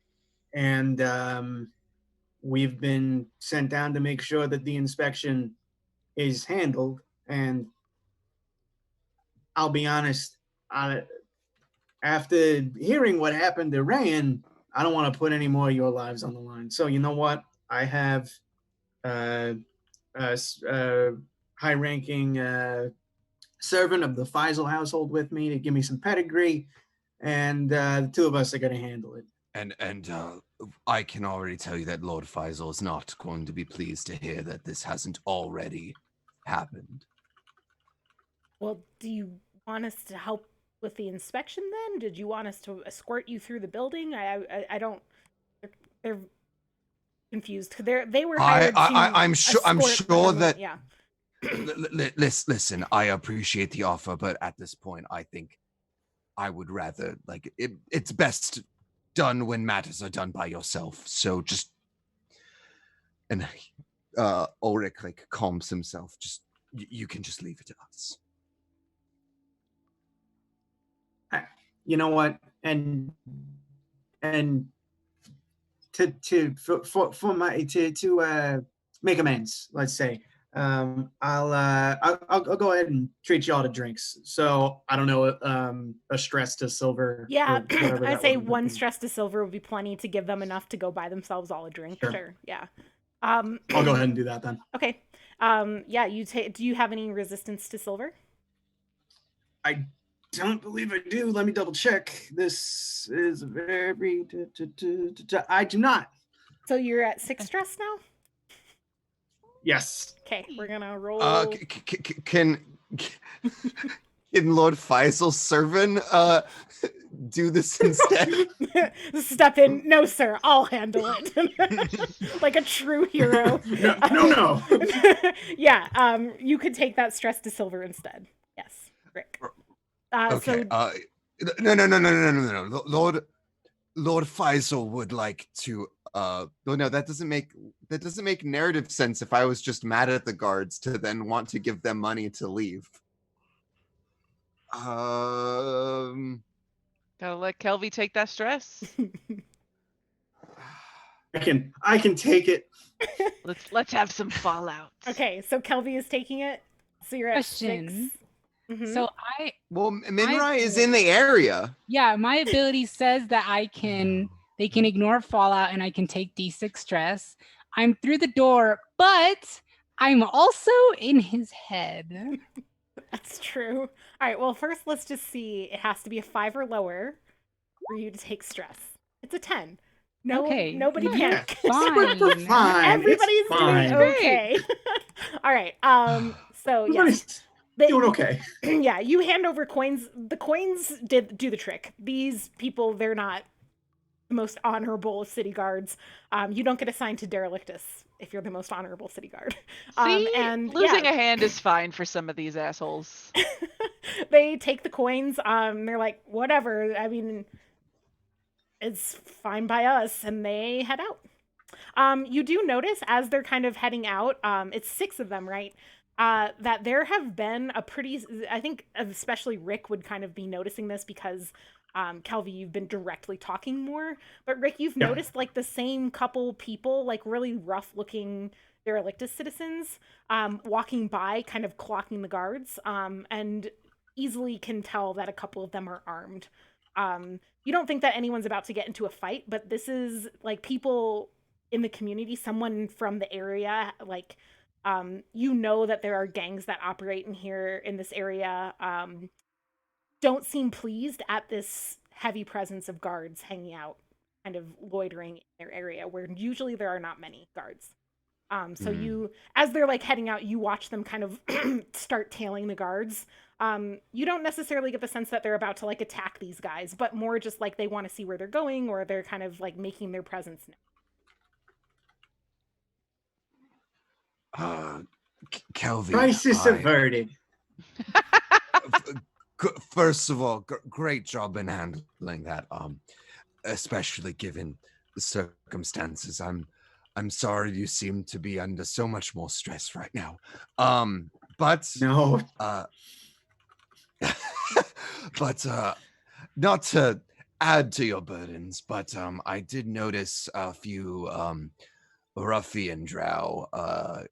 Speaker 5: we've been sent down to make sure that the inspection is handled. And I'll be honest, after hearing what happened to Rand, I don't want to put any more of your lives on the line. So you know what? I have high-ranking servant of the Faisal household with me to give me some pedigree, and the two of us are going to handle it.
Speaker 3: And I can already tell you that Lord Faisal is not going to be pleased to hear that this hasn't already happened.
Speaker 1: Well, do you want us to help with the inspection then? Did you want us to escort you through the building? I don't. They're confused. They were hired to.
Speaker 3: I'm sure
Speaker 1: everyone.
Speaker 3: that.
Speaker 1: Yeah.
Speaker 3: Listen, I appreciate the offer, but at this point, I think I would rather it's best done when matters are done by yourself. So just, and Ulrich calms himself. Just you can just leave it to us.
Speaker 5: You know what? And to make amends, let's say, I'll go ahead and treat y'all to drinks. So I don't know, a stress to silver.
Speaker 1: Yeah, I'd say one stress to silver would be plenty to give them enough to go buy themselves all a drink. Sure. Yeah.
Speaker 5: I'll go ahead and do that then.
Speaker 1: Okay. Yeah. Do you have any resistance to silver?
Speaker 5: I don't believe I do. Let me double check. This is very. I do not.
Speaker 1: So you're at 6 stress now?
Speaker 5: Yes.
Speaker 1: Okay, we're gonna roll.
Speaker 3: Can Lord Faisal's servant do this instead?
Speaker 1: Step in. No, sir. I'll handle it. Like a true hero.
Speaker 5: No.
Speaker 1: Yeah. You could take that stress to silver instead. Yes, Rick.
Speaker 3: Okay. No. Lord Faisal would like to. No, that doesn't make narrative sense. If I was just mad at the guards to then want to give them money to leave.
Speaker 2: Gotta let Kelby take that stress.
Speaker 5: I can take it.
Speaker 2: Let's have some fallout.
Speaker 1: Okay, so Kelby is taking it. So you're at 6.
Speaker 4: Question.
Speaker 1: Mhm.
Speaker 4: So
Speaker 3: Well, Minrai is in the area.
Speaker 4: yeah, my ability says that they can ignore fallout and I can take D6 stress. I'm through the door, but I'm also in his head.
Speaker 1: That's true. All right, well, first let's just see. It has to be a 5 or lower for you to take stress. It's a 10. No,
Speaker 4: Okay.
Speaker 1: nobody
Speaker 5: Yeah.
Speaker 1: panic.
Speaker 5: We're
Speaker 4: Fine.
Speaker 5: fine.
Speaker 1: Everybody's
Speaker 5: It's
Speaker 1: doing
Speaker 5: fine.
Speaker 1: okay. All right. So yes,
Speaker 5: Everybody's doing okay.
Speaker 1: yeah, you hand over coins. The coins did do the trick. These people, they're not the most honorable of city guards. You don't get assigned to derelictus if you're the most honorable city guard.
Speaker 2: See,
Speaker 1: And
Speaker 2: losing
Speaker 1: yeah,
Speaker 2: a hand is fine for some of these assholes.
Speaker 1: they take the coins. They're like, whatever. I mean, it's fine by us, and they head out. You do notice as they're kind of heading out, it's 6 of them, right? That there have been a pretty, I think especially Rick would kind of be noticing this because, Kelvy, you've been directly talking more. But Rick, you've
Speaker 5: Yeah.
Speaker 1: noticed like the same couple people, like really rough looking derelictus citizens, walking by, kind of clocking the guards, and easily can tell that a couple of them are armed. You don't think that anyone's about to get into a fight, but this is like people in the community, someone from the area, like, you know that there are gangs that operate in here in this area, don't seem pleased at this heavy presence of guards hanging out, kind of loitering in their area where usually there are not many guards. So you, as they're like heading out, you watch them kind of start tailing the guards. You don't necessarily get the sense that they're about to like attack these guys, but more just like they want to see where they're going, or they're kind of like making their presence known.
Speaker 3: Kelvin,
Speaker 5: Crisis averted.
Speaker 3: first of all, great job in handling that. Especially given the circumstances. I'm sorry you seem to be under so much more stress right now. But
Speaker 5: No.
Speaker 3: but not to add to your burdens, but I did notice a few ruffian drow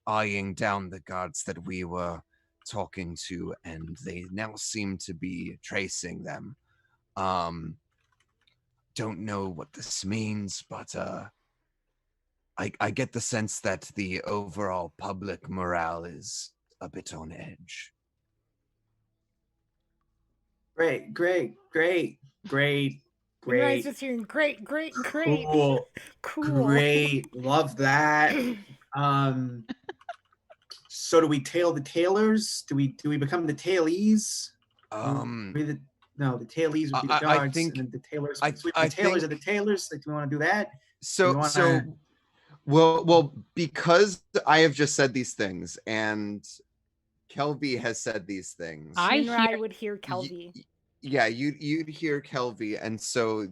Speaker 3: eyeing down the guards that we were talking to, and they now seem to be tracing them. Don't know what this means, but I get the sense that the overall public morale is a bit on edge.
Speaker 5: Great.
Speaker 1: Minrai's just hearing great.
Speaker 5: Cool.
Speaker 1: Cool.
Speaker 5: Great. Love that. So do we tail the tailors? Do we become the tailies? The tailies would be the
Speaker 3: I
Speaker 5: guards,
Speaker 3: think-
Speaker 5: and then the tailors.
Speaker 3: I
Speaker 5: the tailors
Speaker 3: think-
Speaker 5: are the tailors. Like, do we want to do that?
Speaker 3: Well, because I have just said these things, and Kelvy has said these things.
Speaker 1: Minrai would hear Kelvy.
Speaker 3: Yeah, you'd hear Kelvy, and so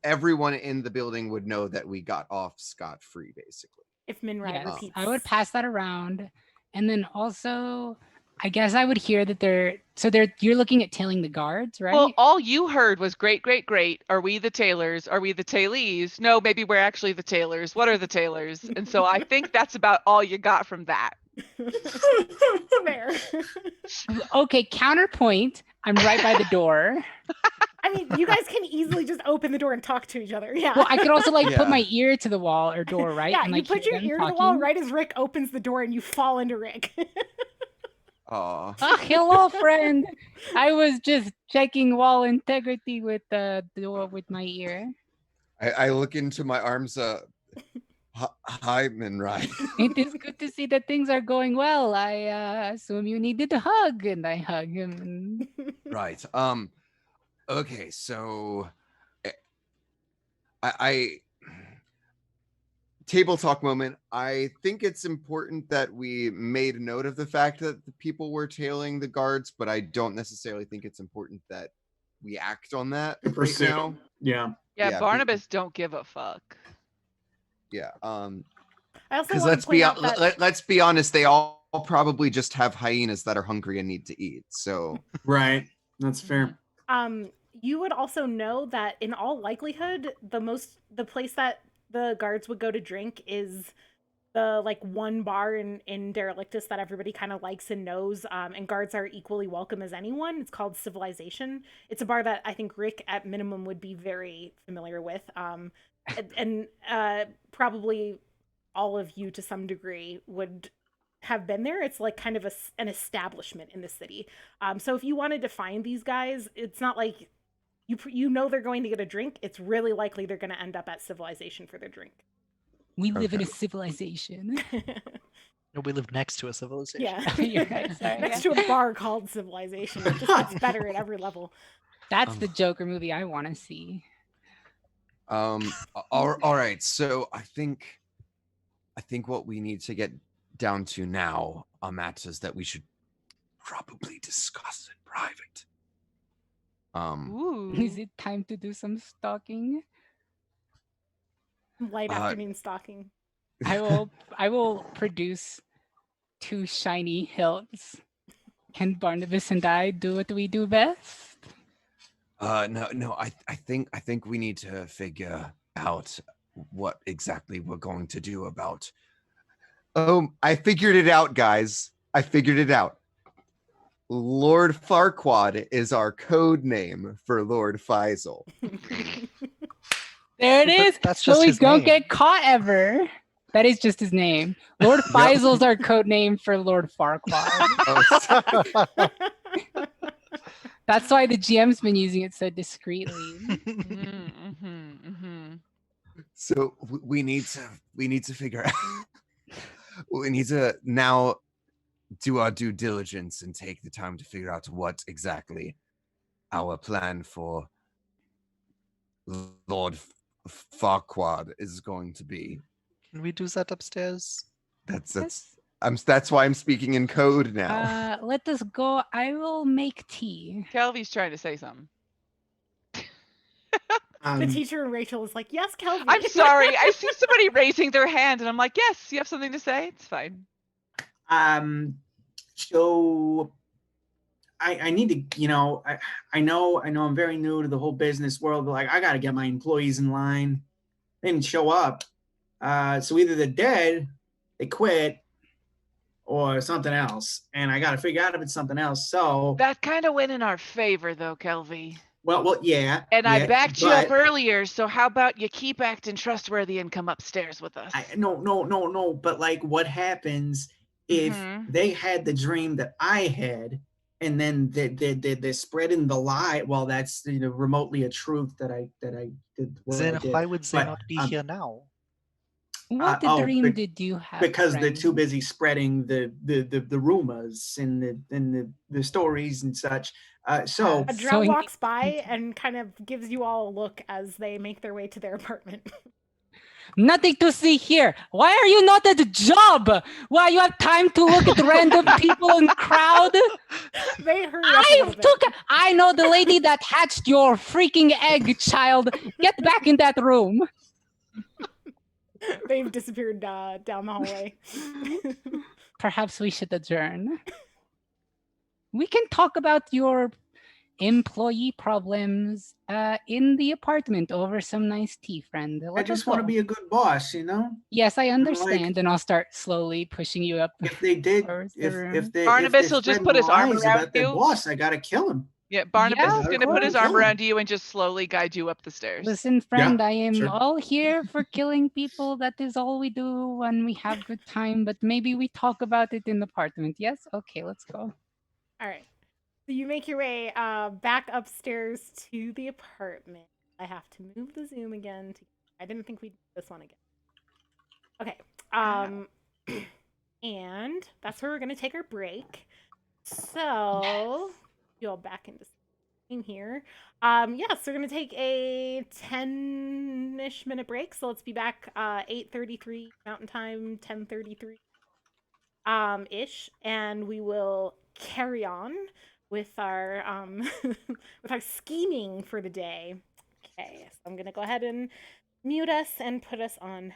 Speaker 3: everyone in the building would know that we got off scot-free, basically.
Speaker 1: If Minrai
Speaker 4: Yes,
Speaker 1: repeats.
Speaker 4: I would pass that around. And then also, I guess I would hear that you're looking at tailing the guards, right?
Speaker 2: Well, all you heard was great. Are we the tailors? Are we the tailies? No, maybe we're actually the tailors. What are the tailors? And so I think that's about all you got from that.
Speaker 1: Fair.
Speaker 4: Okay, counterpoint. I'm right by the door.
Speaker 1: I mean, you guys can easily just open the door and talk to each other. Yeah.
Speaker 4: Well, I could also like
Speaker 3: Yeah.
Speaker 4: put my ear to the wall or door, right?
Speaker 1: Yeah,
Speaker 4: and,
Speaker 1: you
Speaker 4: like,
Speaker 1: put
Speaker 4: hear
Speaker 1: your
Speaker 4: them
Speaker 1: ear to the wall
Speaker 4: talking.
Speaker 1: right as Rick opens the door and you fall into Rick.
Speaker 3: Aw.
Speaker 4: Ah, hello, friend. I was just checking wall integrity with the door with my ear.
Speaker 3: I look into my arms. Hi, Minrai.
Speaker 4: It is good to see that things are going well. I assume you needed a hug, and I hug him.
Speaker 3: Right. Okay, so I table talk moment. I think it's important that we made note of the fact that the people were tailing the guards, but I don't necessarily think it's important that we act on that right
Speaker 5: Pursue.
Speaker 3: now.
Speaker 5: Yeah.
Speaker 2: Yeah,
Speaker 3: Yeah,
Speaker 2: Barnabas don't give a fuck.
Speaker 3: Yeah.
Speaker 1: I also
Speaker 3: Because
Speaker 1: want to point out that
Speaker 3: let's be honest, they all probably just have hyenas that are hungry and need to eat. So
Speaker 5: Right. That's fair.
Speaker 1: you would also know that in all likelihood, the place that the guards would go to drink is the like one bar in Derelictus that everybody kind of likes and knows, and guards are equally welcome as anyone. It's called Civilization. It's a bar that I think Rick at minimum would be very familiar with, and probably all of you to some degree would have been there. It's like kind of an establishment in the city. So if you wanted to find these guys, it's not like you know they're going to get a drink. It's really likely they're going to end up at Civilization for their drink.
Speaker 4: We live in
Speaker 3: Okay.
Speaker 4: a civilization.
Speaker 6: No, we live next to a civilization.
Speaker 1: Yeah.
Speaker 4: You're right, sorry,
Speaker 1: Next
Speaker 4: yeah.
Speaker 1: to a bar called Civilization. It just gets better at every level.
Speaker 4: That's the Joker movie I want to see.
Speaker 3: All right. So I think what we need to get down to now, Matt, is that we should probably discuss in private.
Speaker 4: Is
Speaker 2: Ooh.
Speaker 4: it time to do some stalking?
Speaker 1: Light afternoon stalking.
Speaker 4: I will produce 2 shiny hilts. Can Barnabas and I do what we do best?
Speaker 3: No. I think we need to figure out what exactly we're going to do about. I figured it out, guys. I figured it out. Lord Farquaad is our code name for Lord Faisal.
Speaker 4: There it is.
Speaker 6: That's
Speaker 4: So
Speaker 6: just
Speaker 4: we
Speaker 6: his
Speaker 4: don't
Speaker 6: name.
Speaker 4: get caught ever. That is just his name. Lord Faisal's our code name for Lord Farquaad. That's why the GM's been using it so discreetly.
Speaker 3: So we need to figure out. We need to now do our due diligence and take the time to figure out what exactly our plan for Lord Farquaad is going to be.
Speaker 6: Can we do that upstairs?
Speaker 3: That's why I'm speaking in code now.
Speaker 4: Let us go. I will make tea.
Speaker 2: Kelvy's trying to say something.
Speaker 1: The teacher and Rachel is like, yes, Kelvy.
Speaker 2: I'm sorry. I see somebody raising their hand, and I'm like, yes, you have something to say? It's fine.
Speaker 7: So I need to, I know I'm very new to the whole business world, but like I got to get my employees in line. They didn't show up. So either they're dead, they quit, or something else. And I got to figure out if it's something else. So
Speaker 2: That kind of went in our favor, though, Kelvy.
Speaker 7: well, yeah.
Speaker 2: And I backed you up
Speaker 7: but
Speaker 2: earlier, so how about you keep acting trustworthy and come upstairs with us?
Speaker 7: No. But like, what happens if they had the dream that I had, and then they're spreading the lie? Well, that's remotely a truth that I did.
Speaker 6: Then
Speaker 7: I did.
Speaker 6: why would they
Speaker 7: But,
Speaker 6: not be here now?
Speaker 4: What dream did you have?
Speaker 7: Because they're too
Speaker 4: friend?
Speaker 7: busy spreading the rumors and the stories and such. So
Speaker 1: A Drow walks by and kind of gives you all a look as they make their way to their apartment.
Speaker 4: Nothing to see here. Why are you not at the job? Why you have time to look at random people in crowd?
Speaker 1: They hurry up a little bit.
Speaker 4: I know the lady that hatched your freaking egg, child. Get back in that room.
Speaker 1: They've disappeared down the hallway.
Speaker 4: Perhaps we should adjourn. We can talk about your employee problems in the apartment over some nice tea, friend.
Speaker 7: I just want to be a good boss,
Speaker 4: Yes, I understand, and I'll start slowly pushing you up.
Speaker 7: If they did,
Speaker 2: Barnabas will just put his arm around
Speaker 7: their
Speaker 2: you.
Speaker 7: boss, I gotta kill him.
Speaker 2: Yeah, Barnabas is going to put his arm
Speaker 7: course.
Speaker 2: around you and just slowly guide you up the stairs.
Speaker 4: Listen, friend,
Speaker 7: Yeah,
Speaker 4: I am
Speaker 7: sure.
Speaker 4: all here for killing people. That is all we do when we have good time, but maybe we talk about it in the apartment. Yes? Okay, let's go.
Speaker 1: All right. So you make your way back upstairs to the apartment. I have to move the Zoom again. I didn't think we'd do this one again. Okay. And that's where we're going to take our break. So you all back into screen here. Yes, we're going to take a 10-ish minute break. So let's be back 8:33 Mountain Time, 10:33 ish, and we will carry on with our with our scheming for the day. Okay, so I'm gonna go ahead and mute us and put us on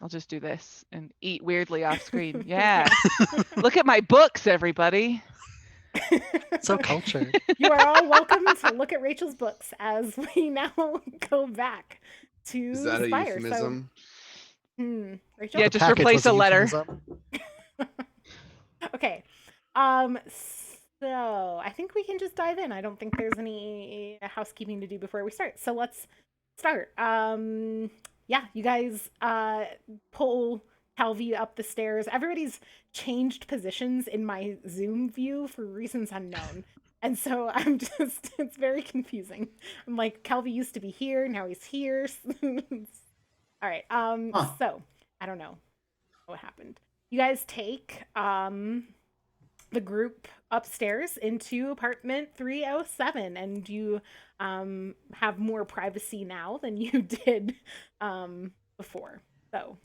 Speaker 2: I'll just do this and eat weirdly off screen. Yeah. Look at my books, everybody.
Speaker 6: So cultured.
Speaker 1: You are all welcome to look at Rachel's books as we now go back to
Speaker 3: Is that a
Speaker 1: Spire.
Speaker 3: euphemism?
Speaker 1: So, Rachel?
Speaker 2: Yeah,
Speaker 6: The
Speaker 2: just
Speaker 6: package
Speaker 2: replace
Speaker 6: was
Speaker 2: a letter.
Speaker 6: euphemism.
Speaker 1: Okay. So I think we can just dive in. I don't think there's any housekeeping to do before we start. So let's start. Yeah, you guys pull Calvi up the stairs. Everybody's changed positions in my Zoom view for reasons unknown. And so I'm just, it's very confusing. I'm like, Calvi used to be here, now he's here. All right. So I don't know what happened. You guys take the group upstairs into apartment 307, and you have more privacy now than you did before. So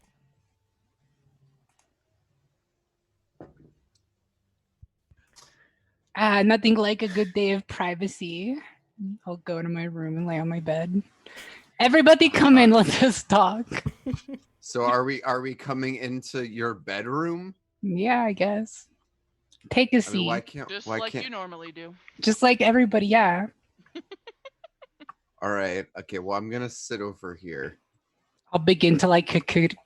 Speaker 4: Nothing like a good day of privacy. I'll go to my room and lay on my bed. Everybody come in, let's just talk.
Speaker 3: So are we coming into your bedroom?
Speaker 4: Yeah, I guess. Take a
Speaker 3: I
Speaker 4: seat.
Speaker 3: mean, why can't
Speaker 2: Just
Speaker 3: why
Speaker 2: like
Speaker 3: can't
Speaker 2: you normally do.
Speaker 4: Just like everybody, yeah.
Speaker 3: All right. Okay, well I'm gonna sit over here.
Speaker 4: I'll begin to like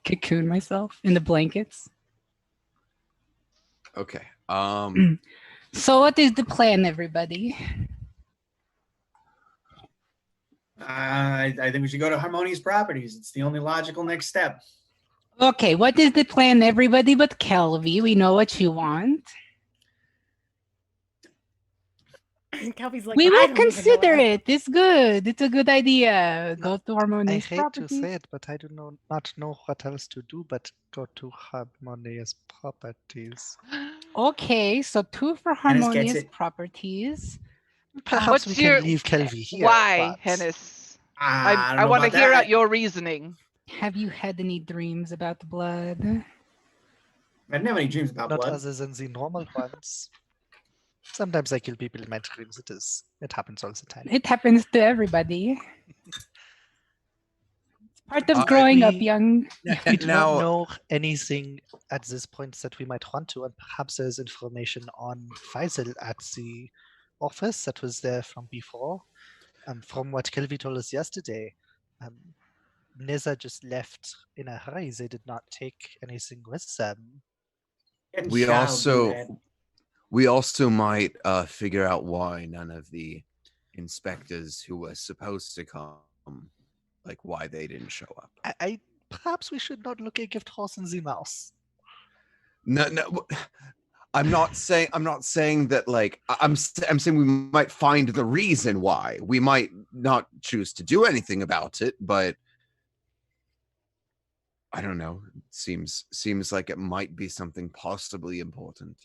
Speaker 4: cocoon myself in the blankets.
Speaker 3: Okay.
Speaker 4: So what is the plan, everybody?
Speaker 7: I think we should go to Harmonious Properties. It's the only logical next step.
Speaker 4: Okay, what is the plan, everybody but Kelvy? We know what you want.
Speaker 1: Calvi's like,
Speaker 4: We
Speaker 1: I
Speaker 4: will
Speaker 1: don't even know
Speaker 4: consider
Speaker 1: what I-
Speaker 4: it. It's good. It's a good idea.
Speaker 6: No,
Speaker 4: Go to
Speaker 6: I
Speaker 4: Harmonious
Speaker 6: hate
Speaker 4: Properties.
Speaker 6: to say it, but I do not know what else to do but go to Harmonious Properties.
Speaker 4: Okay, so 2 for
Speaker 7: gets
Speaker 4: Harmonious
Speaker 7: it.
Speaker 4: Properties.
Speaker 6: Perhaps
Speaker 2: What's
Speaker 6: we can
Speaker 2: your-
Speaker 6: leave Kelvy here.
Speaker 2: Why,
Speaker 6: but-
Speaker 2: Hennis?
Speaker 7: I
Speaker 2: I want to hear out your reasoning.
Speaker 4: Have you had any dreams about blood?
Speaker 7: I didn't have any dreams about
Speaker 6: Not
Speaker 7: blood.
Speaker 6: other than the normal ones. Sometimes I kill people in my dreams. It happens all the time.
Speaker 4: It happens to everybody. It's part of
Speaker 3: I
Speaker 4: growing up
Speaker 6: we-
Speaker 4: young.
Speaker 6: We do
Speaker 3: Now-
Speaker 6: not know anything at this point that we might want to, and perhaps there's information on Faisal at the office that was there from before. From what Kelvy told us yesterday, Neza just left in a hurry. They did not take anything with them.
Speaker 7: Getting
Speaker 3: We
Speaker 7: shot will do
Speaker 3: also
Speaker 7: that.
Speaker 3: we also might figure out why none of the inspectors who were supposed to come, like why they didn't show up.
Speaker 6: I perhaps we should not look a gift horse in the mouth.
Speaker 3: No, I'm not saying that. Like I'm saying we might find the reason why. We might not choose to do anything about it, but I don't know. Seems like it might be something possibly important.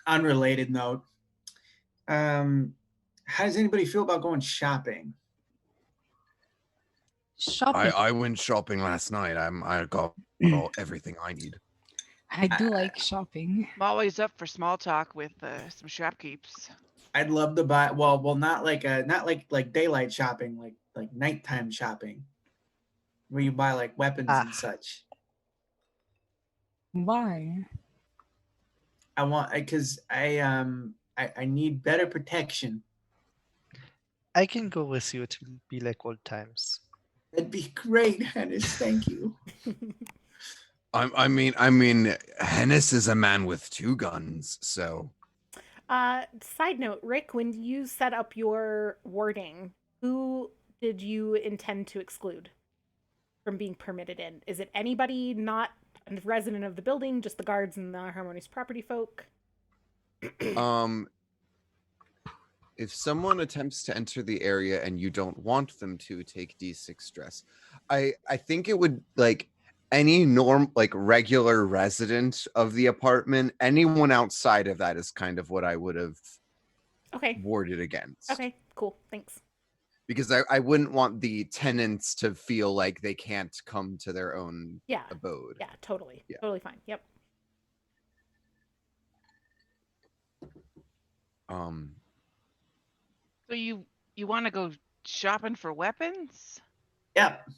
Speaker 7: Unrelated note. How does anybody feel about going shopping?
Speaker 4: Shopping.
Speaker 3: I went shopping last night. I got everything I need.
Speaker 4: I do like shopping.
Speaker 2: I'm always up for small talk with some shopkeepers.
Speaker 7: I'd love to buy well not like daylight shopping, like nighttime shopping, where you buy like weapons and such.
Speaker 4: Why?
Speaker 7: I want because I need better protection.
Speaker 6: I can go with you. It will be like old times.
Speaker 7: That'd be great, Hennis. Thank you.
Speaker 3: I mean, Hennis is a man with 2 guns, so.
Speaker 1: Side note, Rick, when you set up your warding, who did you intend to exclude from being permitted in? Is it anybody not a resident of the building, just the guards and the Harmonious Property folk?
Speaker 3: If someone attempts to enter the area and you don't want them to, take D6 stress. I think it would, like, any regular resident of the apartment, anyone outside of that is kind of what I would have warded against.
Speaker 1: Okay, cool. Thanks.
Speaker 3: Because I wouldn't want the tenants to feel like they can't come to their own abode.
Speaker 1: Yeah, totally.
Speaker 3: Yeah.
Speaker 1: Totally fine. Yep.
Speaker 2: So you want to go shopping for weapons?
Speaker 7: Yep.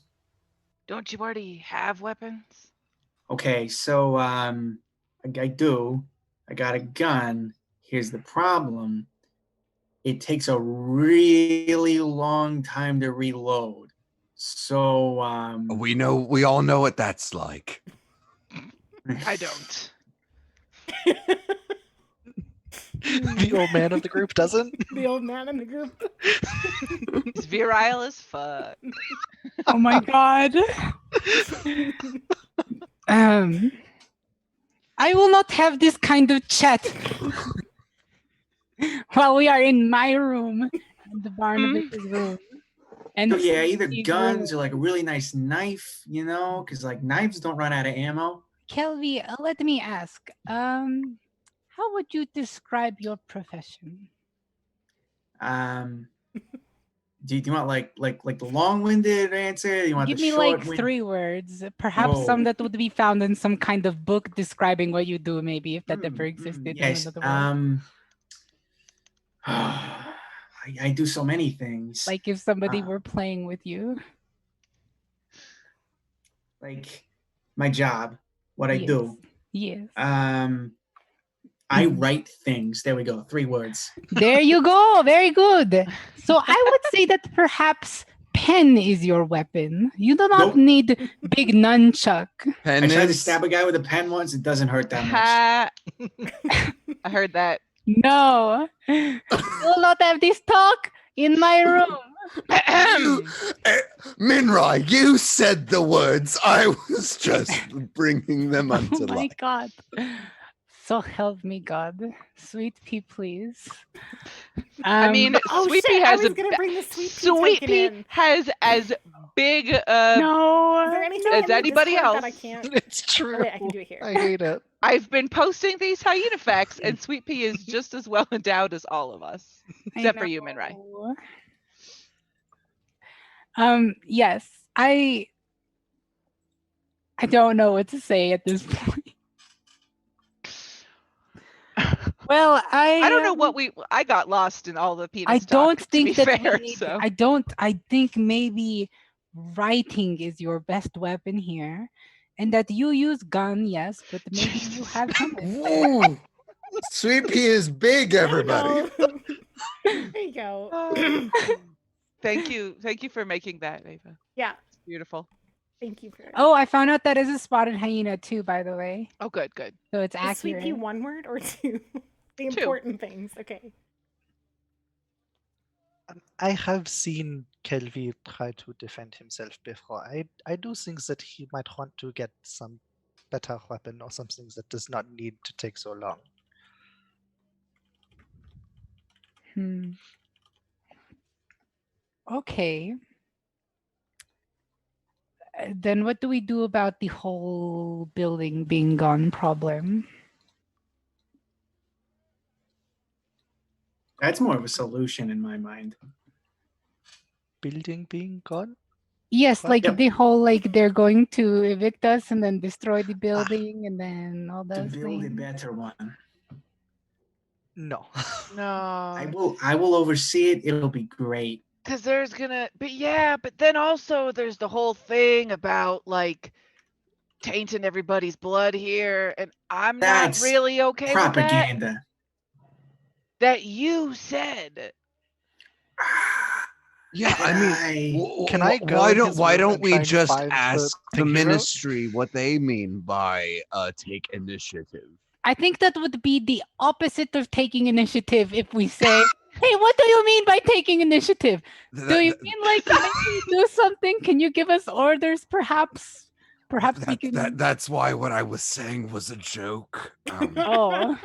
Speaker 2: Don't you already have weapons?
Speaker 7: Okay, so I do. I got a gun. Here's the problem. It takes a really long time to reload. So
Speaker 3: We all know what that's like.
Speaker 2: I don't.
Speaker 6: The old man of the group doesn't.
Speaker 1: The old man in the group.
Speaker 2: He's virile as fuck.
Speaker 4: Oh my god. I will not have this kind of chat while we are in my room, in the Barnabas' room. And
Speaker 7: So yeah, either
Speaker 4: Steve's
Speaker 7: guns or
Speaker 4: room.
Speaker 7: like a really nice knife, you know, because like knives don't run out of ammo.
Speaker 4: Kelvy, let me ask. How would you describe your profession?
Speaker 7: Do you want like the long-winded answer? Do you want
Speaker 4: Give
Speaker 7: the
Speaker 4: me
Speaker 7: short?
Speaker 4: like 3 words, perhaps some
Speaker 7: Oh.
Speaker 4: that would be found in some kind of book describing what you do, maybe if that ever existed in
Speaker 7: Yes.
Speaker 4: another world.
Speaker 7: I do so many things.
Speaker 4: Like if somebody were playing with you.
Speaker 7: Like my job, what I do.
Speaker 4: Yes.
Speaker 7: I write things. There we go. 3 words.
Speaker 4: There you go. Very good. So I would say that perhaps pen is your weapon. You do not need big nunchuck.
Speaker 7: I tried to stab a guy with a pen once. It doesn't hurt that much.
Speaker 2: I heard that.
Speaker 4: No. You will not have this talk in my room.
Speaker 3: Minrai, you said the words. I was just bringing them unto
Speaker 4: Oh my
Speaker 3: life.
Speaker 4: god. So help me God. Sweet pea, please.
Speaker 2: I mean, Sweet Pea has
Speaker 1: gonna bring the Sweet Pea
Speaker 2: Sweet
Speaker 1: token
Speaker 2: Pea
Speaker 1: in.
Speaker 2: has as big
Speaker 4: no,
Speaker 1: Is there anything
Speaker 2: as
Speaker 1: in the
Speaker 2: anybody
Speaker 1: Discord
Speaker 2: else.
Speaker 1: that I can't?
Speaker 6: It's true.
Speaker 1: Oh, wait, I can do it here.
Speaker 6: I hate it.
Speaker 2: I've been posting these hyena facts, and Sweet Pea is just as well endowed as all of us, except for you, Minrai.
Speaker 4: Yes, I don't know what to say at this point. Well, I
Speaker 2: don't know what I got lost in all the penis
Speaker 4: I don't
Speaker 2: talk,
Speaker 4: think
Speaker 2: to be
Speaker 4: that
Speaker 2: fair,
Speaker 4: we need,
Speaker 2: so.
Speaker 4: I think maybe writing is your best weapon here, and that you use gun, yes, but maybe you have
Speaker 3: Ooh, Sweet Pea is big, everybody.
Speaker 1: There you go.
Speaker 2: Thank you for making that, Ava.
Speaker 1: Yeah.
Speaker 2: It's beautiful.
Speaker 1: Thank you for it.
Speaker 4: Oh, I found out that is a spotted hyena too, by the way.
Speaker 2: Oh, good.
Speaker 4: So it's
Speaker 1: Is
Speaker 4: accurate.
Speaker 1: Sweet Pea 1 word or 2? The important things. Okay.
Speaker 6: I have seen Kelvy try to defend himself before. I do think that he might want to get some better weapon or something that does not need to take so long.
Speaker 4: Okay. Then what do we do about the whole building being gone problem?
Speaker 7: That's more of a solution in my mind.
Speaker 6: Building being gone?
Speaker 4: Yes,
Speaker 6: What?
Speaker 4: like
Speaker 7: Yep.
Speaker 4: the whole they're going to evict us and then destroy the building and then all
Speaker 7: To
Speaker 4: those
Speaker 7: build a
Speaker 4: things.
Speaker 7: better one.
Speaker 6: No.
Speaker 2: No.
Speaker 7: I will oversee it. It'll be great.
Speaker 2: Because there's but then also there's the whole thing about like tainting everybody's blood here, and I'm
Speaker 7: That's
Speaker 2: not really okay with that.
Speaker 7: propaganda.
Speaker 2: That you said.
Speaker 3: Yeah, I mean,
Speaker 6: Can I go
Speaker 3: why
Speaker 6: in
Speaker 3: don't
Speaker 6: his
Speaker 3: why
Speaker 6: room
Speaker 3: don't
Speaker 6: and
Speaker 3: we
Speaker 6: try and
Speaker 3: just
Speaker 6: find the
Speaker 3: ask the
Speaker 6: thing he wrote?
Speaker 3: ministry what they mean by take initiative?
Speaker 4: I think that would be the opposite of taking initiative if we say, hey, what do you mean by taking initiative? Do you mean like maybe do something? Can you give us orders perhaps? Perhaps we can.
Speaker 3: That's why what I was saying was a joke.
Speaker 4: Oh,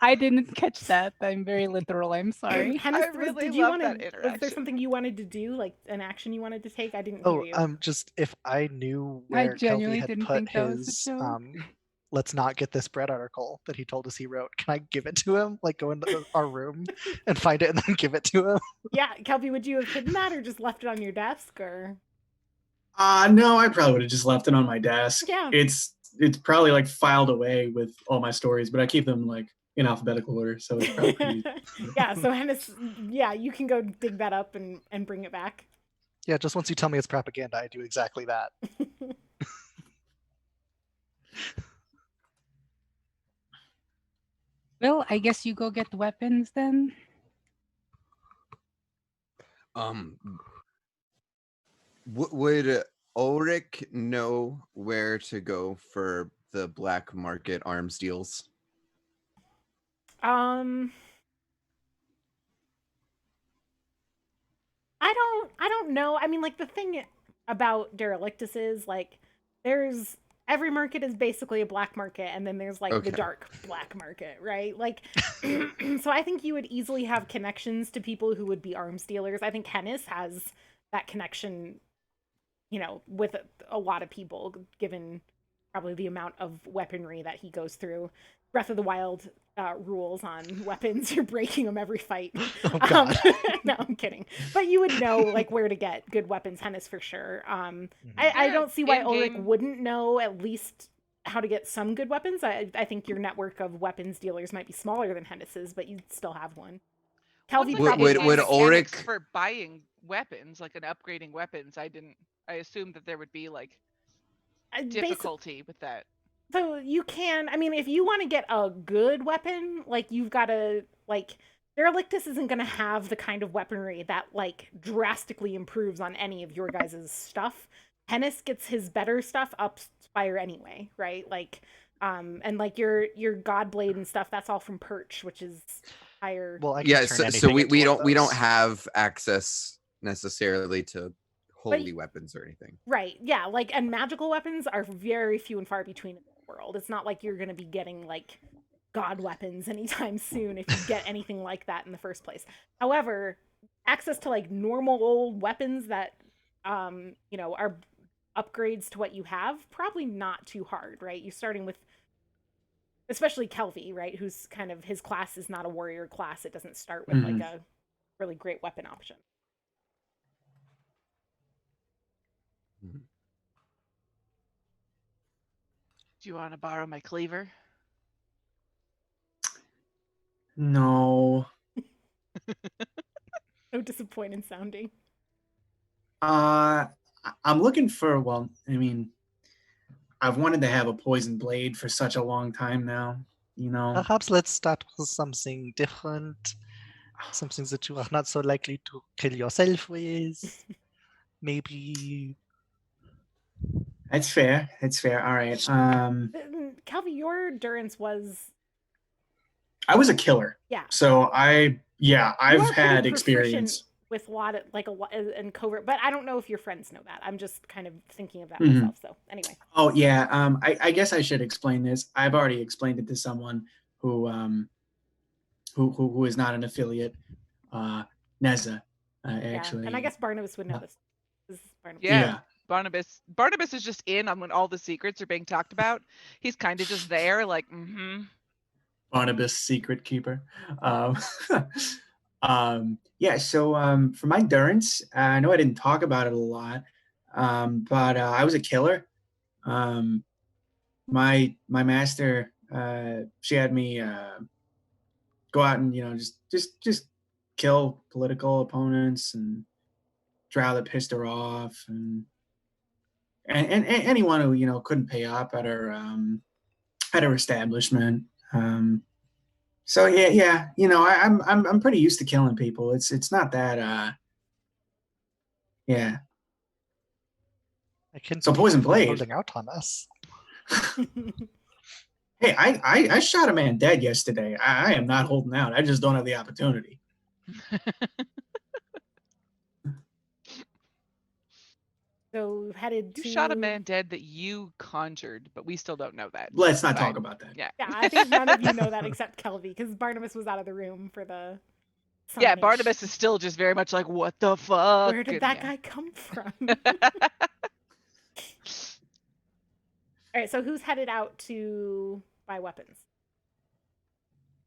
Speaker 4: I didn't catch that. I'm very literal. I'm sorry.
Speaker 1: Hennis,
Speaker 2: I really
Speaker 1: did you
Speaker 2: love
Speaker 1: want
Speaker 2: that
Speaker 1: to? Was there
Speaker 2: interaction.
Speaker 1: something you wanted to do, like an action you wanted to take? I didn't
Speaker 6: Oh,
Speaker 1: hear you.
Speaker 6: just if I knew
Speaker 4: I
Speaker 6: where Kelvy
Speaker 4: genuinely
Speaker 6: had
Speaker 4: didn't
Speaker 6: put
Speaker 4: think that was a
Speaker 6: his
Speaker 4: joke.
Speaker 6: let's not get this bread article that he told us he wrote, can I give it to him? Like go into our room and find it and then give it to him?
Speaker 1: Yeah, Kelby, would you have hidden that or just left it on your desk or?
Speaker 7: No, I probably would have just left it on my desk.
Speaker 1: Yeah.
Speaker 7: It's probably like filed away with all my stories, but I keep them like in alphabetical order, so it's probably pretty easy.
Speaker 1: Yeah, so Hennis, yeah, you can go dig that up and bring it back.
Speaker 6: Yeah, just once you tell me it's propaganda, I do exactly that.
Speaker 4: Well, I guess you go get the weapons then.
Speaker 3: Would Ulrich know where to go for the black market arms deals?
Speaker 1: I don't know. I mean, like, the thing about Derelictus is, like, there's every market is basically a black market, and then there's like the dark black market, right? Like, so I think you would easily have connections to people who would be arms dealers. I think Hennis has that connection, you know, with a lot of people, given probably the amount of weaponry that he goes through. Breath of the Wild rules on weapons. You're breaking them every fight.
Speaker 6: Oh, God.
Speaker 1: No, I'm kidding. But you would know, like, where to get good weapons, Hennis, for sure. I don't see why Ulrich wouldn't know at least how to get some good weapons. I think your network of weapons dealers might be smaller than Hennis's, but you'd still have one.
Speaker 2: Kelvy
Speaker 3: would Ulrich
Speaker 2: for buying weapons, like, and upgrading weapons? I assumed that there would be, like, difficulty with that.
Speaker 1: So you can, I mean, if you want to get a good weapon, like, you've got to, like, Derelictus isn't going to have the kind of weaponry that, like, drastically improves on any of your guys' stuff. Hennis gets his better stuff up Spire anyway, right? Like, and like your Godblade and stuff, that's all from Perch, which is higher.
Speaker 6: Well, I can
Speaker 3: so we don't have access necessarily to holy weapons or anything.
Speaker 1: Right. Yeah. Like, and magical weapons are very few and far between in the world. It's not like you're going to be getting, like, god weapons anytime soon if you get anything like that in the first place. However, access to, like, normal old weapons that, you know, are upgrades to what you have, probably not too hard, right? You're starting with, especially Kelvy, right? Who's kind of, his class is not a warrior class. It doesn't start with like a really great weapon option.
Speaker 2: Do you want to borrow my cleaver?
Speaker 7: No.
Speaker 1: So disappointed sounding.
Speaker 7: I'm looking for, well, I mean, I've wanted to have a poison blade for such a long time now, you know.
Speaker 6: Perhaps let's start with something different. Something that you are not so likely to kill yourself with. Maybe.
Speaker 7: That's fair. That's fair. All right.
Speaker 1: Kelvy, your endurance was.
Speaker 7: I was a killer.
Speaker 1: Yeah.
Speaker 7: So I've had experience
Speaker 1: with a lot in covert, but I don't know if your friends know that. I'm just kind of thinking of that myself. So anyway.
Speaker 7: Oh yeah. I guess I should explain this. I've already explained it to someone who is not an affiliate. Neza, actually.
Speaker 1: Yeah. And I guess Barnabas would know this.
Speaker 2: Yeah. Barnabas is just in on when all the secrets are being talked about. He's kind of just there, like,
Speaker 7: Barnabas, secret keeper. Yeah. So for my endurance, I know I didn't talk about it a lot, but I was a killer. My master, she had me go out and just kill political opponents and Drow that pissed her off, and anyone who couldn't pay up at her establishment. So yeah, I'm pretty used to killing people. It's not that yeah. So poison blade
Speaker 6: holding out on us.
Speaker 7: Hey, I shot a man dead yesterday. I am not holding out. I just don't have the opportunity.
Speaker 1: So headed to...
Speaker 2: You shot a man dead that you conjured, but we still don't know that.
Speaker 7: Let's not talk about that.
Speaker 1: Yeah, I think none of you know that except Kelvy, because Barnabas was out of the room for the...
Speaker 2: Yeah, Barnabas is still just very much like, what the fuck?
Speaker 1: Where did that guy come from? All right, so who's headed out to buy weapons?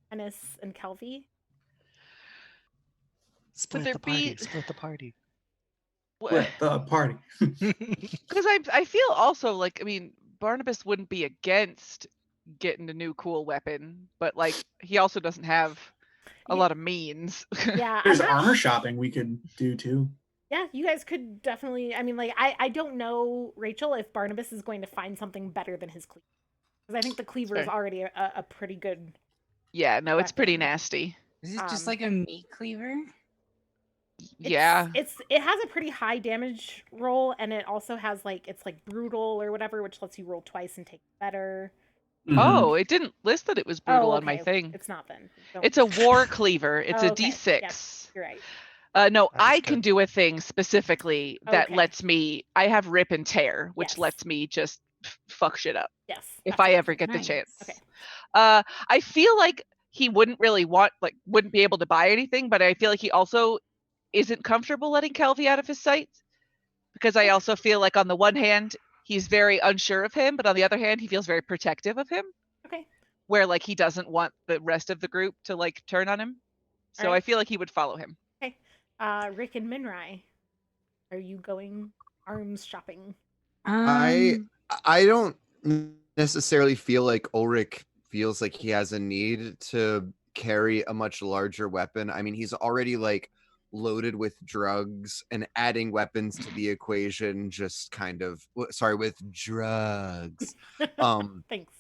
Speaker 1: Hennis and Kelvy?
Speaker 6: Split the party. Split the party.
Speaker 7: Split the party.
Speaker 2: Because I feel also like, I mean, Barnabas wouldn't be against getting a new cool weapon, but like he also doesn't have a lot of means.
Speaker 1: Yeah,
Speaker 7: there's armor shopping we could do too.
Speaker 1: Yeah, you guys could definitely. I mean, like, I don't know, Rachel, if Barnabas is going to find something better than his cleaver, because I think the cleaver is
Speaker 2: Sure.
Speaker 1: already a pretty good.
Speaker 2: Yeah, no, it's pretty
Speaker 1: Weapon.
Speaker 2: nasty.
Speaker 4: Is it just
Speaker 1: Um,
Speaker 4: like a meat cleaver?
Speaker 2: Yeah.
Speaker 1: It has a pretty high damage roll, and it also has like it's like brutal or whatever, which lets you roll twice and take better.
Speaker 5: Mhm.
Speaker 2: Oh, it didn't list that it was brutal
Speaker 1: Oh,
Speaker 2: on my
Speaker 1: okay.
Speaker 2: thing.
Speaker 1: It's not then.
Speaker 2: It's a war cleaver. It's
Speaker 1: Oh,
Speaker 2: a
Speaker 1: okay.
Speaker 2: D6.
Speaker 1: Yes, you're right.
Speaker 2: No,
Speaker 3: That's
Speaker 2: I can
Speaker 3: good.
Speaker 2: do a thing specifically that
Speaker 1: Okay.
Speaker 2: lets me. I have rip and tear, which
Speaker 1: Yes.
Speaker 2: lets me just fuck shit up
Speaker 1: Yes.
Speaker 2: if
Speaker 1: that's
Speaker 2: I
Speaker 1: what
Speaker 2: ever
Speaker 1: thinking.
Speaker 2: get the
Speaker 4: Nice.
Speaker 2: chance.
Speaker 1: Okay.
Speaker 2: I feel like he wouldn't really wouldn't be able to buy anything, but I feel like he also isn't comfortable letting Kelvy out of his sight, because I also feel like on the one hand he's very unsure of him, but on the other hand he feels very protective of him,
Speaker 1: Okay.
Speaker 2: where like he doesn't want the rest of the group to like turn on him. So I
Speaker 1: Alright.
Speaker 2: feel like he would follow him.
Speaker 1: Okay. Rick and Minrai, are you going arms shopping?
Speaker 3: I don't necessarily feel like Ulrich feels like he has a need to carry a much larger weapon. I mean, he's already like loaded with drugs, and adding weapons to the equation just kind of with drugs.
Speaker 1: Thanks.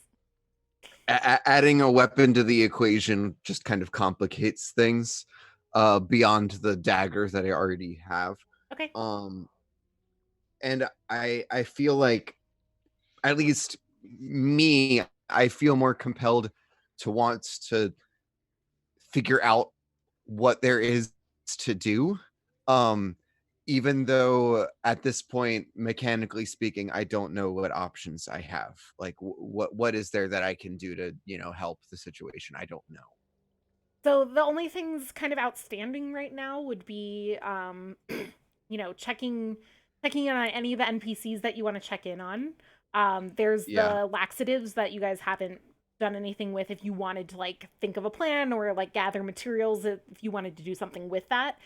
Speaker 3: Adding a weapon to the equation just kind of complicates things beyond the dagger that I already have.
Speaker 1: Okay.
Speaker 3: And I feel like, at least me, I feel more compelled to want to figure out what there is to do. Even though at this point, mechanically speaking, I don't know what options I have. Like what is there that I can do to, help the situation? I don't know.
Speaker 1: So the only things kind of outstanding right now would be checking in on any of the NPCs that you want to check in on. There's
Speaker 3: Yeah.
Speaker 1: the laxatives that you guys haven't done anything with if you wanted to like think of a plan or like gather materials if you wanted to do something with that.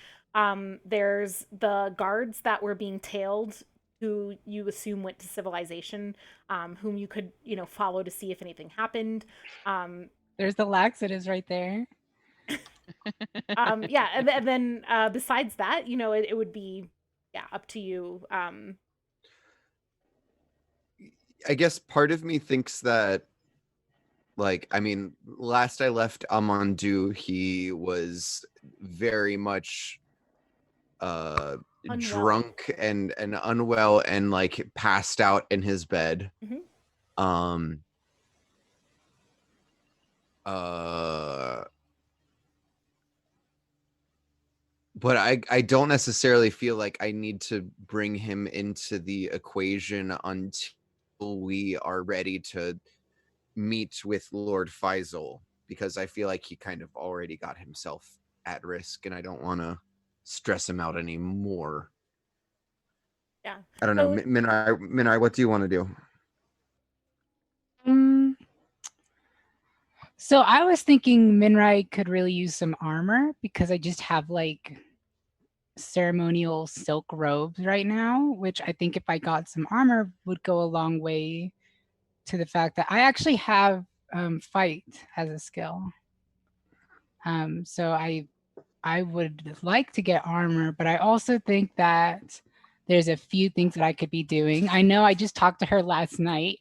Speaker 1: There's the guards that were being tailed who you assume went to civilization, whom you could, follow to see if anything happened.
Speaker 4: There's the laxatives right there.
Speaker 1: Yeah, and then besides that, it would be up to you.
Speaker 3: I guess part of me thinks that, like, I mean, last I left Amandu, he was very much
Speaker 1: Unwell.
Speaker 3: drunk and unwell and like passed out in his bed.
Speaker 1: Mhm.
Speaker 3: But I don't necessarily feel like I need to bring him into the equation until we are ready to meet with Lord Faisal, because I feel like he kind of already got himself at risk, and I don't want to stress him out anymore.
Speaker 1: Yeah.
Speaker 3: I don't know. Minai, what do you want to do?
Speaker 4: So I was thinking Minrai could really use some armor, because I just have like ceremonial silk robes right now, which I think if I got some armor would go a long way to the fact that I actually have fight as a skill. So I would like to get armor, but I also think that there's a few things that I could be doing. I know I just talked to her last night,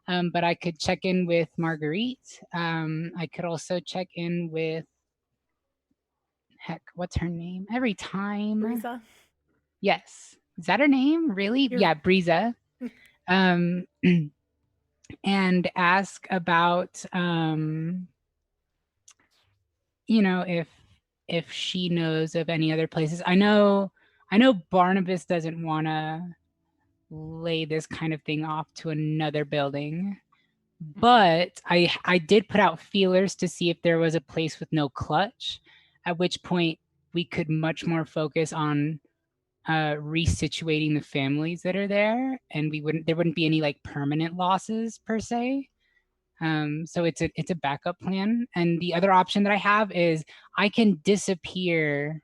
Speaker 4: but I could check in with Marguerite. I could also check in with, heck, what's her name? Every time.
Speaker 1: Breeza.
Speaker 4: Yes. Is that her name? Really? Yeah, Breeza. And ask about, if she knows of any other places. I know Barnabas doesn't want to lay this kind of thing off to another building, but I did put out feelers to see if there was a place with no clutch, at which point we could much more focus on resituating the families that are there, and there wouldn't be any like permanent losses per se. So it's a backup plan. And the other option that I have is I can disappear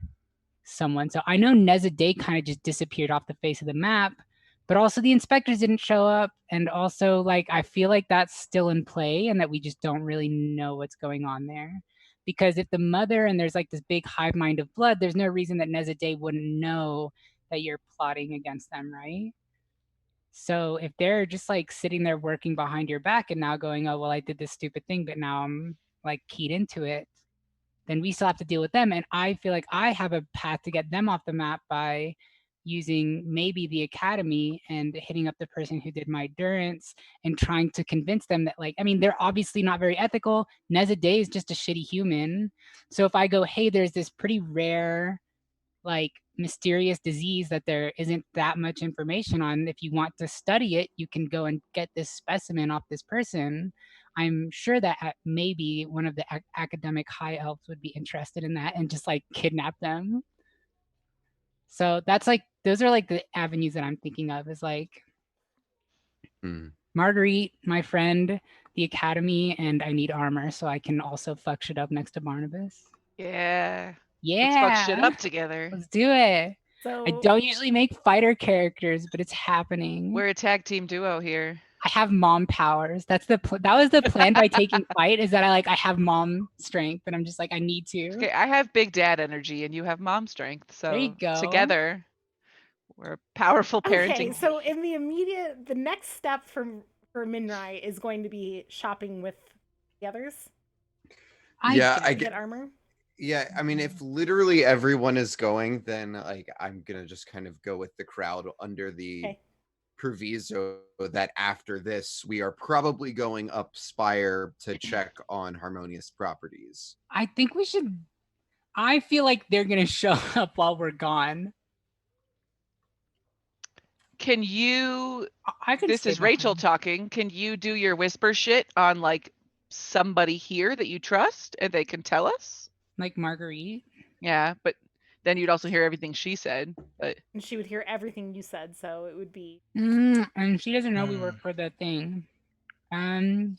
Speaker 4: someone. So I know Nezadeh kind of just disappeared off the face of the map, but also the inspectors didn't show up. And also, like, I feel like that's still in play and that we just don't really know what's going on there. Because if the mother and there's like this big hive mind of blood, there's no reason that Nezadeh wouldn't know that you're plotting against them, right? So if they're just like sitting there working behind your back and now going, oh, well, I did this stupid thing, but now I'm like keyed into it, then we still have to deal with them. And I feel like I have a path to get them off the map by using maybe the academy and hitting up the person who did my durance and trying to convince them that, like, I mean, they're obviously not very ethical. Nezadeh is just a shitty human. So if I go, hey, there's this pretty rare, like, mysterious disease that there isn't that much information on. If you want to study it, you can go and get this specimen off this person. I'm sure that maybe one of the academic high elves would be interested in that and just like kidnap them. So that's like, those are like the avenues that I'm thinking of, is like Marguerite, my friend, the academy, and I need armor so I can also fuck shit up next to Barnabas.
Speaker 2: Yeah.
Speaker 4: Yeah.
Speaker 2: Let's fuck shit up together.
Speaker 4: Let's do it.
Speaker 1: So
Speaker 4: I don't usually make fighter characters, but it's happening.
Speaker 2: We're a tag team duo here.
Speaker 4: I have mom powers. That's the that was the plan by taking fight, is that I have mom strength, but I'm just like, I need to.
Speaker 2: Okay, I have big dad energy and you have mom strength. So
Speaker 4: There you go.
Speaker 2: together, we're a powerful parenting.
Speaker 1: Okay, so in the next step for Minrai is going to be shopping with the others.
Speaker 3: I
Speaker 1: get armor.
Speaker 3: Yeah, I mean, if literally everyone is going, then like I'm gonna just kind of go with the crowd under the proviso that after this we are probably going up Spire to check on Harmonious Properties.
Speaker 4: I think we should. I feel like they're gonna show up while we're gone.
Speaker 2: Can you?
Speaker 4: I can.
Speaker 2: This is Rachel talking. Can you do your whisper shit on like somebody here that you trust and they can tell us?
Speaker 4: Like Marguerite?
Speaker 2: Yeah, but then you'd also hear everything she said. But
Speaker 1: and she would hear everything you said, so it would be.
Speaker 4: And she doesn't know we work for the thing. I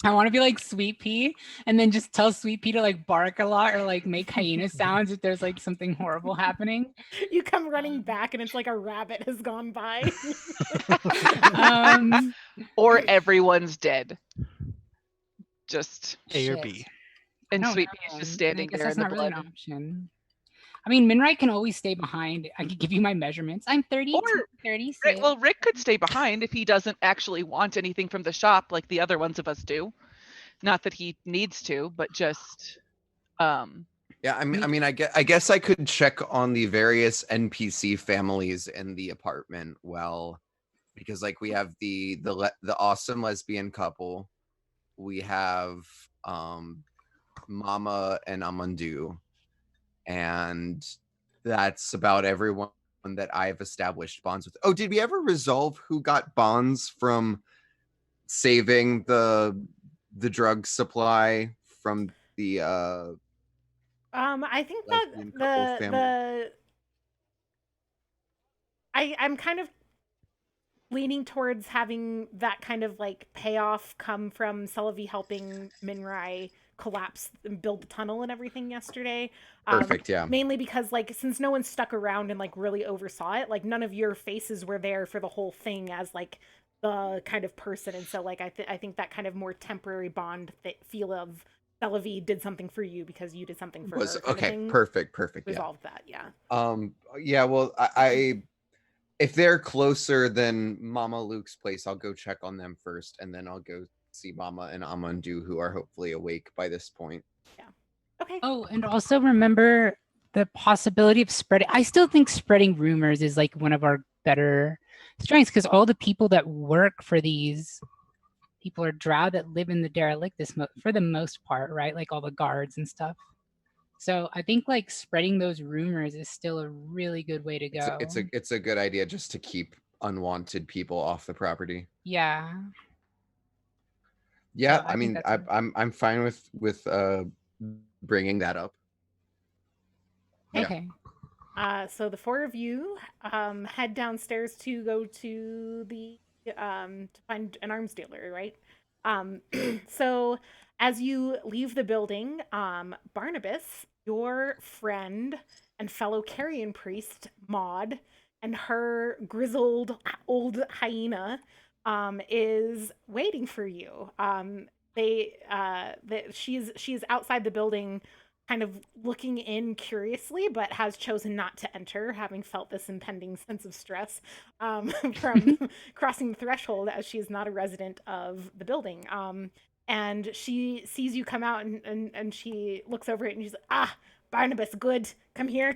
Speaker 4: want to be like Sweet Pea and then just tell Sweet Pea to like bark a lot or like make hyena sounds if there's like something horrible happening.
Speaker 1: You come running back and it's like a rabbit has gone by.
Speaker 2: Or everyone's dead. Just
Speaker 6: A or B.
Speaker 2: And Sweet Pea is just standing there in the blood.
Speaker 4: Really an option. I mean, Minrai can always stay behind. I could give you my measurements. I'm 32, 36.
Speaker 2: Well, Rick could stay behind if he doesn't actually want anything from the shop like the other ones of us do. Not that he needs to, but just
Speaker 3: Yeah, I mean, I guess I could check on the various NPC families in the apartment. Well, because like we have the awesome lesbian couple, we have Mama and Amandu, and that's about everyone that I've established bonds with. Oh, did we ever resolve who got bonds from saving the drug supply from the
Speaker 1: I think that I'm kind of leaning towards having that kind of like payoff come from Celavi helping Minrai collapse and build the tunnel and everything yesterday.
Speaker 3: Perfect, yeah.
Speaker 1: Mainly because like since no one stuck around and like really oversaw it, like none of your faces were there for the whole thing as like the kind of person, and so like I think that kind of more temporary bond feel of Celavi did something for you because you did something for her.
Speaker 3: Okay, perfect.
Speaker 1: Resolved that, yeah.
Speaker 3: Yeah, well, I if they're closer than Mama Luke's place, I'll go check on them first, and then I'll go see Mama and Amandu, who are hopefully awake by this point.
Speaker 1: Yeah. Okay.
Speaker 4: Oh, and also remember the possibility of spreading. I still think spreading rumors is like one of our better strengths, because all the people that work for these people are Drow that live in the derelict for the most part, right? Like all the guards and stuff. So I think like spreading those rumors is still a really good way to go.
Speaker 3: It's a good idea just to keep unwanted people off the property.
Speaker 4: Yeah.
Speaker 3: Yeah, so I mean, I'm fine with bringing that up.
Speaker 1: Okay. Yeah. So the four of you head downstairs to go to the to find an arms dealer, right? So as you leave the building, Barnabas, your friend and fellow Carrion priest, Maud, and her grizzled old hyena is waiting for you. She's outside the building kind of looking in curiously, but has chosen not to enter, having felt this impending sense of stress from crossing the threshold, as she is not a resident of the building. And she sees you come out, and she looks over it, and she's like, "Ah, Barnabas, good. Come here,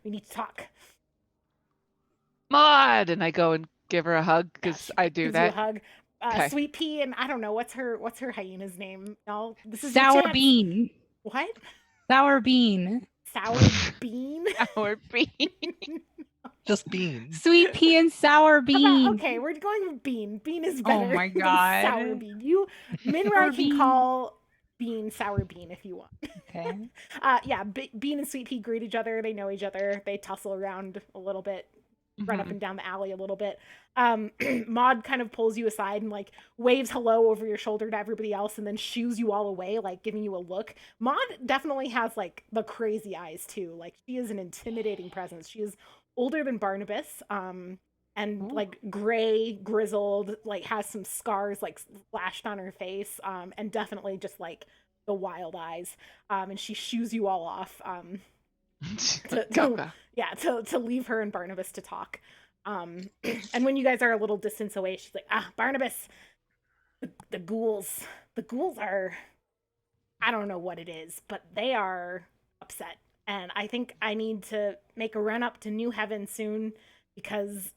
Speaker 1: we need to talk."
Speaker 2: Maud, and I go and give her a hug
Speaker 1: Yeah,
Speaker 2: because
Speaker 1: she
Speaker 2: I do
Speaker 1: gives you a
Speaker 2: that.
Speaker 1: hug.
Speaker 2: Okay.
Speaker 1: Sweet Pea, and I don't know what's her hyena's name. No, this is
Speaker 4: Sour
Speaker 1: your chance.
Speaker 4: bean.
Speaker 1: What?
Speaker 4: Sour bean.
Speaker 1: Sour bean?
Speaker 2: Sour bean.
Speaker 6: Just beans.
Speaker 4: Sweet pea and sour bean.
Speaker 1: Okay, we're going with bean. Bean is
Speaker 4: Oh
Speaker 1: better
Speaker 4: my
Speaker 1: than
Speaker 4: God.
Speaker 1: sour bean. You, Minrai
Speaker 4: Sour
Speaker 1: can
Speaker 4: bean.
Speaker 1: call bean sour bean if you want.
Speaker 4: Okay.
Speaker 1: Yeah, Bean and Sweet Pea greet each other. They know each other. They tussle around a little bit, run up
Speaker 2: Mhm.
Speaker 1: and down the alley a little bit. Maud kind of pulls you aside and like waves hello over your shoulder to everybody else, and then shoos you all away, like giving you a look. Maud definitely has like the crazy eyes too. Like she is an intimidating presence. She is older than Barnabas, and
Speaker 2: Ooh.
Speaker 1: like gray, grizzled, like has some scars like splashed on her face, and definitely just like the wild eyes. And she shoos you all off.
Speaker 2: Go.
Speaker 1: Yeah, to leave her and Barnabas to talk. And when you guys are a little distance away, she's like, Barnabas, the ghouls are, I don't know what it is, but they are upset. And I think I need to make a run up to New Heaven soon, because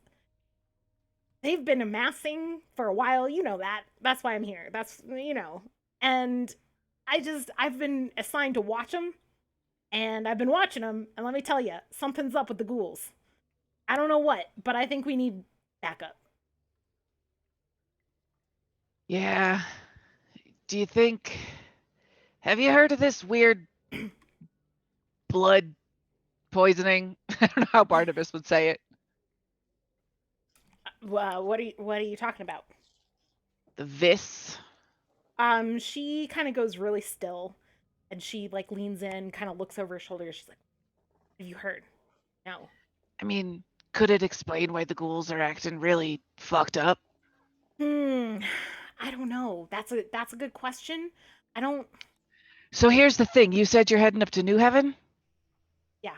Speaker 1: they've been amassing for a while. You know that. That's why I'm here. That's, and I've been assigned to watch them, and I've been watching them, and let me tell you, something's up with the ghouls. I don't know what, but I think we need backup.
Speaker 2: Yeah. Do you think? Have you heard of this weird blood poisoning? I don't know how Barnabas would say it.
Speaker 1: What are you talking about?
Speaker 2: The vis.
Speaker 1: She kind of goes really still, and she like leans in, kind of looks over her shoulder. She's like, "Have you heard?" No.
Speaker 2: I mean, could it explain why the ghouls are acting really fucked up?
Speaker 1: I don't know. That's a good question. I don't.
Speaker 2: So here's the thing. You said you're heading up to New Heaven?
Speaker 1: Yeah.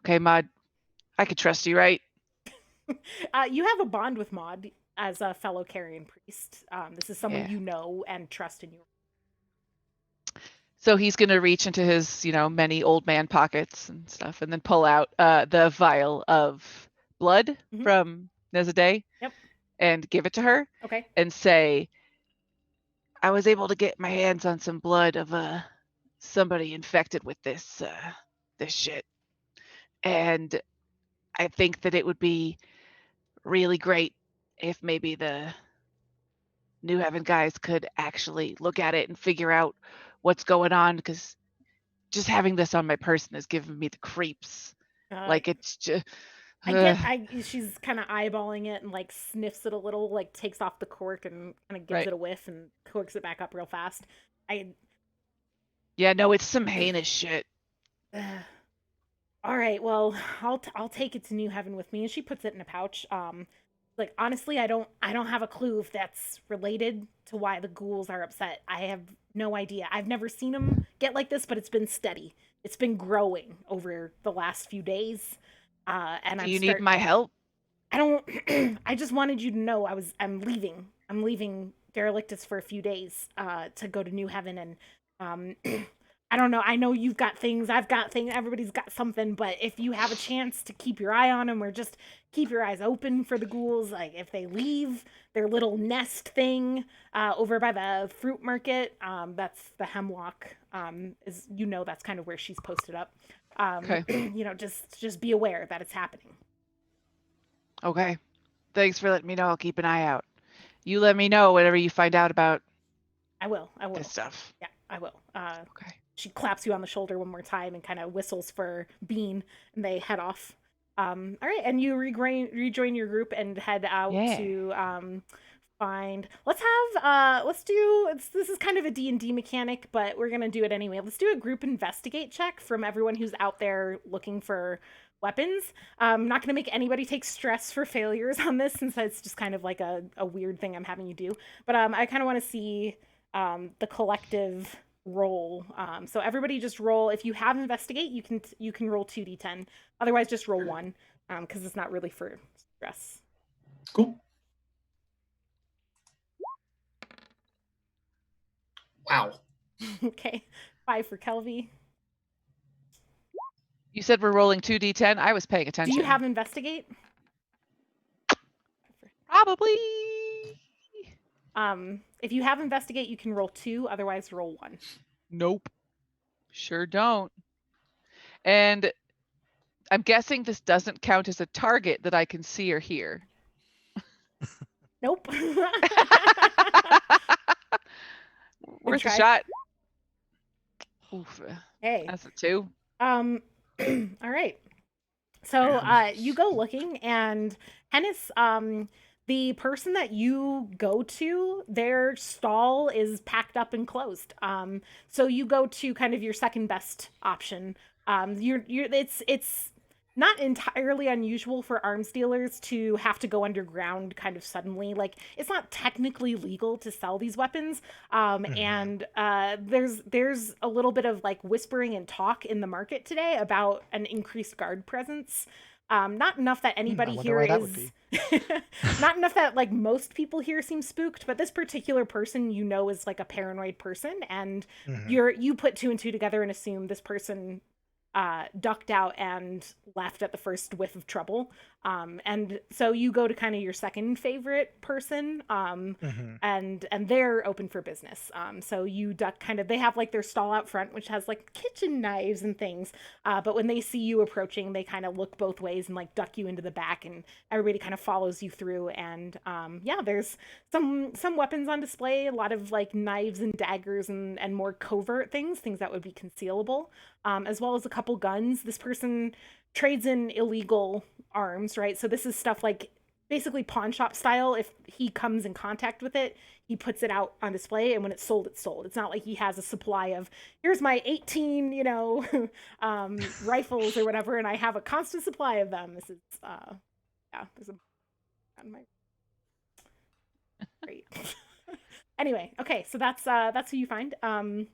Speaker 2: Okay, Maud. I could trust you, right?
Speaker 1: You have a bond with Maud as a fellow Carrion priest. This is someone
Speaker 2: Yeah.
Speaker 1: you know and trust in your.
Speaker 2: So he's gonna reach into his, many old man pockets and stuff, and then pull out the vial of blood
Speaker 1: Mhm.
Speaker 2: from Nezadeh.
Speaker 1: Yep.
Speaker 2: And give it to her.
Speaker 1: Okay.
Speaker 2: And say, I was able to get my hands on some blood of somebody infected with this shit, and I think that it would be really great if maybe the New Heaven guys could actually look at it and figure out what's going on, because just having this on my person is giving me the creeps. Like it's just.
Speaker 1: She's kind of eyeballing it and like sniffs it a little, like takes off the cork and kind of gives
Speaker 2: Right.
Speaker 1: it a whiff and corks it back up real fast.
Speaker 2: Yeah, no, it's some heinous shit.
Speaker 1: All right, well, I'll take it to New Heaven with me, and she puts it in a pouch. Like honestly, I don't have a clue if that's related to why the ghouls are upset. I have no idea. I've never seen them get like this, but it's been steady. It's been growing over the last few days. And
Speaker 2: Do you need my help?
Speaker 1: I don't. I just wanted you to know I'm leaving. I'm leaving Derelictus for a few days to go to New Heaven, and I don't know. I know you've got things. I've got things. Everybody's got something. But if you have a chance to keep your eye on them, or just keep your eyes open for the ghouls, like if they leave their little nest thing over by the fruit market, that's the Hemlock. That's kind of where she's posted up.
Speaker 2: Okay.
Speaker 1: Just be aware that it's happening.
Speaker 2: Okay. Thanks for letting me know. I'll keep an eye out. You let me know whatever you find out about
Speaker 1: I will.
Speaker 2: this stuff.
Speaker 1: Yeah, I will.
Speaker 2: Okay.
Speaker 1: She claps you on the shoulder one more time and kind of whistles for Bean, and they head off. All right, and you rejoin your group and head out to find. This is kind of a D&D mechanic, but we're gonna do it anyway. Let's do a group investigate check from everyone who's out there looking for weapons. I'm not gonna make anybody take stress for failures on this, since it's just kind of like a weird thing I'm having you do. But I kind of want to see the collective roll. So everybody just roll. If you have investigate, you can roll 2d10. Otherwise, just roll 1 because it's not really for stress.
Speaker 5: Cool. Wow.
Speaker 1: Okay, 5 for Kelvy.
Speaker 2: You said we're rolling 2d10. I was paying
Speaker 1: Do
Speaker 2: attention.
Speaker 1: you have investigate?
Speaker 2: Probably.
Speaker 1: If you have investigate, you can roll 2. Otherwise, roll 1.
Speaker 2: Nope. Sure don't. And I'm guessing this doesn't count as a target that I can see or hear.
Speaker 1: Nope.
Speaker 2: Worth a
Speaker 1: try.
Speaker 2: shot. Oof.
Speaker 1: Hey.
Speaker 2: That's a 2.
Speaker 1: All right. So you go looking, and Hennis, the person that you go to, their stall is packed up and closed. So you go to kind of your second best option. It's not entirely unusual for arms dealers to have to go underground kind of suddenly. Like, it's not technically legal to sell these weapons. And there's a little bit of like whispering and talk in the market today about an increased guard presence. Not enough that anybody here is not enough that like most people here seem spooked, but this particular person is like a paranoid person, and you put 2 and 2 together and assume this person ducked out and left at the first whiff of trouble. And so you go to kind of your second favorite person, and they're open for business. So you duck they have like their stall out front, which has like kitchen knives and things. But when they see you approaching, they kind of look both ways and like duck you into the back, and everybody kind of follows you through. And there's some weapons on display, a lot of like knives and daggers and more covert things that would be concealable, as well as a couple guns. This person trades in illegal arms, right? So this is stuff like basically pawn shop style. If he comes in contact with it, he puts it out on display, and when it's sold, it's sold. It's not like he has a supply of, here's my 18, rifles or whatever, and I have a constant supply of them. This is, there's a on my great. Anyway, okay, so that's who you find. And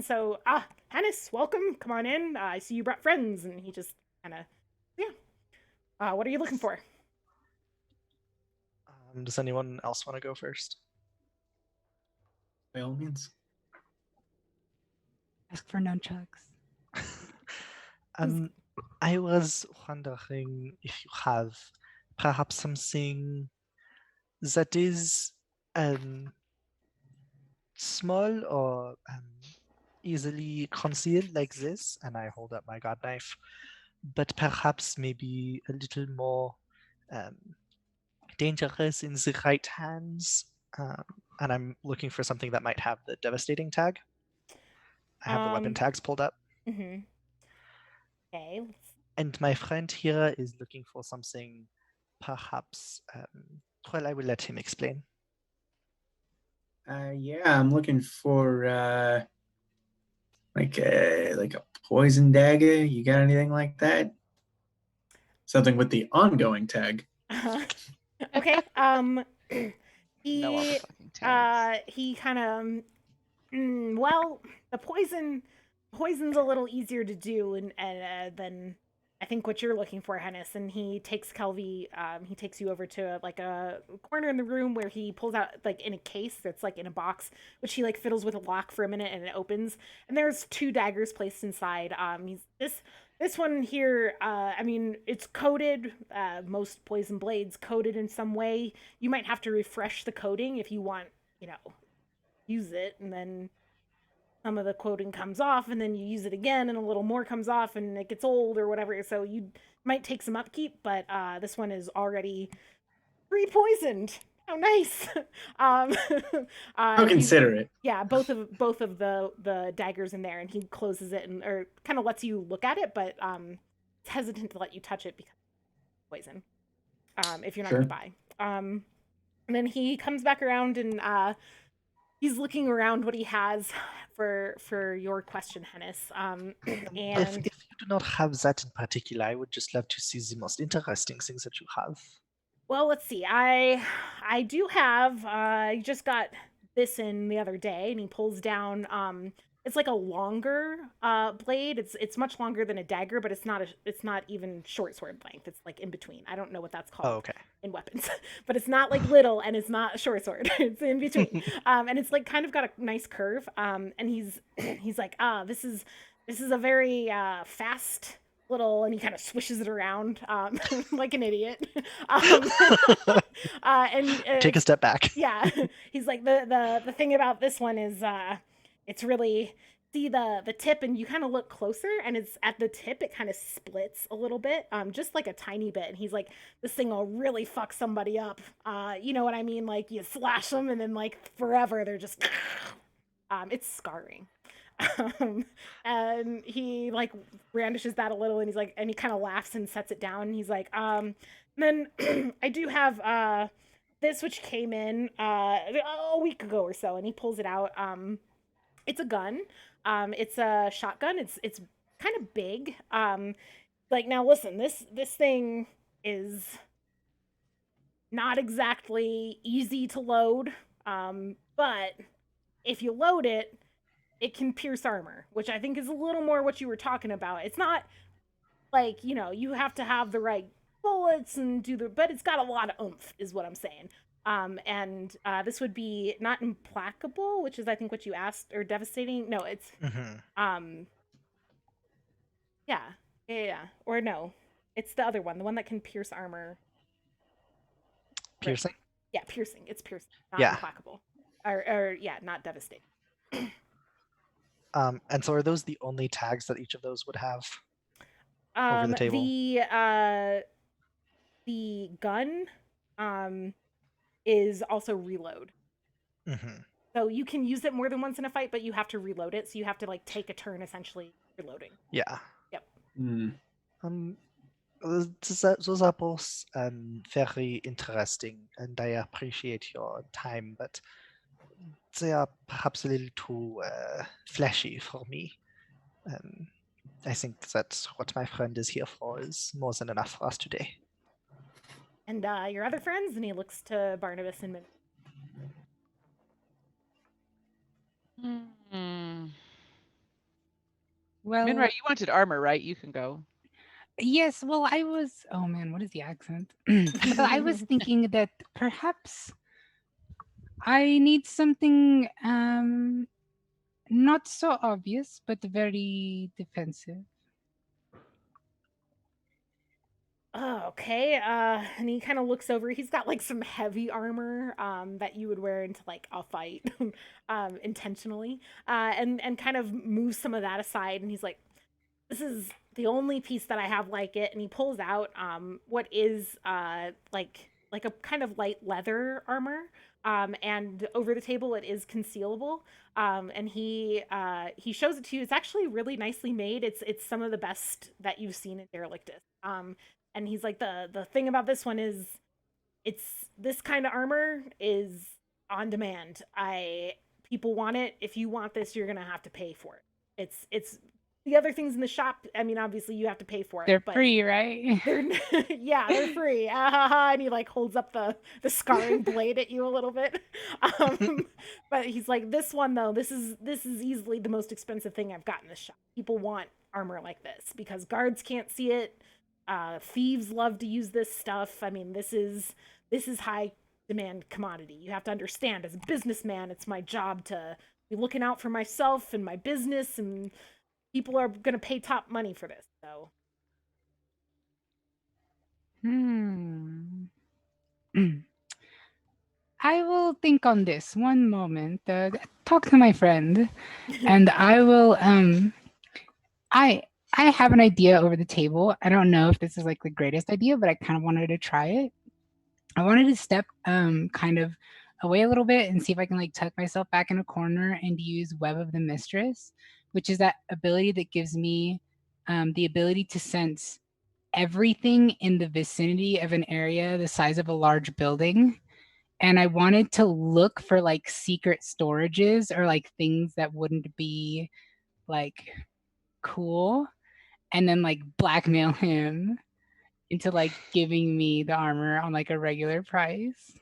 Speaker 1: so Hennis, welcome. Come on in. I see you brought friends, and he just kind of what are you looking for?
Speaker 6: Does anyone else want to go first?
Speaker 5: By all means.
Speaker 4: Ask for nunchucks.
Speaker 6: I was wondering if you have perhaps something that is small or easily concealed like this, and I hold up my god knife, but perhaps maybe a little more dangerous in the right hands, and I'm looking for something that might have the devastating tag. I have the weapon tags pulled up.
Speaker 1: Okay.
Speaker 6: And my friend here is looking for something perhaps, I will let him explain.
Speaker 7: I'm looking for like a poison dagger. You got anything like that?
Speaker 5: Something with the ongoing tag.
Speaker 1: Okay. He kind of the poison's a little easier to do and than I think what you're looking for, Hennis. And he takes Kelvy, he takes you over to like a corner in the room where he pulls out like in a case that's like in a box, which he like fiddles with a lock for a minute, and it opens, and there's 2 daggers placed inside. This one here, it's coated, most poison blades coated in some way. You might have to refresh the coating if you want, use it, and then some of the coating comes off, and then you use it again, and a little more comes off, and it gets old or whatever, so you might take some upkeep, but this one is already pre-poisoned. How nice.
Speaker 5: I'll consider it.
Speaker 1: Yeah, both of the daggers in there, and he closes it or kind of lets you look at it, but it's hesitant to let you touch it because of poison. If you're not gonna buy. And then he comes back around, and he's looking around what he has for your question, Hennis. And
Speaker 6: if you do not have that in particular, I would just love to see the most interesting things that you have.
Speaker 1: Well, let's see. I do have. I just got this in the other day, and he pulls down it's like a longer blade. It's much longer than a dagger, but it's not even short sword length. It's like in between. I don't know what that's called
Speaker 6: okay.
Speaker 1: in weapons, but it's not like little and it's not a short sword. It's in between. And it's like kind of got a nice curve. And he's like, this is a very fast little, and he kind of swishes it around like an idiot. um, and
Speaker 6: Take a step back.
Speaker 1: yeah, he's like, the thing about this one is it's really, see the tip, and you kind of look closer, and it's at the tip it kind of splits a little bit, just like a tiny bit. And he's like, this thing will really fuck somebody up. You know what I mean? Like you slash them and then like forever they're just it's scarring. And he like brandishes that a little, and he's like, and he kind of laughs and sets it down, and he's like, then I do have this, which came in a week ago or so. And he pulls it out. It's a gun. It's a shotgun. It's kind of big. Like, now listen, this thing is not exactly easy to load. But if you load it, it can pierce armor, which I think is a little more what you were talking about. It's not like, you have to have the right bullets and but it's got a lot of oomph, is what I'm saying. And this would be not implacable, which is I think what you asked, or devastating. No, it's yeah, or no, it's the other one, the one that can pierce armor.
Speaker 6: Piercing.
Speaker 1: Yeah, piercing. It's piercing, not
Speaker 6: Yeah.
Speaker 1: implacable, or yeah, not devastating.
Speaker 6: And so are those the only tags that each of those would have over the table?
Speaker 1: The gun is also reload. So you can use it more than once in a fight, but you have to reload it. So you have to like take a turn essentially reloading.
Speaker 6: Yeah.
Speaker 1: Yep.
Speaker 6: Those are both very interesting, and I appreciate your time, but they are perhaps a little too fleshy for me. I think that what my friend is here for is more than enough for us today.
Speaker 1: And your other friends? And he looks to Barnabas and Min.
Speaker 4: Well,
Speaker 2: Minra, you wanted armor, right? You can go.
Speaker 4: yes. Well, I was. Oh man, what is the accent? Well, I was thinking that perhaps I need something not so obvious, but very defensive.
Speaker 1: Oh, okay. And he kind of looks over. He's got like some heavy armor that you would wear into like a fight intentionally, and kind of moves some of that aside. And he's like, this is the only piece that I have like it. And he pulls out what is like a kind of light leather armor. And over the table it is concealable. And he shows it to you. It's actually really nicely made. It's some of the best that you've seen in Derelictus. And he's like, the thing about this one is it's this kind of armor is on demand. People want it. If you want this, you're gonna have to pay for it. It's the other things in the shop. I mean, obviously you have to pay for it.
Speaker 4: They're
Speaker 1: but
Speaker 4: free, right?
Speaker 1: yeah, they're free. And he like holds up the scarring blade at you a little bit. But he's like, this one though, this is easily the most expensive thing I've got in the shop. People want armor like this because guards can't see it. Thieves love to use this stuff. I mean, this is high demand commodity. You have to understand, as a businessman, it's my job to be looking out for myself and my business, and people are gonna pay top money for this. So
Speaker 4: I will think on this one moment. Talk to my friend, and I will. I have an idea over the table. I don't know if this is like the greatest idea, but I kind of wanted to try it. I wanted to step kind of away a little bit and see if I can like tuck myself back in a corner and use Web of the Mistress, which is that ability that gives me the ability to sense everything in the vicinity of an area the size of a large building. And I wanted to look for like secret storages or like things that wouldn't be like cool, and then like blackmail him into like giving me the armor on like a regular price.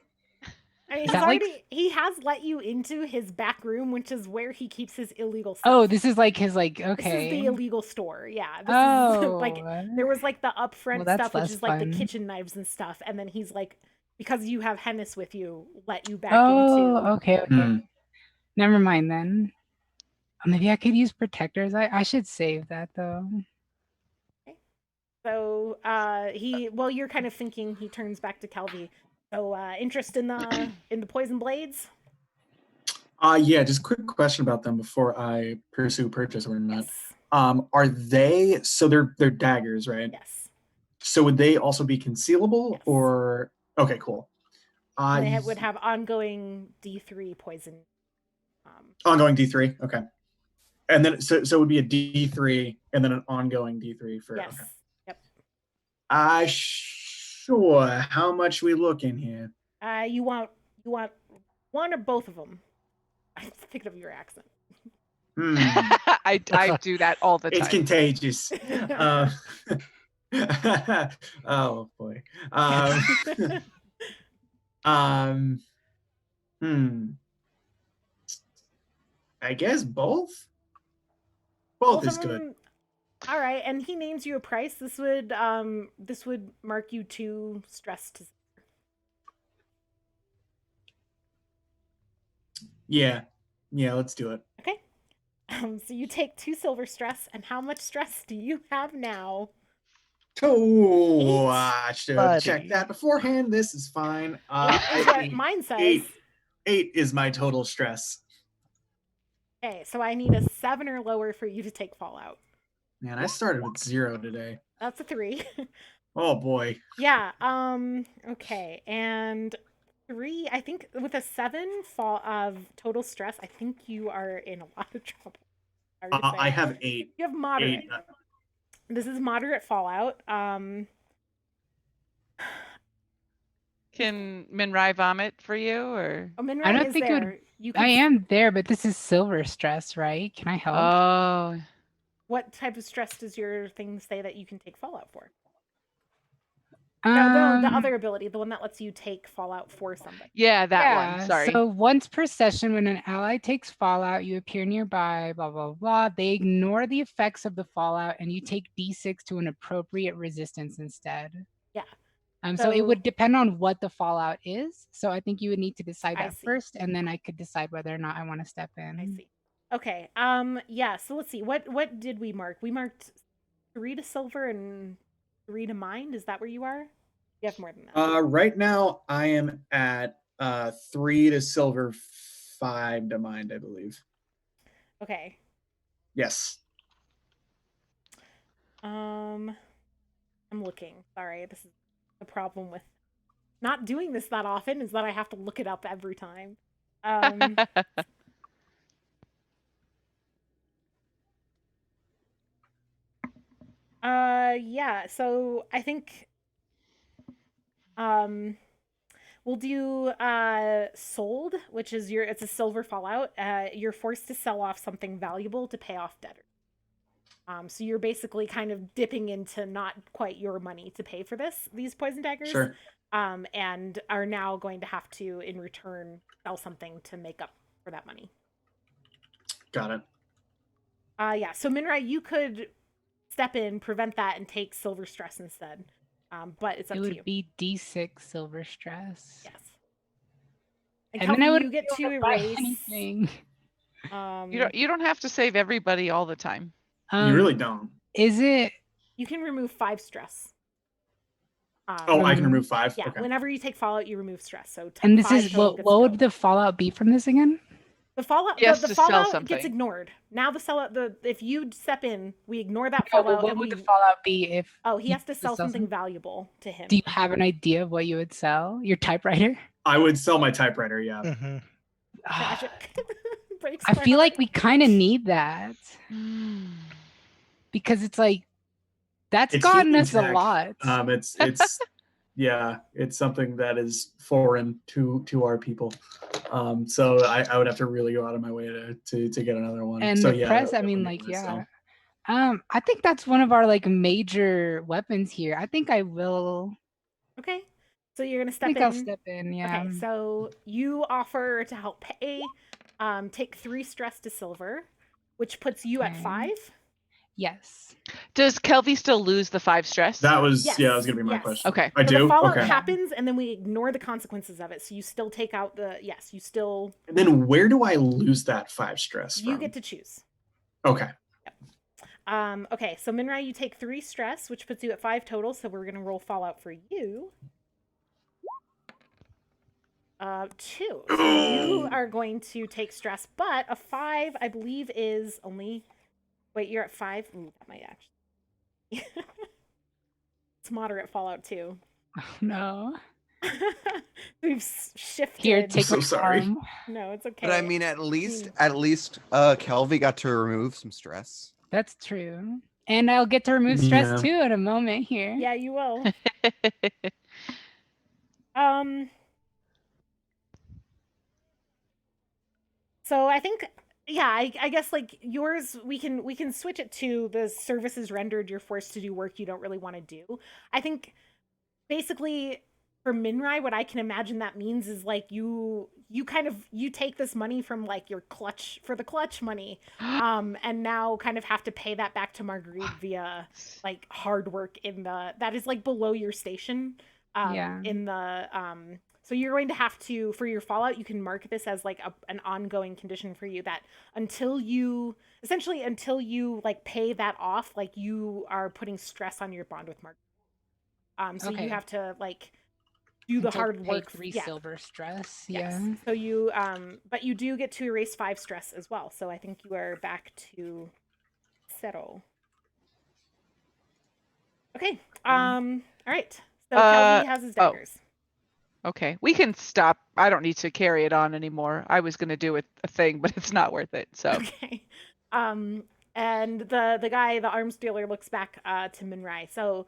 Speaker 1: I mean,
Speaker 4: Is that like?
Speaker 1: he has let you into his back room, which is where he keeps his illegal stuff.
Speaker 4: Oh, this is like his like.
Speaker 1: This is the
Speaker 4: Okay.
Speaker 1: illegal store. Yeah. This
Speaker 4: Oh.
Speaker 1: is like there was like the upfront
Speaker 4: that's
Speaker 1: stuff, which
Speaker 4: less
Speaker 1: is like the
Speaker 4: fun.
Speaker 1: kitchen knives and stuff, and then he's like, because you have Hennis with you, let you back
Speaker 4: Oh,
Speaker 1: into.
Speaker 4: okay.
Speaker 5: Hmm.
Speaker 4: Never mind then. Maybe I could use protectors. I should save that though.
Speaker 1: So you're kind of thinking, he turns back to Kelvy. So interest in the poison blades?
Speaker 5: Yeah, just quick question about them before I pursue purchase or not.
Speaker 1: Yes.
Speaker 5: Are they, so they're daggers, right?
Speaker 1: Yes.
Speaker 5: So would they also be concealable
Speaker 1: Yes.
Speaker 5: or okay, cool.
Speaker 1: And they would have ongoing D3 poison.
Speaker 5: Ongoing D3, okay. And then so it would be a D3 and then an ongoing D3 for
Speaker 1: Yes.
Speaker 5: okay.
Speaker 1: Yep.
Speaker 5: Sure. How much we looking here?
Speaker 1: You want one or both of them? I'm thinking of your accent.
Speaker 2: I do that all the time.
Speaker 5: It's contagious. Oh boy. I guess both. Both is good.
Speaker 1: All right, and he names you a price. This would mark you 2 stress to.
Speaker 5: Yeah, let's do it.
Speaker 1: Okay. So you take 2 silver stress, and how much stress do you have now?
Speaker 5: Oh, I should have
Speaker 6: Buddy.
Speaker 5: checked that beforehand. This is fine.
Speaker 1: 8 is what mine says.
Speaker 5: 8 is my total stress.
Speaker 1: Okay, so I need a 7 or lower for you to take Fallout.
Speaker 5: Man, I started with 0 today.
Speaker 1: That's a 3.
Speaker 5: Oh boy.
Speaker 1: Yeah. Okay, and 3. I think with a 7 of total stress, I think you are in a lot of trouble.
Speaker 5: I have 8.
Speaker 1: You have moderate.
Speaker 5: 8.
Speaker 1: This is moderate Fallout.
Speaker 2: Can Minrai vomit for you, or?
Speaker 1: Oh, Minrai
Speaker 4: I don't
Speaker 1: is
Speaker 4: think
Speaker 1: there.
Speaker 4: it would.
Speaker 1: You
Speaker 4: I am there, but this is silver stress, right? Can I help?
Speaker 2: Oh,
Speaker 1: What type of stress does your thing say that you can take Fallout for? No, the other ability, the one that lets you take Fallout for somebody.
Speaker 2: yeah, that one. Sorry.
Speaker 4: So once per session, when an ally takes Fallout, you appear nearby, blah, blah, blah. They ignore the effects of the Fallout, and you take D6 to an appropriate resistance instead.
Speaker 1: Yeah.
Speaker 4: So it would depend on what the Fallout is. So I think you would need to decide that first, and then I could decide whether or not I want to step in.
Speaker 1: I see. Okay. Yeah. So let's see. What did we mark? We marked 3 to silver and 3 to mind. Is that where you are? You have more than that.
Speaker 5: Right now I am at 3 to silver, 5 to mind, I believe.
Speaker 1: Okay.
Speaker 5: Yes.
Speaker 1: I'm looking. Sorry, this is the problem with not doing this that often, is that I have to look it up every time. Yeah, so I think we'll do sold, which is it's a silver Fallout. You're forced to sell off something valuable to pay off debtors. So you're basically kind of dipping into not quite your money to pay for these poison daggers.
Speaker 5: Sure.
Speaker 1: And are now going to have to, in return, sell something to make up for that money.
Speaker 5: Got it.
Speaker 1: Yeah, so Minrai, you could step in, prevent that, and take silver stress instead. But it's up to you.
Speaker 4: It would be D6 silver stress.
Speaker 1: Yes.
Speaker 4: And then I would
Speaker 1: get to erase
Speaker 4: anything.
Speaker 2: You don't have to save everybody all the time.
Speaker 5: You really don't.
Speaker 4: Is it?
Speaker 1: You can remove 5 stress.
Speaker 5: I can remove 5?
Speaker 1: Yeah,
Speaker 5: okay.
Speaker 1: Whenever you take Fallout, you remove stress. So
Speaker 4: and this is what would the Fallout be from this again?
Speaker 1: The Fallout, the Fallout gets ignored. Now if you step in, we ignore that Fallout.
Speaker 4: What would the Fallout be if?
Speaker 1: Oh, he has to sell something valuable to him.
Speaker 4: Do you have an idea of what you would sell? Your typewriter?
Speaker 5: I would sell my typewriter. Yeah.
Speaker 6: Mm-hmm.
Speaker 4: I feel like we kind of need that because it's like it's gotten us a lot.
Speaker 5: It's yeah, it's something that is foreign to our people. So I would have to really go out of my way to get another one.
Speaker 4: And
Speaker 5: so,
Speaker 4: the press, I mean, like, yeah. I think that's one of our like major weapons here. I think I will.
Speaker 1: Okay. So you're gonna
Speaker 4: I
Speaker 1: step
Speaker 4: think
Speaker 1: in.
Speaker 4: I'll step in. Yeah.
Speaker 1: Okay, so you offer to help pay. Take 3 stress to silver, which puts you at
Speaker 4: Okay.
Speaker 1: 5.
Speaker 4: Yes.
Speaker 2: Does Kelvy still lose the 5 stress?
Speaker 5: That was
Speaker 1: Yes,
Speaker 5: that was gonna be my
Speaker 1: yes.
Speaker 5: question.
Speaker 2: Okay.
Speaker 5: I
Speaker 1: So
Speaker 5: do.
Speaker 1: the fallout
Speaker 5: Okay.
Speaker 1: happens, and then we ignore the consequences of it. So you still take out the you still
Speaker 5: And then where do I lose that 5 stress from?
Speaker 1: you get to choose.
Speaker 5: Okay.
Speaker 1: Okay, so Minrai, you take 3 stress, which puts you at 5 total. So we're gonna roll fallout for you. 2. So you are going to take stress, but a 5, I believe, is only. Wait, you're at 5. Ooh, that might actually. It's moderate fallout too.
Speaker 4: Oh, no.
Speaker 1: We've shifted.
Speaker 4: Here, take
Speaker 5: so
Speaker 4: my
Speaker 5: sorry.
Speaker 4: arm.
Speaker 1: No, it's okay.
Speaker 3: But I mean, at least Kelvy got to remove some stress.
Speaker 4: That's true. And I'll get to remove stress
Speaker 5: Yeah.
Speaker 4: too in a moment here.
Speaker 1: Yeah, you will. So I think, yeah, I guess like yours, we can switch it to the services rendered. You're forced to do work you don't really want to do. I think basically for Minrai, what I can imagine that means is like you take this money from like your clutch for the clutch money, and now kind of have to pay that back to Marguerite via like hard work that is like below your station.
Speaker 4: Yeah.
Speaker 1: In the so you're going to have to, for your fallout, you can mark this as like an ongoing condition for you that until you like pay that off, like you are putting stress on your bond with Marguerite. So
Speaker 4: Okay.
Speaker 1: you have to like do the
Speaker 4: Until
Speaker 1: hard
Speaker 4: pay
Speaker 1: work.
Speaker 4: 3
Speaker 1: Yeah.
Speaker 4: silver stress.
Speaker 1: Yes.
Speaker 4: Yeah.
Speaker 1: So you but you do get to erase 5 stress as well. So I think you are back to 0. Okay. All right. So Kelvy has his daggers.
Speaker 2: Okay, we can stop. I don't need to carry it on anymore. I was gonna do a thing, but it's not worth it. So
Speaker 1: Okay. And the guy, the arms dealer, looks back to Minrai. So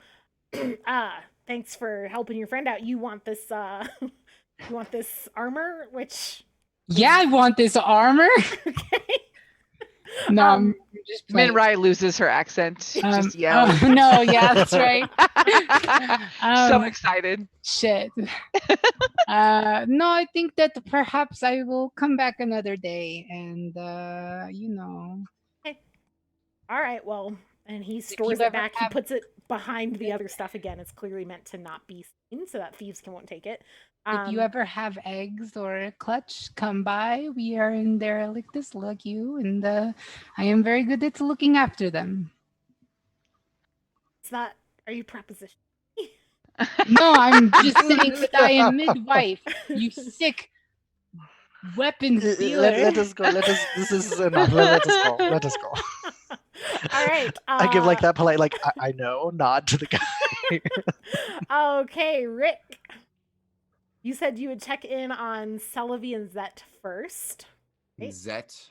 Speaker 1: thanks for helping your friend out. You want this armor, which
Speaker 4: Yeah, I want this armor.
Speaker 1: okay.
Speaker 4: No, I'm just
Speaker 2: Min
Speaker 4: playing.
Speaker 2: Rai loses her accent. Just yell.
Speaker 4: Oh, no, yeah, that's right.
Speaker 2: So excited.
Speaker 4: Shit. No, I think that perhaps I will come back another day and
Speaker 1: Okay. All right. Well, and he
Speaker 4: you
Speaker 1: stores it
Speaker 4: ever
Speaker 1: back. He
Speaker 4: have-
Speaker 1: puts it behind the other stuff again. It's clearly meant to not be seen, so that thieves won't take it.
Speaker 4: if you ever have eggs or a clutch, come by. We are in there like this, like you, and I am very good at looking after them.
Speaker 1: It's not. Are you proposition?
Speaker 4: No, I'm just saying that I am midwife. You sick weapons dealer.
Speaker 6: Let us go. This is enough. Let us go. Let us go.
Speaker 1: All right.
Speaker 6: I give like that polite, like I know, nod to the guy.
Speaker 1: Okay, Rick. You said you would check in on Celavi and Zet first. Right?
Speaker 3: Zet,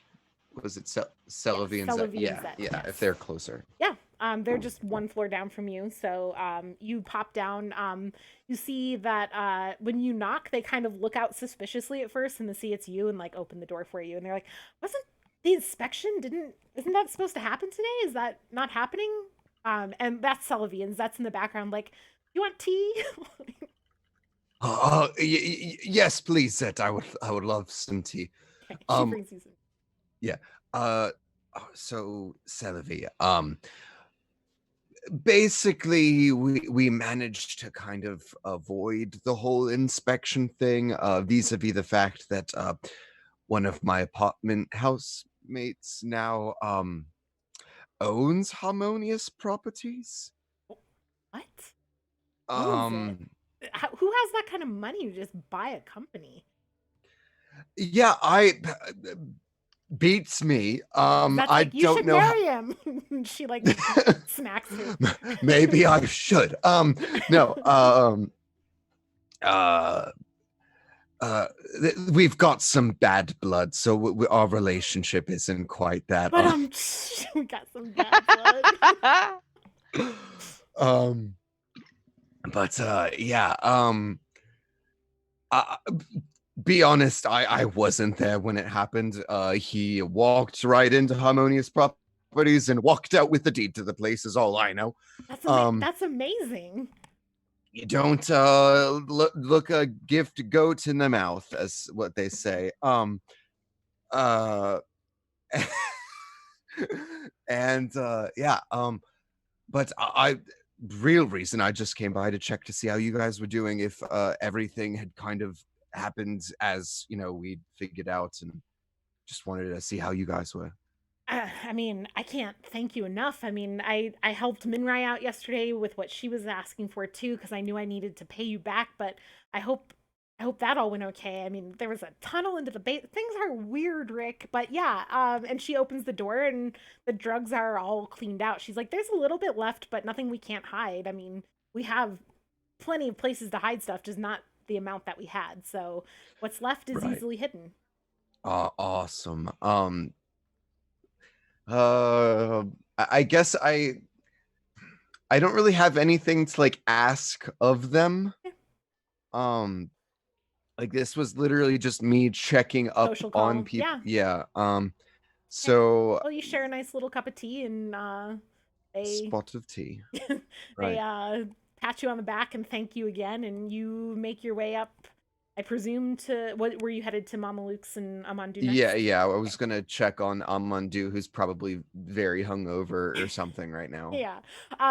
Speaker 3: was it Celavi and Zet?
Speaker 1: Celavi and
Speaker 3: Yeah,
Speaker 1: Zet,
Speaker 3: yeah.
Speaker 1: yes.
Speaker 3: If they're closer.
Speaker 1: Yeah, they're just one floor down from you. So you pop down. You see that when you knock, they kind of look out suspiciously at first, and they see it's you and like open the door for you. And they're like, "Wasn't the inspection? Isn't that supposed to happen today? Is that not happening?" And that's Celavi, and Zet's in the background, like, "You want tea?"
Speaker 3: Yes, please, Zet. I would love some tea.
Speaker 1: Okay, she brings you some.
Speaker 3: Yeah. So Celavi, basically we managed to kind of avoid the whole inspection thing, vis-a-vis the fact that one of my apartment housemates now owns Harmonious Properties.
Speaker 1: What? Owns
Speaker 3: Um
Speaker 1: Who has that kind of money to just buy a company?
Speaker 3: yeah, beats me.
Speaker 1: That's
Speaker 3: I
Speaker 1: like, you
Speaker 3: don't
Speaker 1: should
Speaker 3: know
Speaker 1: marry him. She like smacks him.
Speaker 3: Maybe I should. No. We've got some bad blood, so our relationship isn't quite that.
Speaker 1: But we got some bad blood.
Speaker 3: But yeah. Be honest, I wasn't there when it happened. He walked right into Harmonious Properties and walked out with the deed to the place. Is all I know.
Speaker 1: That's amazing.
Speaker 3: you don't look a gift goat in the mouth, as what they say. Uh and yeah, but I real reason I just came by to check to see how you guys were doing, if everything had kind of happened as we'd figured out, and just wanted to see how you guys were.
Speaker 1: I mean, I can't thank you enough. I mean, I helped Minrai out yesterday with what she was asking for too, because I knew I needed to pay you back. But I hope that all went okay. I mean, there was a tunnel into the base. Things are weird, Rick. But yeah, and she opens the door and the drugs are all cleaned out. She's like, "There's a little bit left, but nothing we can't hide. I mean, we have plenty of places to hide stuff, just not the amount that we had. So what's left is
Speaker 3: Right.
Speaker 1: easily hidden."
Speaker 3: Awesome. I guess I don't really have anything to like ask of them. Like this was literally just me checking up
Speaker 1: Social call,
Speaker 3: on people.
Speaker 1: yeah.
Speaker 3: So
Speaker 1: Well, you share a nice little cup of tea, and they
Speaker 3: spot of tea.
Speaker 1: they
Speaker 3: Right.
Speaker 1: pat you on the back and thank you again, and you make your way up. I presume to what were you headed to Mama Luke's and Amandu next?
Speaker 3: Yeah. I was gonna check on Amandu, who's probably very hungover or something right now.
Speaker 1: Yeah.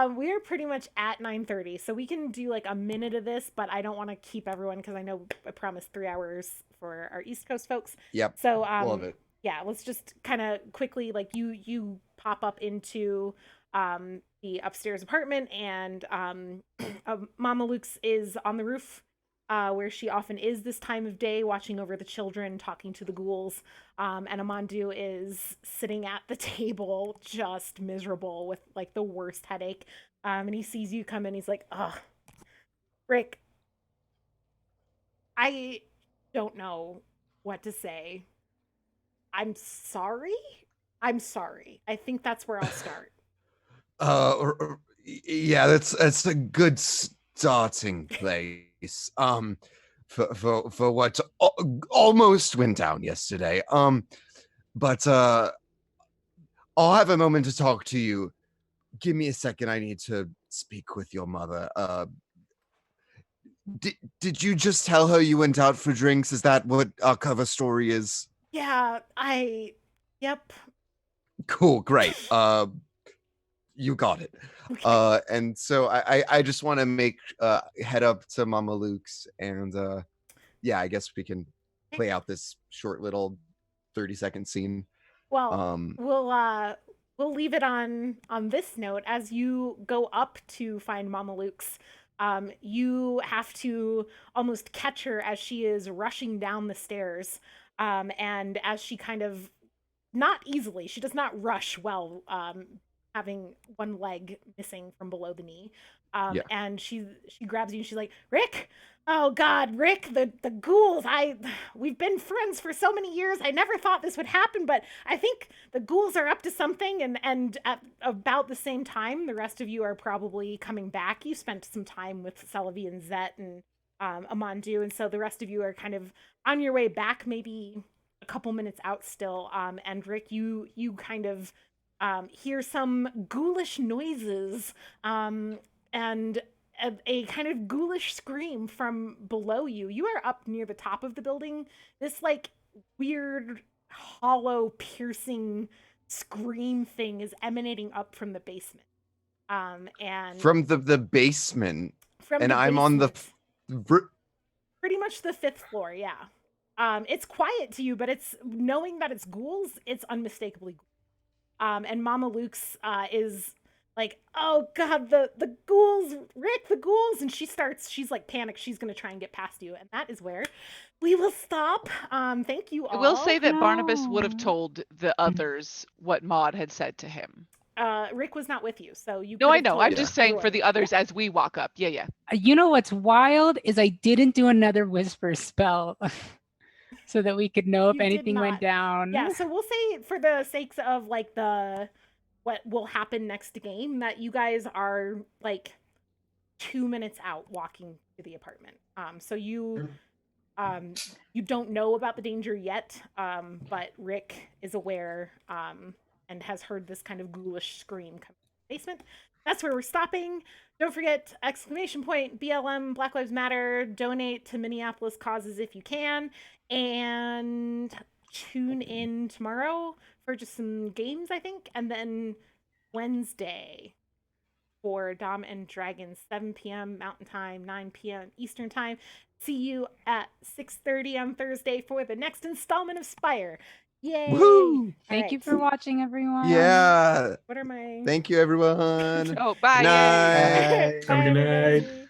Speaker 1: We are pretty much at 9:30, so we can do like a minute of this, but I don't want to keep everyone because I know I promised 3 hours for our East Coast folks.
Speaker 3: Yep.
Speaker 1: So
Speaker 3: Love it.
Speaker 1: yeah, let's just kind of quickly, like, you pop up into the upstairs apartment, and Mama Luke's is on the roof, where she often is this time of day, watching over the children, talking to the ghouls. And Amandu is sitting at the table, just miserable with like the worst headache. And he sees you come in. He's like, "Ugh, Rick, I don't know what to say. I'm sorry. I'm sorry. I think that's where I'll start."
Speaker 3: Yeah, that's a good starting place. For what almost went down yesterday. But I'll have a moment to talk to you. Give me a second. I need to speak with your mother. Did you just tell her you went out for drinks? Is that what our cover story is?
Speaker 1: Yeah, yep.
Speaker 3: Cool, great. You got it.
Speaker 1: Okay.
Speaker 3: And so I just want to head up to Mama Luke's, and yeah, I guess we can play out this short little 30-second scene.
Speaker 1: Well, we'll leave it on this note. As you go up to find Mama Luke's, you have to almost catch her as she is rushing down the stairs. And as she kind of, not easily, she does not rush well, having one leg missing from below the knee.
Speaker 3: Yeah.
Speaker 1: And she grabs you and she's like, "Rick, oh God, Rick, the ghouls, we've been friends for so many years. I never thought this would happen, but I think the ghouls are up to something." And at about the same time, the rest of you are probably coming back. You spent some time with Celavi and Zet and Amandu, and so the rest of you are kind of on your way back, maybe a couple minutes out still. And Rick, you kind of hear some ghoulish noises, and a kind of ghoulish scream from below you. You are up near the top of the building. This like weird, hollow, piercing scream thing is emanating up from the basement. And
Speaker 3: from the basement,
Speaker 1: from
Speaker 3: and
Speaker 1: the
Speaker 3: I'm on the
Speaker 1: pretty much the 5th floor. Yeah. It's quiet to you, but it's knowing that it's ghouls, it's unmistakably ghouls. And Mama Luke's is like, "Oh God, the ghouls, Rick, the ghouls!" And she's like panicked. She's gonna try and get past you, and that is where we will stop. Thank you all.
Speaker 2: I will say that Barnabas would have
Speaker 4: No.
Speaker 2: told the others what Maud had said to him.
Speaker 1: Rick was not with you, so you.
Speaker 2: No, I
Speaker 1: could've
Speaker 2: know. I'm
Speaker 1: told
Speaker 2: just saying for
Speaker 1: Roy.
Speaker 2: the others as we walk up. Yeah.
Speaker 4: You know what's wild is I didn't do another whisper spell so that we could know if
Speaker 1: You did
Speaker 4: anything went
Speaker 1: not.
Speaker 4: down.
Speaker 1: Yeah, so we'll say for the sakes of like what will happen next game, that you guys are like 2 minutes out walking to the apartment. So you don't know about the danger yet, but Rick is aware, and has heard this kind of ghoulish scream coming basement. That's where we're stopping. Don't forget, BLM, Black Lives Matter, donate to Minneapolis causes if you can, and tune in tomorrow for just some games, I think, and then Wednesday for Dom and Dragons, 7 p.m. Mountain Time, 9 p.m. Eastern Time. See you at 6:30 on Thursday for the next installment of Spire. Yay!
Speaker 3: Woohoo!
Speaker 4: Thank you for watching, everyone.
Speaker 3: Yeah.
Speaker 1: What are my...
Speaker 3: Thank you, everyone.
Speaker 2: Oh, bye.
Speaker 3: Good
Speaker 2: Yay.
Speaker 3: night.
Speaker 5: Have a good night.
Speaker 1: everybody.